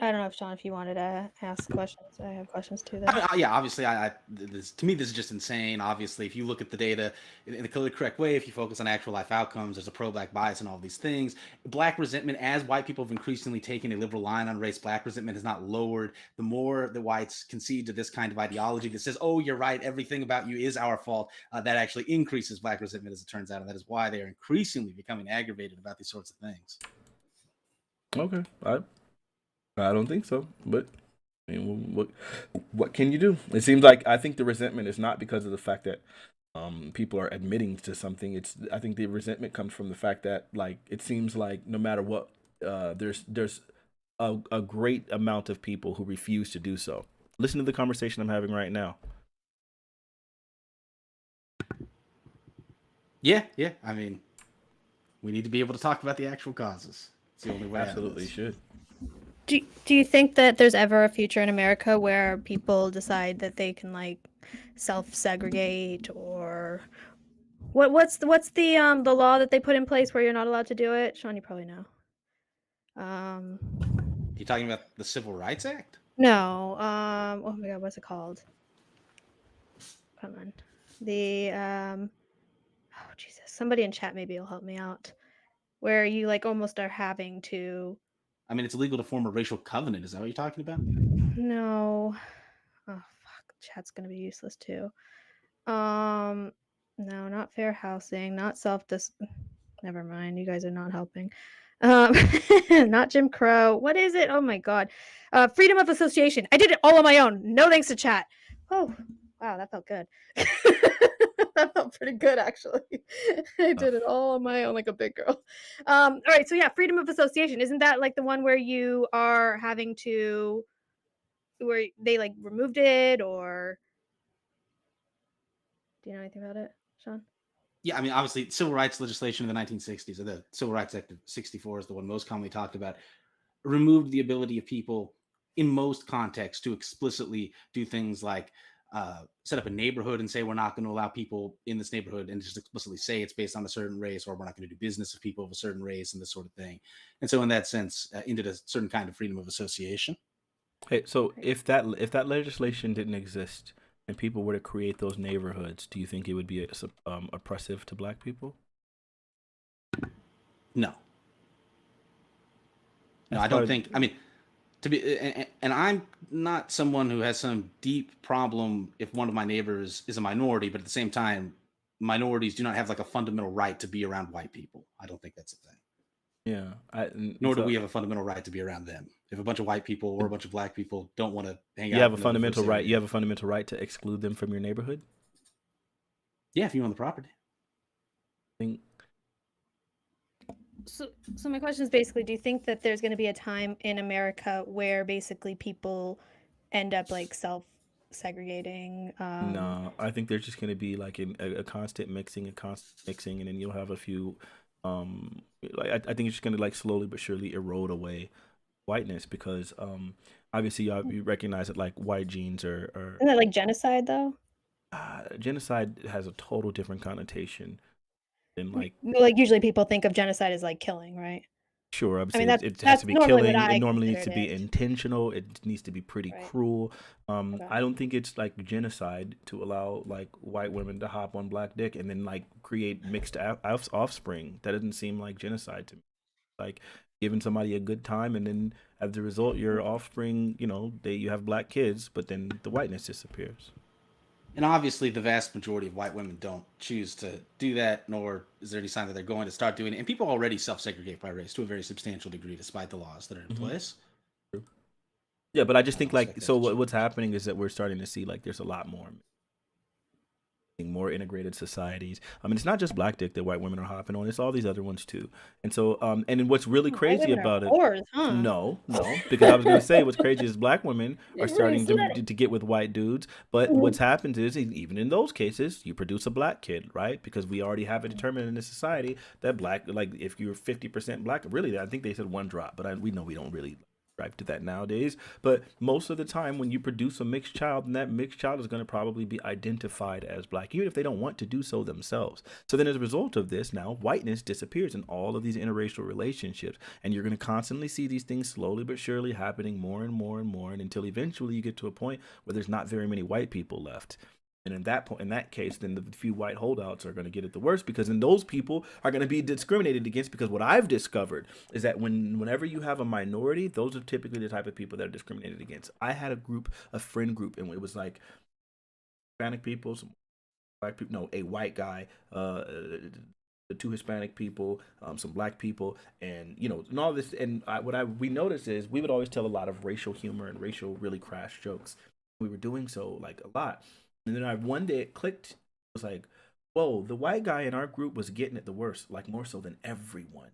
I don't know if Sean, if you wanted to ask questions. I have questions too, though. Yeah, obviously, to me, this is just insane. Obviously, if you look at the data in the correct way, if you focus on actual life outcomes, there's a pro-black bias and all these things. Black resentment, as white people have increasingly taken a liberal line on race, black resentment has not lowered. The more the whites concede to this kind of ideology that says, "Oh, you're right, everything about you is our fault," that actually increases black resentment, as it turns out, and that is why they are increasingly becoming aggravated about these sorts of things. Okay, I don't think so, but I mean, what can you do? It seems like I think the resentment is not because of the fact that people are admitting to something. I think the resentment comes from the fact that like it seems like no matter what, there's a great amount of people who refuse to do so. Listen to the conversation I'm having right now. Yeah. I mean, we need to be able to talk about the actual causes. It's the only way. Absolutely should. Do you think that there's ever a future in America where people decide that they can like self-segregate, or what's the law that they put in place where you're not allowed to do it? Sean, you probably know. You talking about the Civil Rights Act? No. Oh my God, what's it called? Come on. The oh Jesus, somebody in chat maybe will help me out. Where you like almost are having to. I mean, it's illegal to form a racial covenant. Is that what you're talking about? No. Oh fuck, chat's gonna be useless too. No, not fair housing, not never mind, you guys are not helping. Not Jim Crow. What is it? Oh my God. Freedom of association. I did it all on my own. No thanks to chat. Oh, wow, that felt good. That felt pretty good, actually. I did it all on my own like a big girl. All right, so yeah, freedom of association. Isn't that like the one where you are having to, where they like removed it, or do you know anything about it, Sean? Yeah, I mean, obviously, civil rights legislation in the 1960s, or the Civil Rights Act of 64 is the one most commonly talked about, removed the ability of people in most contexts to explicitly do things like set up a neighborhood and say we're not going to allow people in this neighborhood, and just explicitly say it's based on a certain race, or we're not going to do business with people of a certain race, and this sort of thing. And so in that sense, ended a certain kind of freedom of association. Hey, so if that legislation didn't exist and people were to create those neighborhoods, do you think it would be oppressive to black people? No, I don't think. I mean, to be, and I'm not someone who has some deep problem if one of my neighbors is a minority, but at the same time, minorities do not have like a fundamental right to be around white people. I don't think that's a thing. Yeah. Nor do we have a fundamental right to be around them. If a bunch of white people or a bunch of black people don't want to hang out, you have a fundamental right. You have a fundamental right to exclude them from your neighborhood. Yeah, if you own the property. So my question is basically, do you think that there's going to be a time in America where basically people end up like self-segregating? No, I think there's just going to be like a constant mixing, and then you'll have a few. Like I think it's just going to like slowly but surely erode away whiteness, because obviously you recognize that like white genes are. Isn't that like genocide though? Genocide has a total different connotation than like usually people think of genocide as like killing, right? Sure, I mean, it has to be killing. It normally needs to be considered intentional. It needs to be pretty Right. cruel. Okay. I don't think it's like genocide to allow like white women to hop on black dick and then like create mixed offspring. That doesn't seem like genocide to me. Like giving somebody a good time, and then as a result, your offspring, you have black kids, but then the whiteness disappears. And obviously, the vast majority of white women don't choose to do that, nor is there any sign that they're going to start doing it. And people already self-segregate by race to a very substantial degree, despite the laws that are in place. Yeah, but I just think like, so what's happening is that we're starting to see like there's a lot more integrated societies. I mean, it's not just black dick that white women are hopping on; it's all these other ones too. And so, and then what's really crazy about it? Whores, huh? No, because I was going to say what's crazy is black women are starting to get with white dudes. But what's happened is even in those cases, you produce a black kid, right? Because we already have it determined in this society that black, like if you're 50% black, really, I think they said one drop, but we know we don't really subscribe to that nowadays. But most of the time, when you produce a mixed child, then that mixed child is going to probably be identified as black, even if they don't want to do so themselves. So then, as a result of this, now whiteness disappears in all of these interracial relationships, and you're going to constantly see these things slowly but surely happening more and more and more, and until eventually you get to a point where there's not very many white people left. And in that case, then the few white holdouts are going to get it the worst, because then those people are going to be discriminated against. Because what I've discovered is that whenever you have a minority, those are typically the type of people that are discriminated against. I had a friend group, and it was like Hispanic people, some black people, no, a white guy, the two Hispanic people, some black people, and and all this. And we noticed is we would always tell a lot of racial humor and racial really crass jokes. We were doing so like a lot. And then one day it clicked. It was like, whoa, the white guy in our group was getting it the worst, like more so than everyone.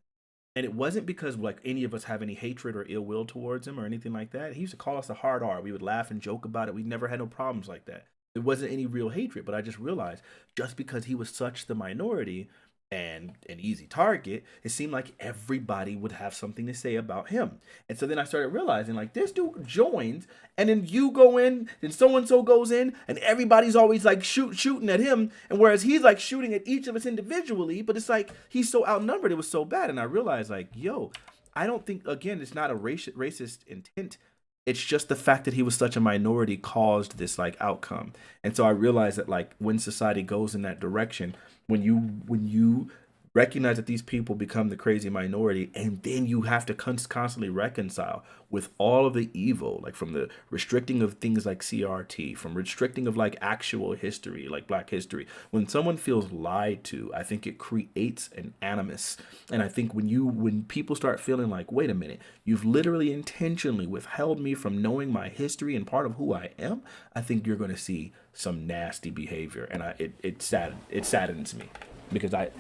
And it wasn't because like any of us have any hatred or ill will towards him or anything like that. He used to call us a hard R. We would laugh and joke about it. We never had no problems like that. It wasn't any real hatred, but I just realized just because he was such the minority and an easy target, it seemed like everybody would have something to say about him. And so then I started realizing, like, this dude joins, and then you go in, and so-and-so goes in, and everybody's always like shooting at him, and whereas he's like shooting at each of us individually, but it's like he's so outnumbered, it was so bad. And I realized, like, yo, I don't think, again, it's not a racist intent. It's just the fact that he was such a minority caused this like outcome. And so I realized that like when society goes in that direction, when you recognize that these people become the crazy minority, and then you have to constantly reconcile with all of the evil, like from the restricting of things like CRT, from restricting of like actual history, like Black history. When someone feels lied to, I think it creates an animus. And I think when people start feeling like, wait a minute, you've literally intentionally withheld me from knowing my history and part of who I am, I think you're going to see some nasty behavior. And it saddens me. Because I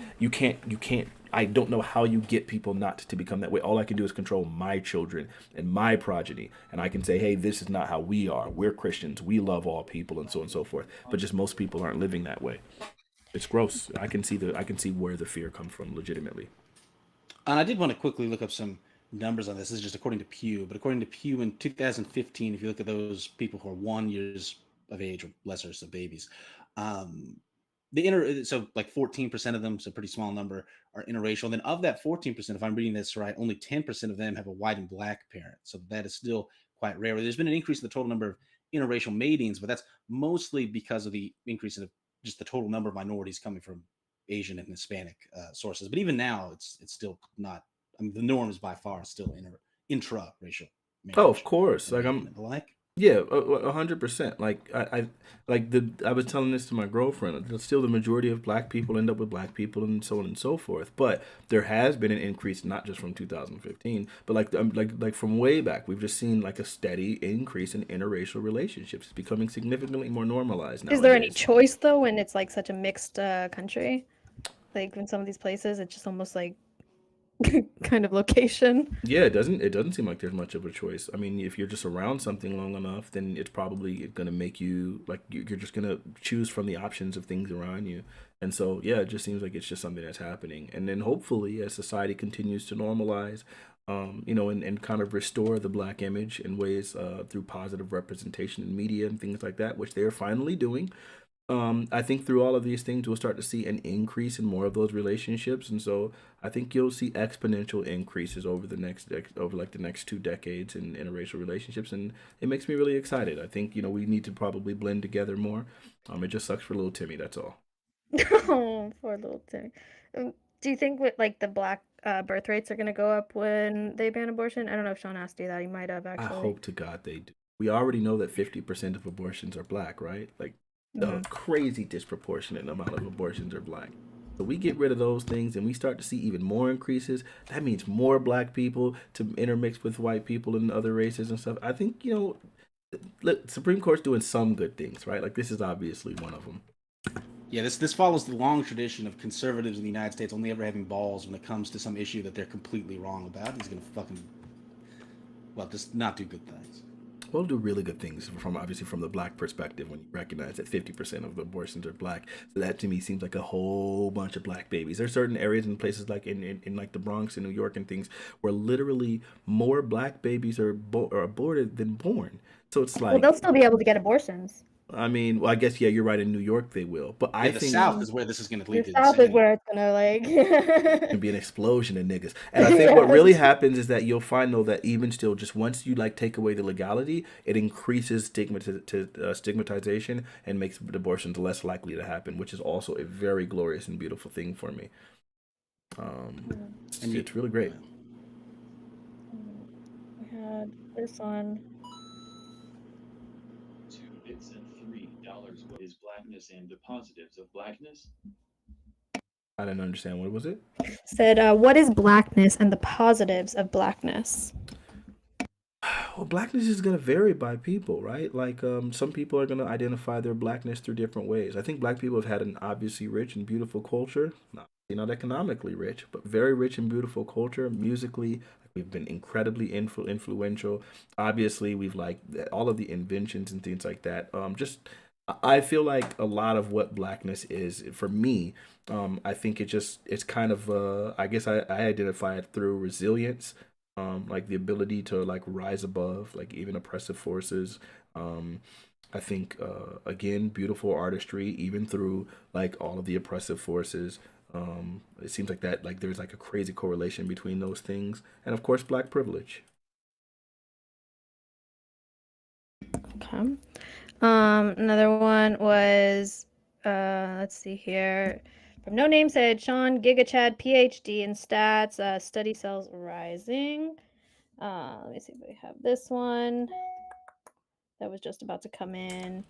don't know how you get people not to become that way. All I can do is control my children and my progeny. And I can say, hey, this is not how we are. We're Christians. We love all people and so on and so forth. But just most people aren't living that way. It's gross. I can see where the fear comes from legitimately. And I did want to quickly look up some numbers on this. This is just according to Pew. But according to Pew in 2015, if you look at those people who are 1 year of age or lesser, so babies, so like 14% of them, so a pretty small number, are interracial. And then of that 14%, if I'm reading this right, only 10% of them have a white and Black parent. So that is still quite rare. There's been an increase in the total number of interracial matings, but that's mostly because of the increase in just the total number of minorities coming from Asian and Hispanic sources. But even now, it's still not. I mean, the norm is by far still intra-racial marriage. Oh, of course. Like Yeah, 100%. Like I was telling this to my girlfriend. Still, the majority of Black people end up with Black people, and so on and so forth. But there has been an increase, not just from 2015, but like from way back. We've just seen like a steady increase in interracial relationships. It's becoming significantly more normalized now. Is there any choice though when it's like such a mixed country? Like in some of these places, it's just almost like kind of location. Yeah, it doesn't seem like there's much of a choice. I mean, if you're just around something long enough, then it's probably going to make you like you're just going to choose from the options of things around you. And so, yeah, it just seems like it's just something that's happening. And then hopefully, as society continues to normalize, and kind of restore the Black image in ways through positive representation in media and things like that, which they're finally doing. I think through all of these things, we'll start to see an increase in more of those relationships, and so I think you'll see exponential increases over the next 2 decades in interracial relationships, and it makes me really excited. I think we need to probably blend together more. It just sucks for little Timmy. That's all. Oh, poor little Timmy. Do you think with like the Black birth rates are going to go up when they ban abortion? I don't know if Sean asked you that. He might have actually. I hope to God they do. We already know that 50% of abortions are Black, right? Like. A crazy disproportionate amount of abortions are Black. So we get rid of those things and we start to see even more increases. That means more Black people to intermix with white people and other races and stuff. I think, the Supreme Court's doing some good things, right? Like this is obviously one of them. Yeah, this follows the long tradition of conservatives in the United States only ever having balls when it comes to some issue that they're completely wrong about. He's going to just not do good things. We'll do really good things from obviously from the black perspective when you recognize that 50% of the abortions are black. So that to me seems like a whole bunch of black babies. There's certain areas and places like in like the Bronx in New York and things where literally more black babies are aborted than born. So it's Well, like, they'll still be able to get abortions. I mean, well, I guess yeah, you're right. In New York, they will, but I Yeah, the think South is where this is going to The lead to South is insanity. where it's gonna like. can be an explosion of niggas. And I think what really Yes. happens is that you'll find though that even still, just once you like take away the legality, it increases stigmatization and makes abortions less likely to happen, which is also a very glorious and beautiful thing for me. And It's really great. We had this one. 2 bits and $3. What is blackness and the positives of blackness? I didn't understand. What was it? Said, what is blackness and the positives of blackness? Well, blackness is going to vary by people, right? Like, some people are going to identify their blackness through different ways. I think black people have had an obviously rich and beautiful culture, not economically rich, but very rich and beautiful culture. Musically, we've been incredibly influential. Obviously, we've like all of the inventions and things like that. I feel like a lot of what blackness is for me. I think it's kind of I guess I identify it through resilience, like the ability to like rise above like even oppressive forces. um I think again, beautiful artistry even through like all of the oppressive forces. It seems like that like there's like a crazy correlation between those things, and of course black privilege. Okay. Another one was, let's see here. From No Name said Sean Gigachad, PhD in stats, study cells rising. Let me see if we have this one that was just about to come in.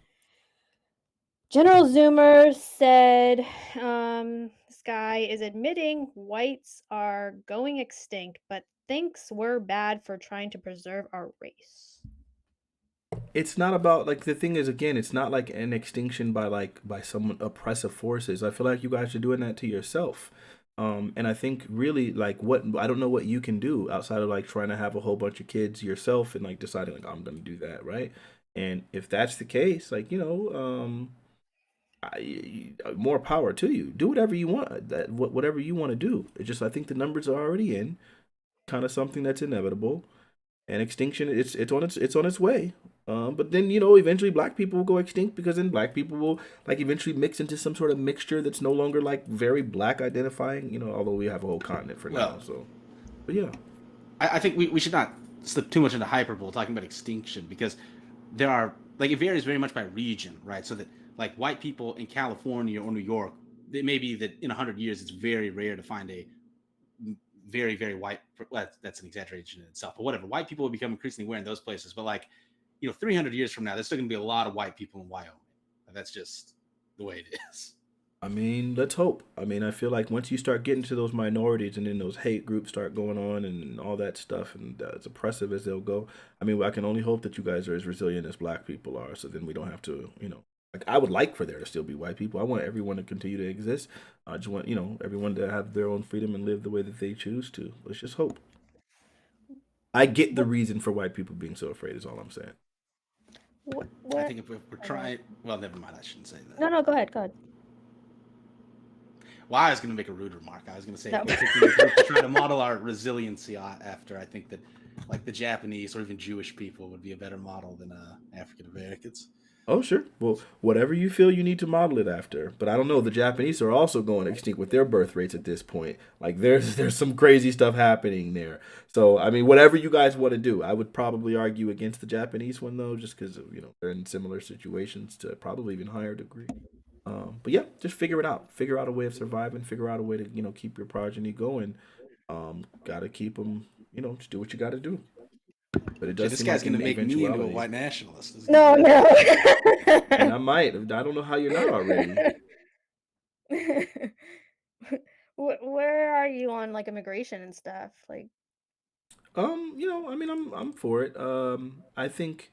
General Zoomer said, this guy is admitting whites are going extinct, but thinks we're bad for trying to preserve our race. It's not about like the thing is again, it's not like an extinction by by some oppressive forces. I feel like you guys are doing that to yourself. And I think really like what I don't know what you can do outside of like trying to have a whole bunch of kids yourself and like deciding like I'm gonna do that, right? And if that's the case, like more power to you. Do whatever you want. Whatever you want to do. It's just I think the numbers are already in. Kind of something that's inevitable, and extinction it's on its way. But then eventually black people will go extinct because then black people will like eventually mix into some sort of mixture that's no longer like very black identifying. Although we have a whole continent for now. So, but yeah, I think we should not slip too much into hyperbole talking about extinction, because there are like it varies very much by region, right? So that like white people in California or New York, it may be that in 100 years it's very rare to find a very very white. Well, that's an exaggeration in itself, but whatever. White people will become increasingly aware in those places, but like 300 years from now, there's still going to be a lot of white people in Wyoming. That's just the way it is. I mean, let's hope. I mean, I feel like once you start getting to those minorities and then those hate groups start going on and all that stuff, and as oppressive as they'll go, I mean, I can only hope that you guys are as resilient as black people are, so then we don't have to, like I would like for there to still be white people. I want everyone to continue to exist. I just want, everyone to have their own freedom and live the way that they choose to. Let's just hope. I get the reason for white people being so afraid is all I'm saying. I think if we're trying, well, never mind. I shouldn't say that. No, go ahead. Well, I was going to make a rude remark. I was going to say we're trying to model our resiliency after. I think that like the Japanese or even Jewish people would be a better model than African Americans. Oh, sure. Well, whatever you feel you need to model it after. But I don't know. The Japanese are also going extinct with their birth rates at this point. Like there's some crazy stuff happening there. So I mean, whatever you guys want to do, I would probably argue against the Japanese one though, just because they're in similar situations to probably even higher degree. But yeah, just figure it out. Figure out a way of surviving. Figure out a way to keep your progeny going. Gotta keep them. Just do what you got to do. But it does. This seem guy's like going to make me into a eventuality. white nationalist. No. And I might. I don't know how you're not already. Where are you on like immigration and stuff? Like, I mean, I'm for it. I think,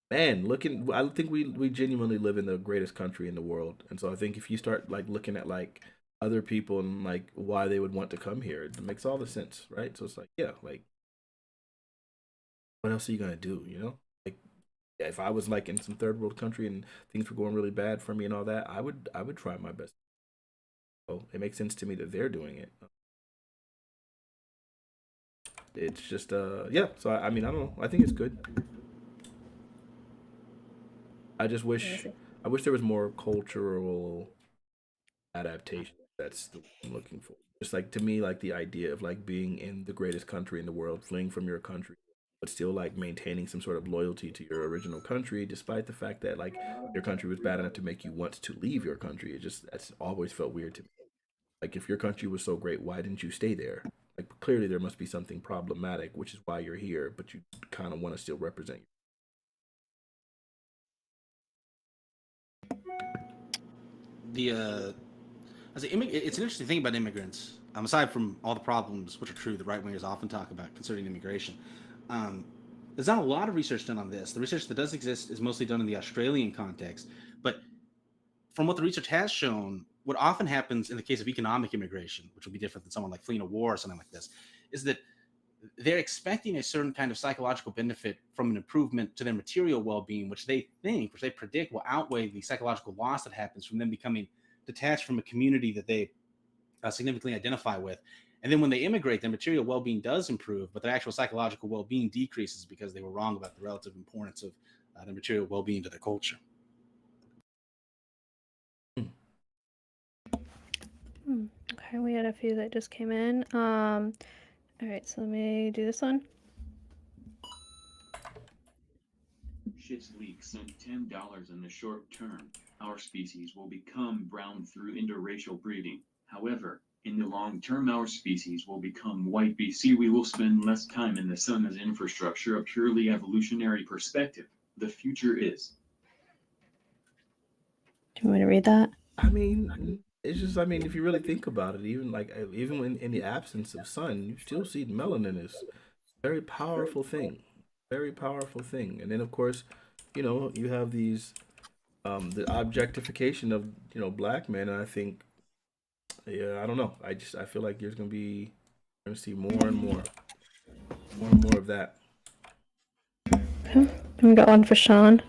man, I think we genuinely live in the greatest country in the world, and so I think if you start like looking at like other people and like why they would want to come here, it makes all the sense, right? So it's like, yeah, like, what else are you gonna do? Like, if I was like in some third world country and things were going really bad for me and all that, I would try my best. So it makes sense to me that they're doing it. It's just yeah. So I mean I don't know. I think it's good. I just wish there was more cultural adaptation. That's the I'm looking for. Just like to me, like the idea of like being in the greatest country in the world, fleeing from your country, but still like maintaining some sort of loyalty to your original country, despite the fact that like your country was bad enough to make you want to leave your country. It just that's always felt weird to me. Like if your country was so great, why didn't you stay there? Like clearly there must be something problematic, which is why you're here, but you kind of want to still represent. It's an interesting thing about immigrants. Aside from all the problems, which are true, the right wingers often talk about concerning immigration. There's not a lot of research done on this. The research that does exist is mostly done in the Australian context. But from what the research has shown, what often happens in the case of economic immigration, which would be different than someone like fleeing a war or something like this, is that they're expecting a certain kind of psychological benefit from an improvement to their material well-being, which they predict will outweigh the psychological loss that happens from them becoming detached from a community that they significantly identify with. And then when they immigrate, their material well-being does improve, but their actual psychological well-being decreases because they were wrong about the relative importance of their material well-being to their culture. Okay, we had a few that just came in. All right, so let me do this one. Shit's leak sent $10 in the short term. Our species will become brown through interracial breeding. However, in the long term, our species will become white. BC, we will spend less time in the sun as infrastructure. A purely evolutionary perspective. The future is. Do you want me to read that? I mean, it's just I mean, if you really think about it, even when in the absence of sun, you still see melanin is a very powerful thing, very powerful thing. And then of course, you have these the objectification of black men, and I think yeah, I don't know. I feel like there's gonna see more and more of that. Okay. We got one for Sean.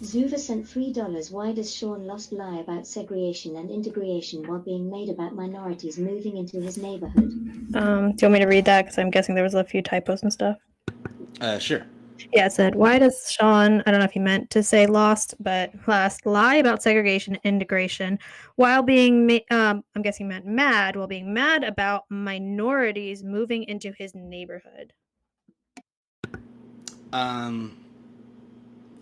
Zuva sent $3. Why does Sean Lost lie about segregation and integration while being made about minorities moving into his neighborhood? Do you want me to read that? Because I'm guessing there was a few typos and stuff. Sure. Yeah, it said, why does Sean, I don't know if he meant to say lost, but last, lie about segregation and integration while being, I'm guessing meant mad, while being mad about minorities moving into his neighborhood?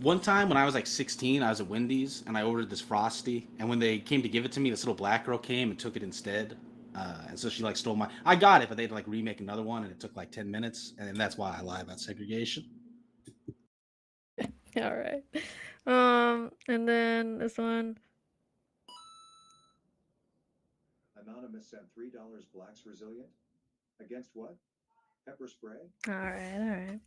One time when I was like 16, I was at Wendy's and I ordered this Frosty, and when they came to give it to me, this little black girl came and took it instead. And so she like stole my. I got it, but they had to like remake another one, and it took like 10 minutes, and that's why I lie about segregation. All right. And then this one. Anonymous sent $3. Blacks resilient against what? Pepper spray? All right. I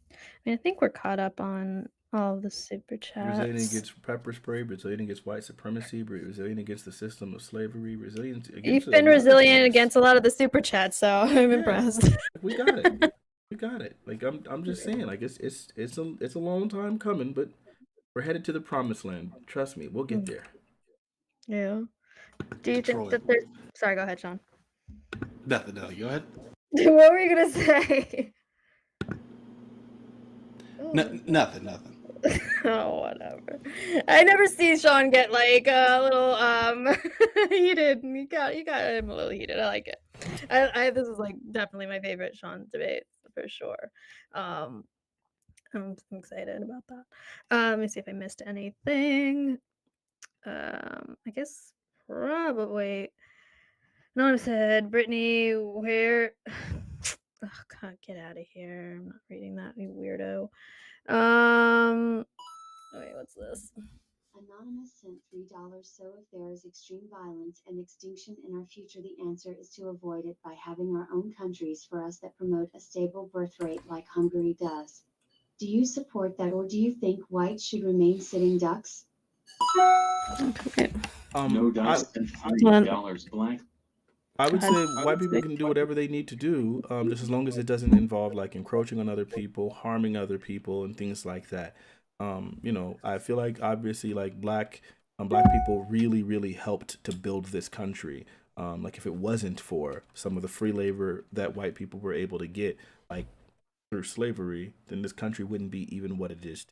mean, I think we're caught up on all of the super chats. Brazilian against pepper spray, Brazilian against white supremacy, Brazilian against the system of slavery, Brazilian against. You've been resilient against a lot of the super chats, so I'm impressed. We got it. We got it. Like I'm just saying, like it's a long time coming, but we're headed to the promised land. Trust me, we'll get there. Yeah. Do you think that there's? Sorry, go ahead, Sean. Nothing. No, go ahead. What were you gonna say? Nothing. Oh, whatever. I never see Sean get like a little heated. You got him a little heated. I like it. This is like definitely my favorite Sean debate for sure. I'm excited about that. Let me see if I missed anything. I guess probably. No one said, Brittany, where? Oh God, get out of here! I'm not reading that, you weirdo. Wait, what's this? Anonymous sent $3. So if there is extreme violence and extinction in our future, the answer is to avoid it by having our own countries for us that promote a stable birth rate like Hungary does. Do you support that, or do you think whites should remain sitting ducks? Okay. No dice and $3 black. I Go would ahead. say white people can do whatever they need to do, just as long as it doesn't involve like encroaching on other people, harming other people, and things like that. I feel like obviously like black people really, really helped to build this country. Like if it wasn't for some of the free labor that white people were able to get, like through slavery, then this country wouldn't be even what it is.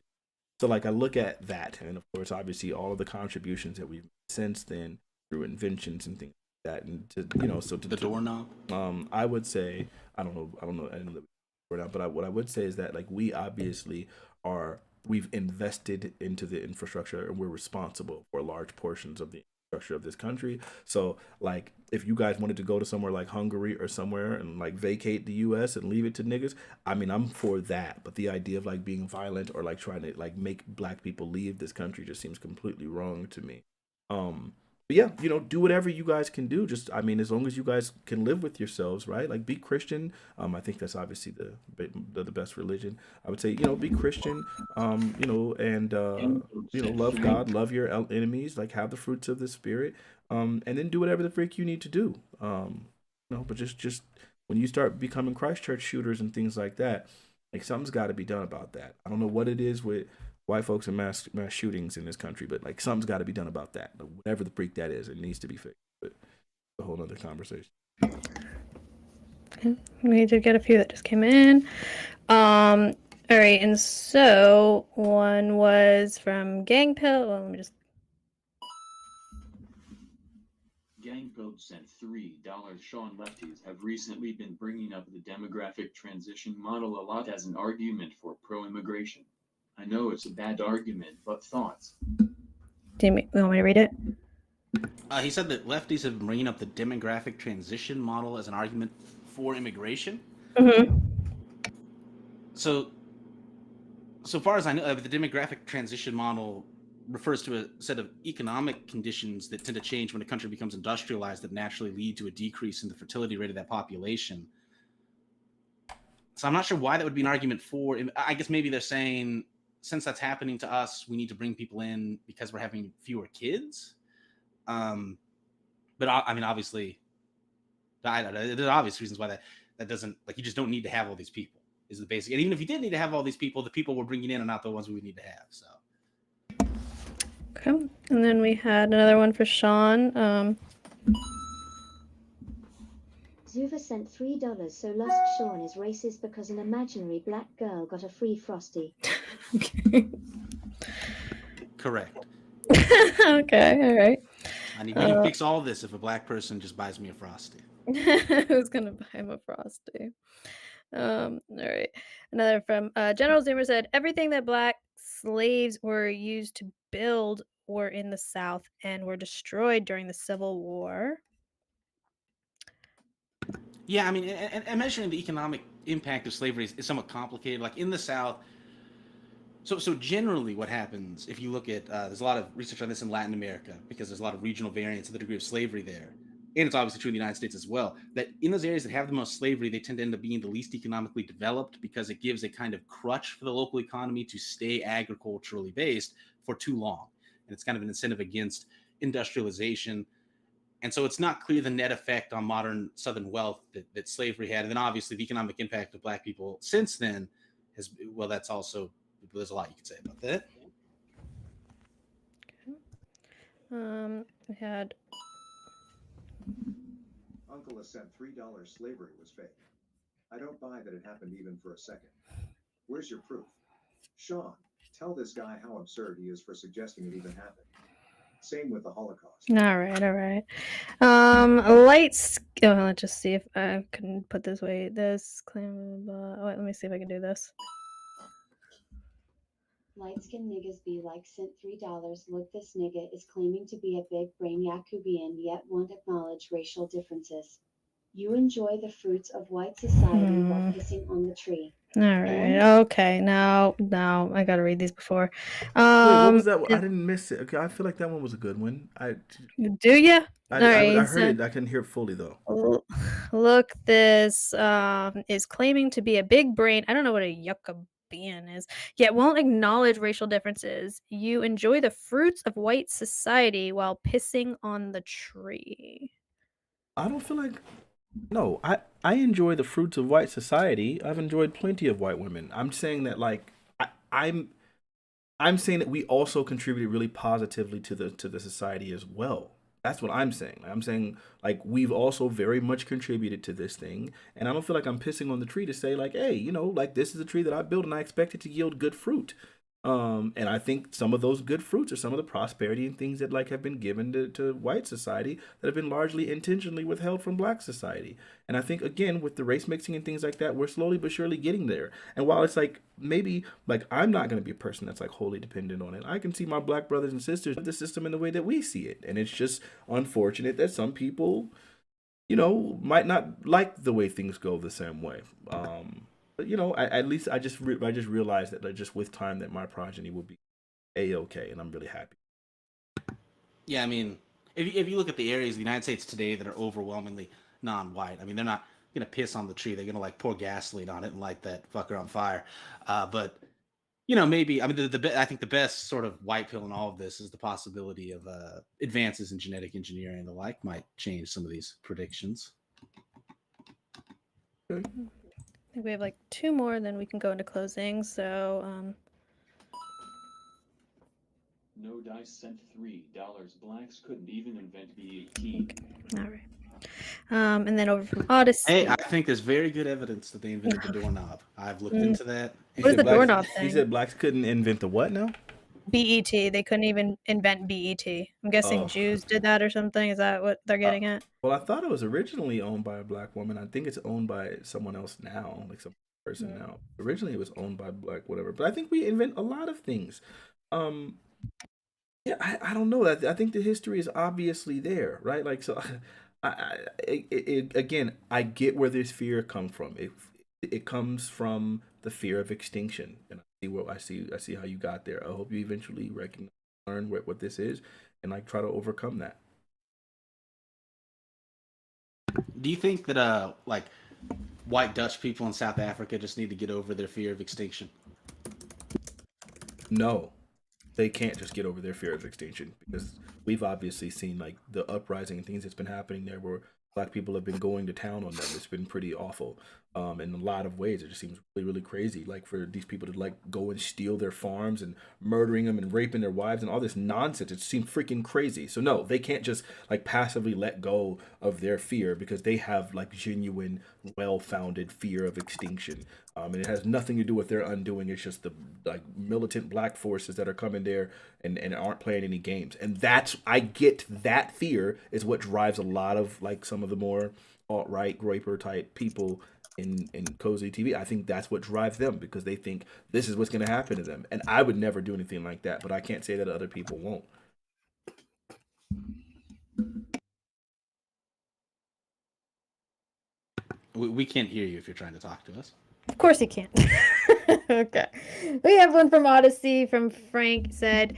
So like I look at that, and of course, obviously, all of the contributions that we've made since then through inventions and things like that, and to so The doorknob. I would say I don't know, I didn't live it out, but what I would say is that like we obviously are we've invested into the infrastructure and we're responsible for large portions of the infrastructure of this country. So like if you guys wanted to go to somewhere like Hungary or somewhere and like vacate the US and leave it to niggas, I mean I'm for that. But the idea of like being violent or like trying to like make black people leave this country just seems completely wrong to me. Um but yeah, do whatever you guys can do. Just, I mean, as long as you guys can live with yourselves, right? Like, be Christian. I think that's obviously the best religion. I would say, be Christian. And love God, love your enemies, like have the fruits of the spirit, and then do whatever the freak you need to do. But just when you start becoming Christchurch shooters and things like that, like something's got to be done about that. I don't know what it is with white folks and mass shootings in this country, but like something's got to be done about that. Whatever the freak that is, it needs to be fixed. But it's a whole other conversation. Okay. We did get a few that just came in. All right, and so one was from Gang Pill. Well, let me just. Gang Goat sent $3. Sean, lefties have recently been bringing up the demographic transition model a lot as an argument for pro-immigration. I know it's a bad argument, but thoughts? Do you want me to read it? He said that lefties have been bringing up the demographic transition model as an argument for immigration. Mm-hmm. So far as I know, the demographic transition model refers to a set of economic conditions that tend to change when a country becomes industrialized that naturally lead to a decrease in the fertility rate of that population. So I'm not sure why that would be an argument for. I guess maybe they're saying, since that's happening to us, we need to bring people in because we're having fewer kids. But I mean, obviously, there's obvious reasons why that doesn't, like, you just don't need to have all these people is the basic. And even if you did need to have all these people, the people we're bringing in are not the ones we would need to have. So. Okay, and then we had another one for Sean. Zuva sent $3. So Lost Sean is racist because an imaginary black girl got a free Frosty. Okay. Correct. Okay, all right. I need you to fix all this if a black person just buys me a Frosty. Who's gonna buy him a Frosty? All right. Another from General Zoomer said everything that black slaves were used to build were in the South and were destroyed during the Civil War. Yeah, I mean, and measuring the economic impact of slavery is somewhat complicated. Like in the South, so generally what happens if you look at, there's a lot of research on this in Latin America because there's a lot of regional variance of the degree of slavery there. And it's obviously true in the United States as well, that in those areas that have the most slavery, they tend to end up being the least economically developed because it gives a kind of crutch for the local economy to stay agriculturally based for too long. And it's kind of an incentive against industrialization. And so it's not clear the net effect on modern Southern wealth that slavery had. And then obviously the economic impact of black people since then has, well, that's also, there's a lot you could say about that. Okay. We had Uncle has sent $3. Slavery was fake. I don't buy that it happened even for a second. Where's your proof? Sean, tell this guy how absurd he is for suggesting it even happened. Same with the Holocaust. all right. Lights. Oh, let's just see if I can put this way. This claim. Wait, let me see if I can do this. Light skinned niggas be like sent $3. Look, this nigga is claiming to be a big brain Yakubian yet won't acknowledge racial differences. You enjoy the fruits of white society while pissing on the tree. All right. Okay. Now I gotta read these before. Wait, what was that? I didn't miss it. Okay, I feel like that one was a good one. Do you? I right, heard it. I couldn't hear it fully though. Look, this is claiming to be a big brain. I don't know what a Yuccabean is, yet won't acknowledge racial differences. You enjoy the fruits of white society while pissing on the tree. I don't feel like no. I enjoy the fruits of white society. I've enjoyed plenty of white women. I'm saying that like I'm saying that we also contributed really positively to the society as well. That's what I'm saying. I'm saying like we've also very much contributed to this thing, and I don't feel like I'm pissing on the tree to say like, hey, like this is a tree that I built and I expect it to yield good fruit. And I think some of those good fruits are some of the prosperity and things that like have been given to white society that have been largely intentionally withheld from black society. And I think again with the race mixing and things like that, we're slowly but surely getting there. And while it's like maybe like I'm not going to be a person that's like wholly dependent on it, I can see my black brothers and sisters the system in the way that we see it, and it's just unfortunate that some people might not like the way things go the same way. But at least I just realized that like, just with time that my progeny will be a-okay, and I'm really happy. Yeah, I mean, if you look at the areas of the United States today that are overwhelmingly non-white, I mean, they're not gonna piss on the tree. They're gonna like pour gasoline on it and light that fucker on fire. But maybe I mean I think the best sort of white pill in all of this is the possibility of advances in genetic engineering and the like might change some of these predictions. Okay. I think we have like 2 more, then we can go into closing. So, No Dice sent $3. Blacks couldn't even invent BAT. all right. And then over from Odyssey. Hey, I think there's very good evidence that they invented the doorknob. I've looked into that. What is the doorknob He thing? said blacks couldn't invent the what now? BET. They couldn't even invent BET. I'm guessing Jews did that or something. Is that what they're getting at? Well, I thought it was originally owned by a black woman. I think it's owned by someone else now, like some person now. Originally, it was owned by black whatever. But I think we invent a lot of things. Yeah, I don't know. I think the history is obviously there, right? Like so, again, I get where this fear comes from. It comes from the fear of extinction, and I see how you got there. I hope you eventually learn what this is, and like try to overcome that. Do you think that like white Dutch people in South Africa just need to get over their fear of extinction? No, they can't just get over their fear of extinction because we've obviously seen like the uprising and things that's been happening there where black people have been going to town on them. It's been pretty awful. In a lot of ways, it just seems really, really crazy. Like for these people to like go and steal their farms and murdering them and raping their wives and all this nonsense. It seems freaking crazy. So no, they can't just like passively let go of their fear because they have like genuine, well-founded fear of extinction. And it has nothing to do with their undoing. It's just the like militant black forces that are coming there and aren't playing any games. And I get that fear is what drives a lot of like some of the more alt-right groyper type people in cozy TV. I think that's what drives them because they think this is what's going to happen to them. And I would never do anything like that, but I can't say that other people won't. We can't hear you if you're trying to talk to us. Of course he can't. Okay. We have one from Odyssey from Frank said,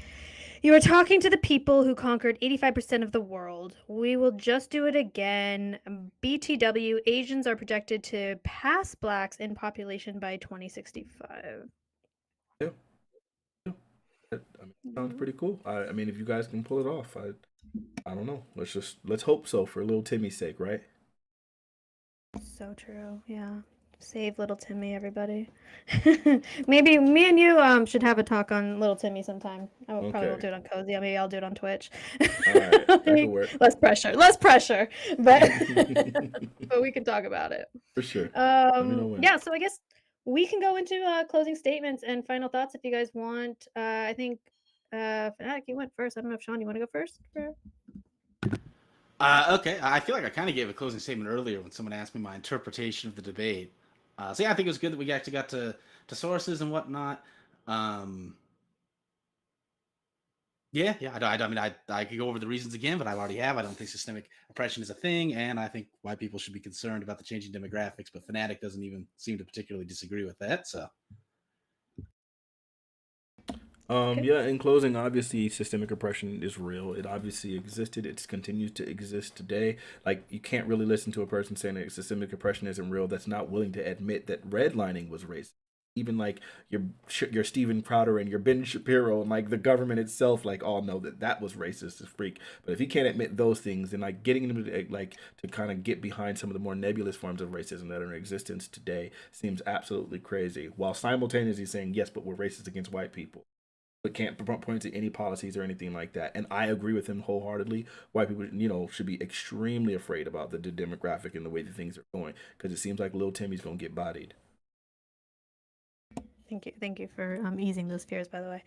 "You are talking to the people who conquered 85% of the world. We will just do it again. BTW, Asians are projected to pass blacks in population by 2065. Yeah. Sounds pretty cool. I mean, if you guys can pull it off, I don't know. Let's hope so for little Timmy's sake, right? So true. Yeah. Save little Timmy, everybody. Maybe me and you should have a talk on little Timmy sometime. I will probably won't do it on Cozy. Maybe I'll do it on Twitch. All right, that could work. Less pressure. But but we can talk about it. For sure. Let me know when. Yeah, so I guess we can go into closing statements and final thoughts if you guys want. I think Fanatic, you went first. I don't know if Sean, you want to go first? Okay, I feel like I kind of gave a closing statement earlier when someone asked me my interpretation of the debate. So yeah, I think it was good that we actually got to sources and whatnot. Yeah. I mean, I could go over the reasons again, but I already have. I don't think systemic oppression is a thing, and I think white people should be concerned about the changing demographics. But Fanatic doesn't even seem to particularly disagree with that. So. Yeah, in closing, obviously systemic oppression is real. It obviously existed. It continues to exist today. Like, you can't really listen to a person saying that systemic oppression isn't real that's not willing to admit that redlining was racist. even like your Stephen Crowder and your Ben Shapiro and like the government itself like all know that was racist as freak. But if he can't admit those things, then like getting him to like to kind of get behind some of the more nebulous forms of racism that are in existence today seems absolutely crazy, while simultaneously saying yes, but we're racist against white people, but can't point to any policies or anything like that. And I agree with him wholeheartedly. White people, should be extremely afraid about the demographic and the way that things are going, because it seems like little Timmy's gonna get bodied. Thank you for easing those fears, by the way.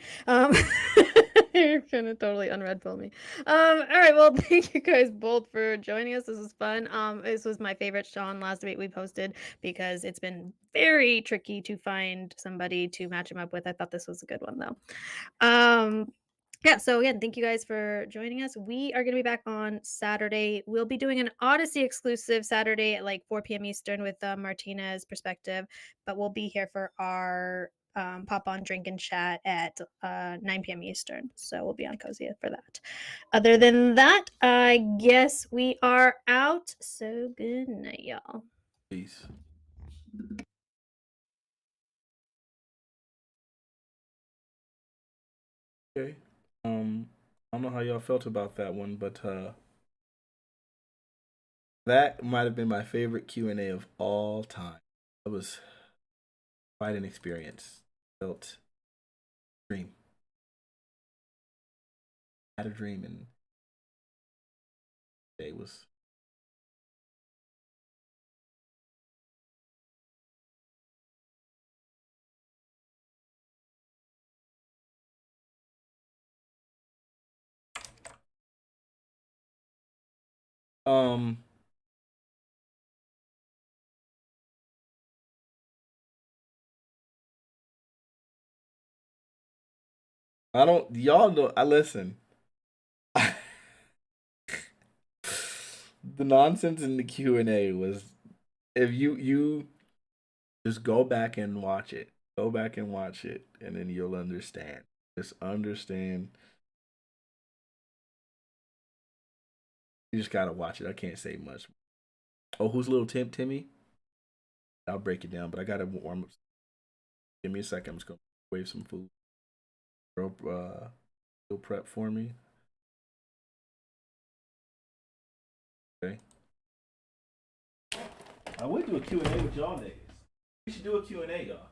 You're gonna totally unred pill me. All right, well, thank you guys both for joining us. This was fun. This was my favorite Sean last debate we posted because it's been very tricky to find somebody to match him up with. I thought this was a good one though. Yeah, so again, thank you guys for joining us. We are going to be back on Saturday. We'll be doing an Odyssey exclusive Saturday at like 4 p.m. Eastern with Martinez perspective, but we'll be here for our pop on drink and chat at 9 p.m. Eastern. So we'll be on Cozy for that. Other than that, I guess we are out. So good night, y'all. Peace. Okay. I don't know how y'all felt about that one, but that might have been my favorite Q&A of all time. It was quite an experience. Felt dream. Had a dream, and it was I don't y'all know I listen. The nonsense in the Q&A was, if you just go back and watch it. Go back and watch it, and then you'll understand. Just understand. You just gotta watch it. I can't say much. Oh, who's little Timmy? I'll break it down, but I gotta warm up. Give me a second. I'm just gonna wave some food. Meal prep for me. Okay. I would do a Q&A with y'all niggas. We should do a Q&A, y'all.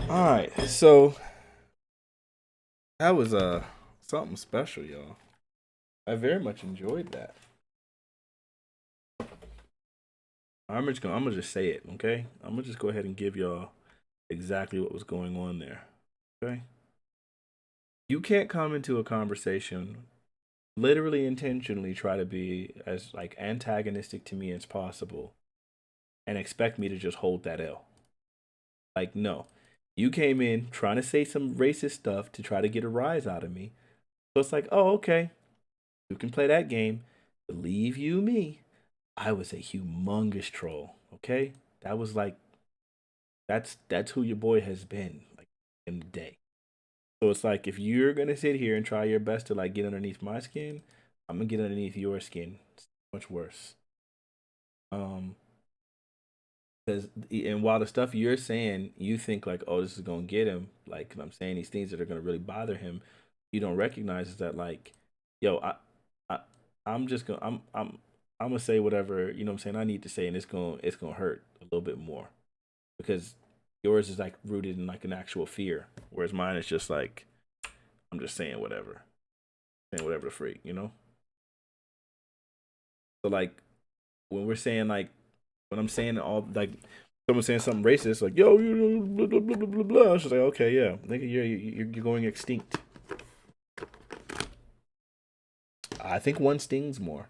All right, so that was something special, y'all. I very much enjoyed that. I'm gonna just say it, okay? I'm gonna just go ahead and give y'all exactly what was going on there. Okay? You can't come into a conversation literally intentionally try to be as like antagonistic to me as possible and expect me to just hold that L. Like, no. You came in trying to say some racist stuff to try to get a rise out of me. So it's like, oh, okay. You can play that game. Believe you me, I was a humongous troll. Okay? That was like that's who your boy has been like in the day. So it's like if you're gonna sit here and try your best to like get underneath my skin, I'm gonna get underneath your skin. It's much worse. Um, because and while the stuff you're saying, you think like, oh, this is gonna get him. Like I'm saying these things that are gonna really bother him. You don't recognize is that like, yo, I, I'm just gonna, I'm gonna say whatever you know. What I'm saying I need to say, and it's gonna hurt a little bit more because yours is like rooted in like an actual fear, whereas mine is just like I'm just saying whatever the freak, you know. So like when we're saying like when I'm saying all like someone saying something racist, like yo, you blah blah blah blah blah blah. It's just like okay, yeah, nigga, you're going extinct. I think one stings more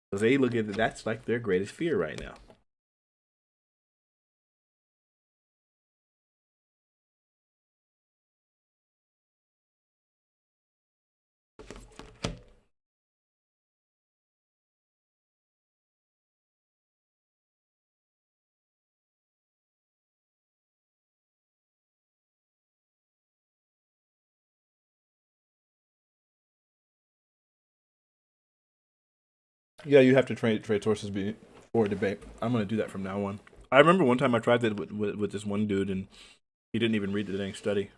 because they look at it, that's like their greatest fear right now. Yeah, you have to trade sources before debate. I'm gonna do that from now on. I remember one time I tried that with this one dude, and he didn't even read the dang study.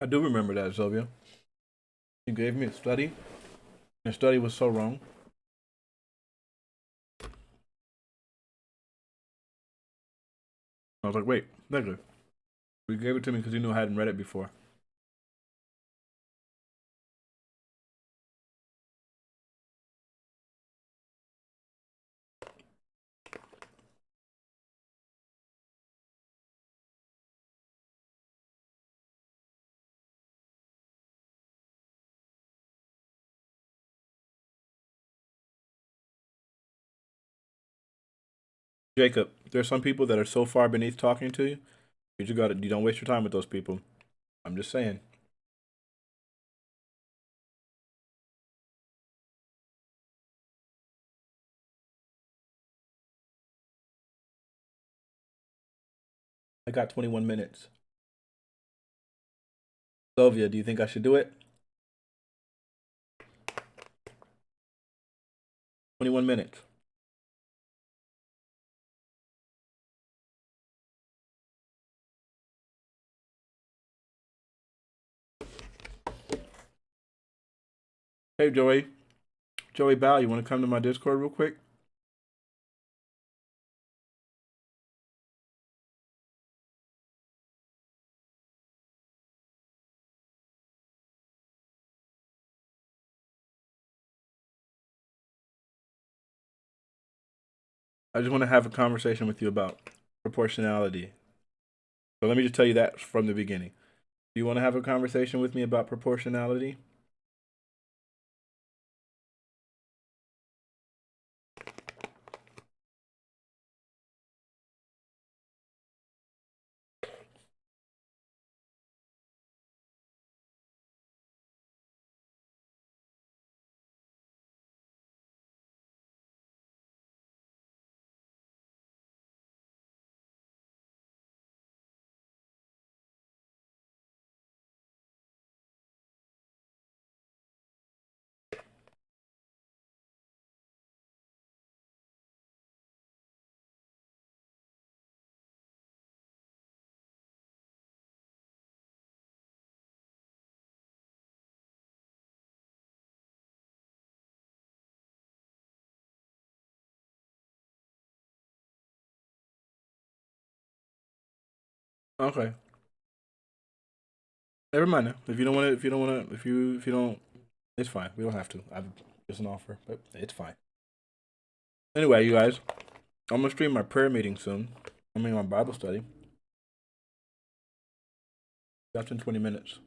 I do remember that, Sylvia. You gave me a study. The study was so wrong. I was like, wait, nigga. You gave it to me because you knew I hadn't read it before. Jacob, there's some people that are so far beneath talking to you. You just got to you don't waste your time with those people. I'm just saying. I got 21 minutes. Sylvia, do you think I should do it? 21 minutes. Hey, Joey. Joey Bow, you want to come to my Discord real quick? I just want to have a conversation with you about proportionality. So let me just tell you that from the beginning. Do you want to have a conversation with me about proportionality? Okay. Never mind. If you don't want to, if you don't, it's fine. We don't have to. I've just an offer, but it's fine. Anyway, you guys, I'm gonna stream my prayer meeting soon. I mean, my Bible study. That's in 20 minutes.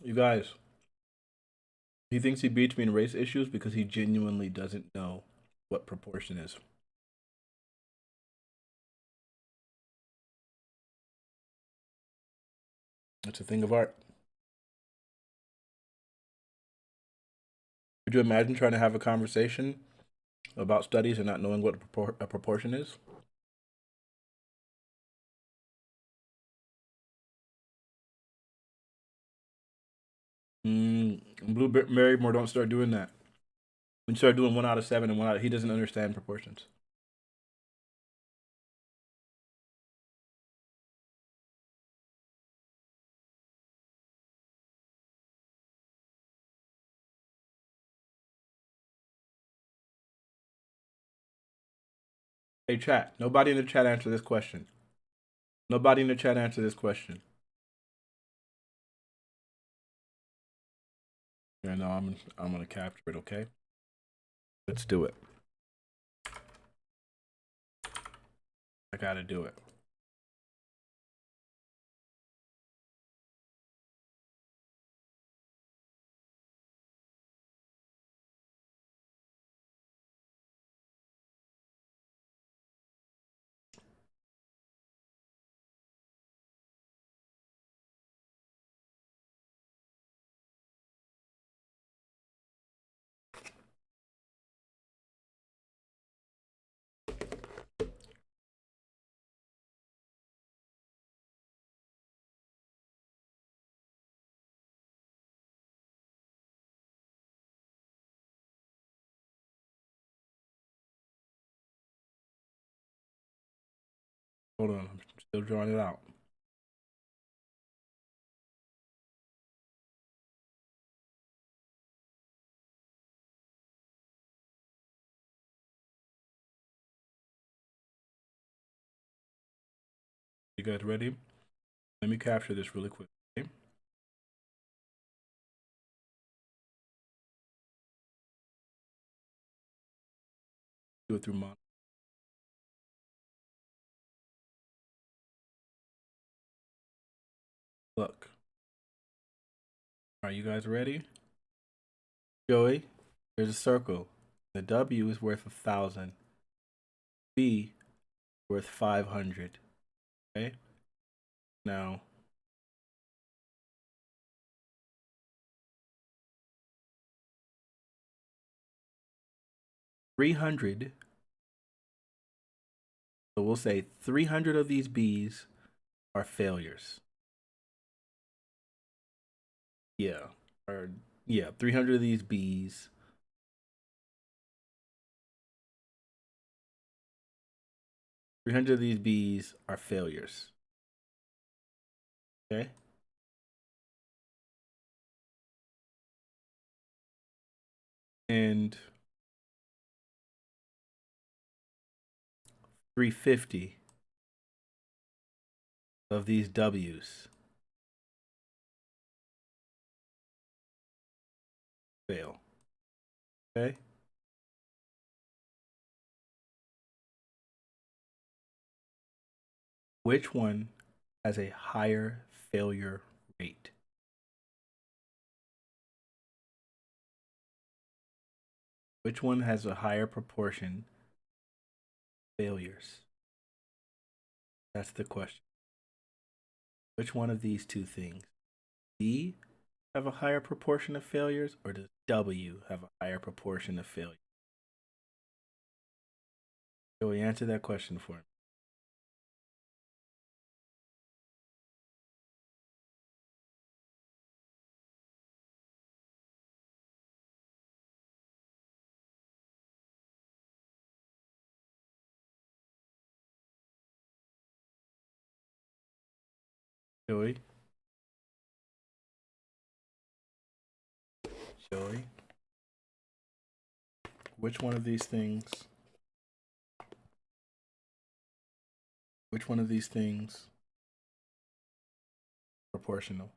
You guys, he thinks he beats me in race issues because he genuinely doesn't know what proportion is. It's a thing of art. Could you imagine trying to have a conversation about studies and not knowing what a proportion is? Blue Barrymore, don't start doing that. When you start doing 1 out of 7 and 1 out, he doesn't understand proportions. Hey, chat. Nobody in the chat answer this question. Nobody in the chat answer this question. Yeah, no, I'm gonna capture it. Okay, let's do it. I gotta do it. Hold on, I'm still drawing it out. You guys ready? Let me capture this really quick. Okay? Do it through mon. Look. Are you guys ready? Joey, there's a circle. The W is worth 1,000. B worth 500. Okay. Now, $300. So we'll say 300 of these B's are failures. Yeah. Or yeah, 300 of these B's. 300 of these B's are failures. Okay. And 350 of these W's fail. Okay. Which one has a higher failure rate? Which one has a higher proportion of failures? That's the question. Which one of these two things? B have a higher proportion of failures, or does W have a higher proportion of failures? Joey, answer that question for me. Joey. Joey. Which one of these things? Which one of these things? Proportional.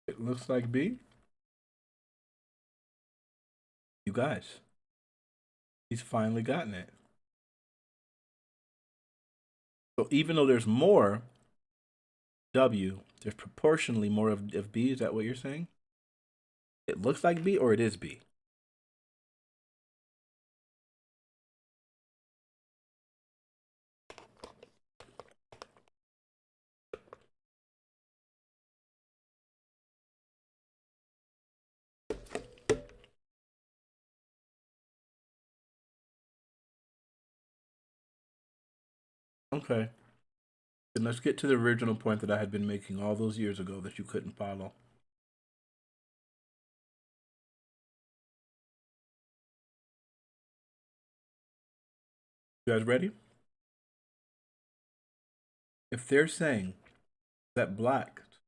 It looks like B. You guys. He's finally gotten it. So even though there's more W, there's proportionally more of B. Is that what you're saying? It looks like B or it is B? Okay. Then let's get to the original point that I had been making all those years ago that you couldn't follow. You guys ready? If they're saying that blacks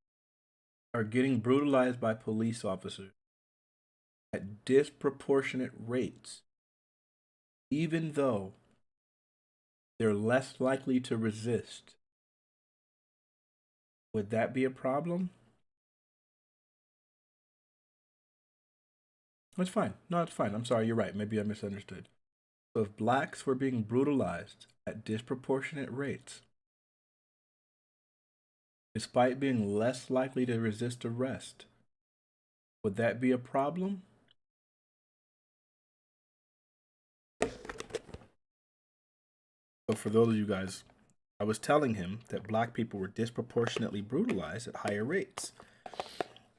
are getting brutalized by police officers at disproportionate rates, even though they're less likely to resist, would that be a problem? It's fine. No, it's fine. I'm sorry. You're right. Maybe I misunderstood. So if blacks were being brutalized at disproportionate rates, despite being less likely to resist arrest, would that be a problem? So for those of you guys, I was telling him that black people were disproportionately brutalized at higher rates.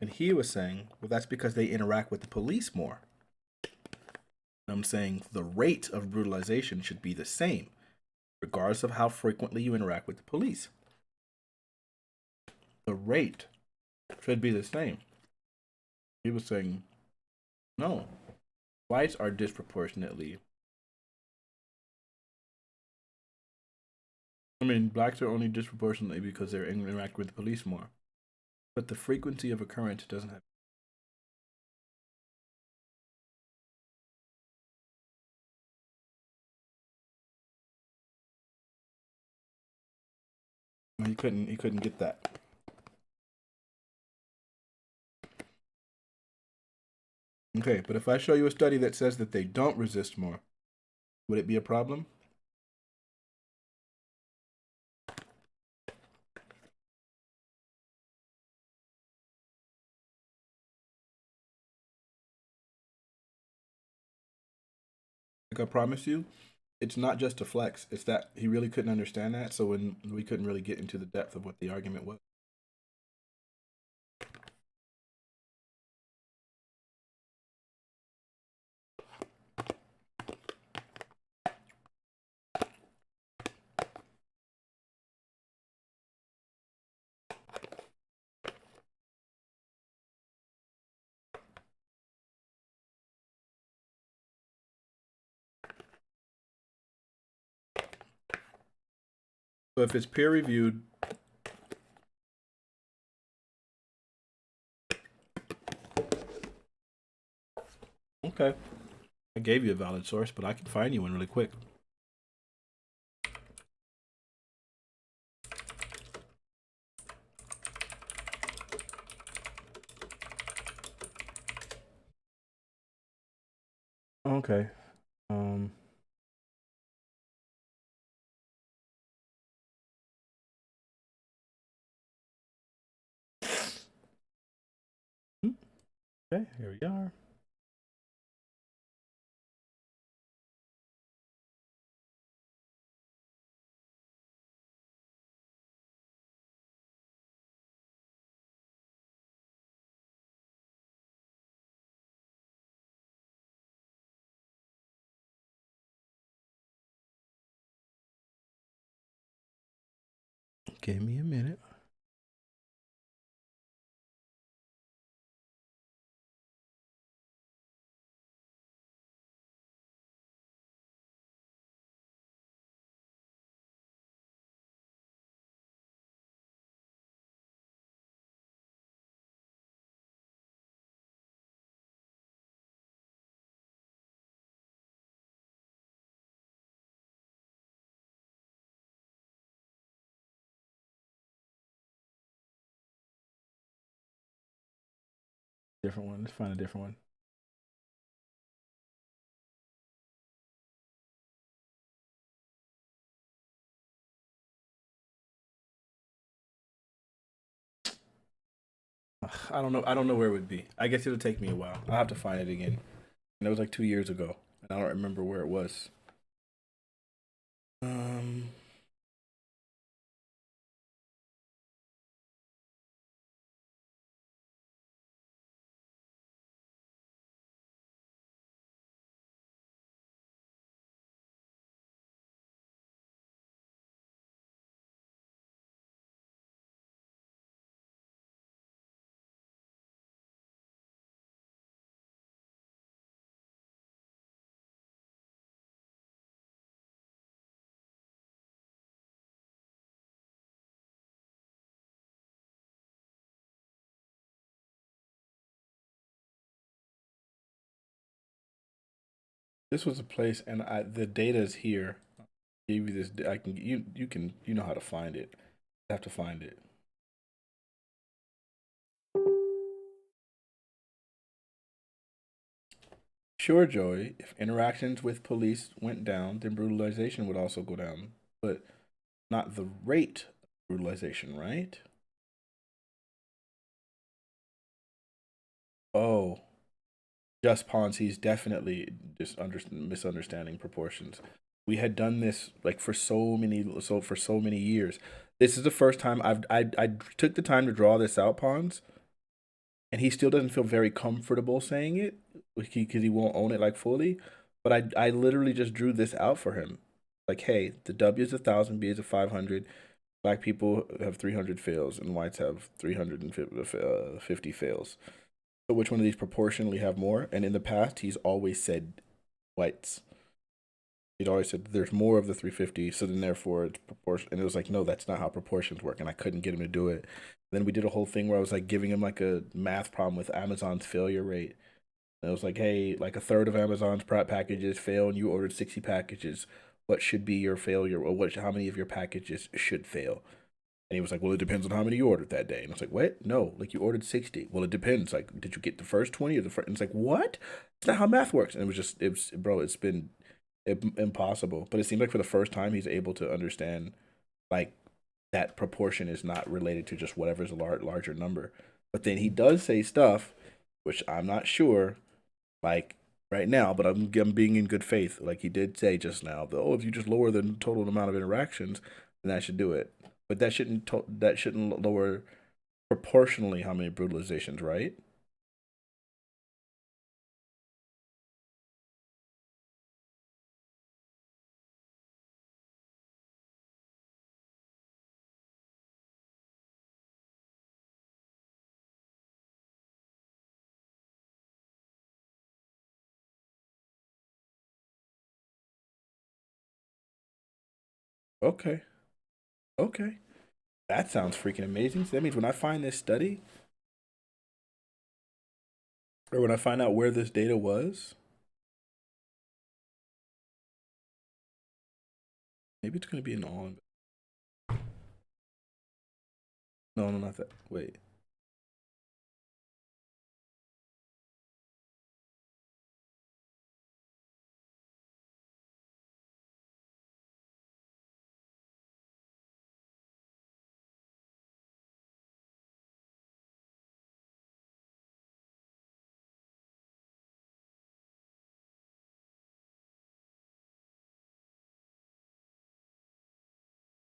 And he was saying, well, that's because they interact with the police more. I'm saying the rate of brutalization should be the same, regardless of how frequently you interact with the police. The rate should be the same. He was saying, no, whites are disproportionately. I mean, blacks are only disproportionately because they interact with the police more. But the frequency of occurrence doesn't have. He couldn't get that. Okay, but if I show you a study that says that they don't resist more, would it be a problem? Like I promise you, it's not just a flex. It's that he really couldn't understand that, so when we couldn't really get into the depth of what the argument was. So if it's peer reviewed, okay. I gave you a valid source, but I can find you one really quick. Okay. Okay, here we are. Give me a minute. Different one. Let's find a different one. I don't know. I don't know where it would be. I guess it'll take me a while. I'll have to find it again. And it was like 2 years ago, and I don't remember where it was. This was a place, and the data is here. I gave you this. I can you know how to find it. I have to find it. Sure, Joey. If interactions with police went down, then brutalization would also go down, but not the rate of brutalization, right? Oh, just Ponzi's definitely just misunderstanding proportions. We had done this like for so many years. This is the first time I took the time to draw this out, Pons, and he still doesn't feel very comfortable saying it because he won't own it like fully. But I literally just drew this out for him, like, hey, the W is 1,000, B is 500. Black people have 300 fails, and whites have 350 fails. So which one of these proportionally have more? And in the past, he's always said whites. He'd always said there's more of the 350, so then therefore it's proportion. And it was like, no, that's not how proportions work. And I couldn't get him to do it. Then we did a whole thing where I was like giving him like a math problem with Amazon's failure rate. And it was like, hey, like a third of Amazon's packages fail, and you ordered 60 packages. What should be your failure, or how many of your packages should fail? And he was like, well, it depends on how many you ordered that day. And I was like, what? No, like you ordered 60. Well, it depends. Like, did you get the first 20 or the first? And it's like, what? It's not how math works. And bro, it's been impossible. But it seemed like for the first time, he's able to understand, like, that proportion is not related to just whatever's a larger number. But then he does say stuff, which I'm not sure, like, right now, but I'm being in good faith. Like he did say just now, if you just lower the total amount of interactions, then that should do it. But that shouldn't lower proportionally how many brutalizations, right? Okay. Okay. That sounds freaking amazing. So that means when I find this study, or when I find out where this data was, maybe it's going to be an all. No, not that. Wait.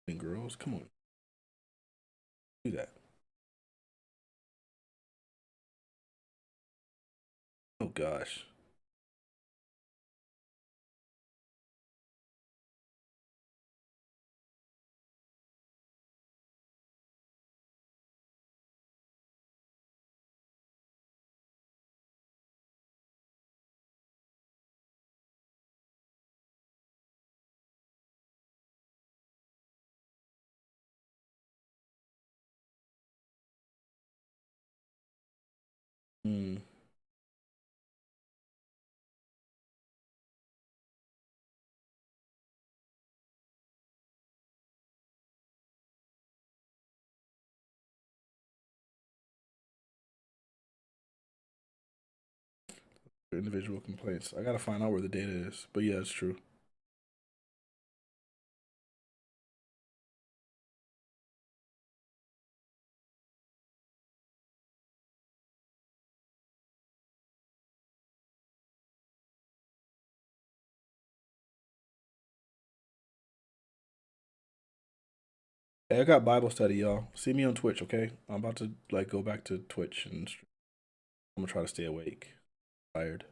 And girls, come on. Do that. Oh, gosh. individual complaints. I gotta find out where the data is, but yeah, it's true. Hey, I got Bible study, y'all. See me on Twitch, okay? I'm about to like go back to Twitch and I'm gonna try to stay awake. Tired.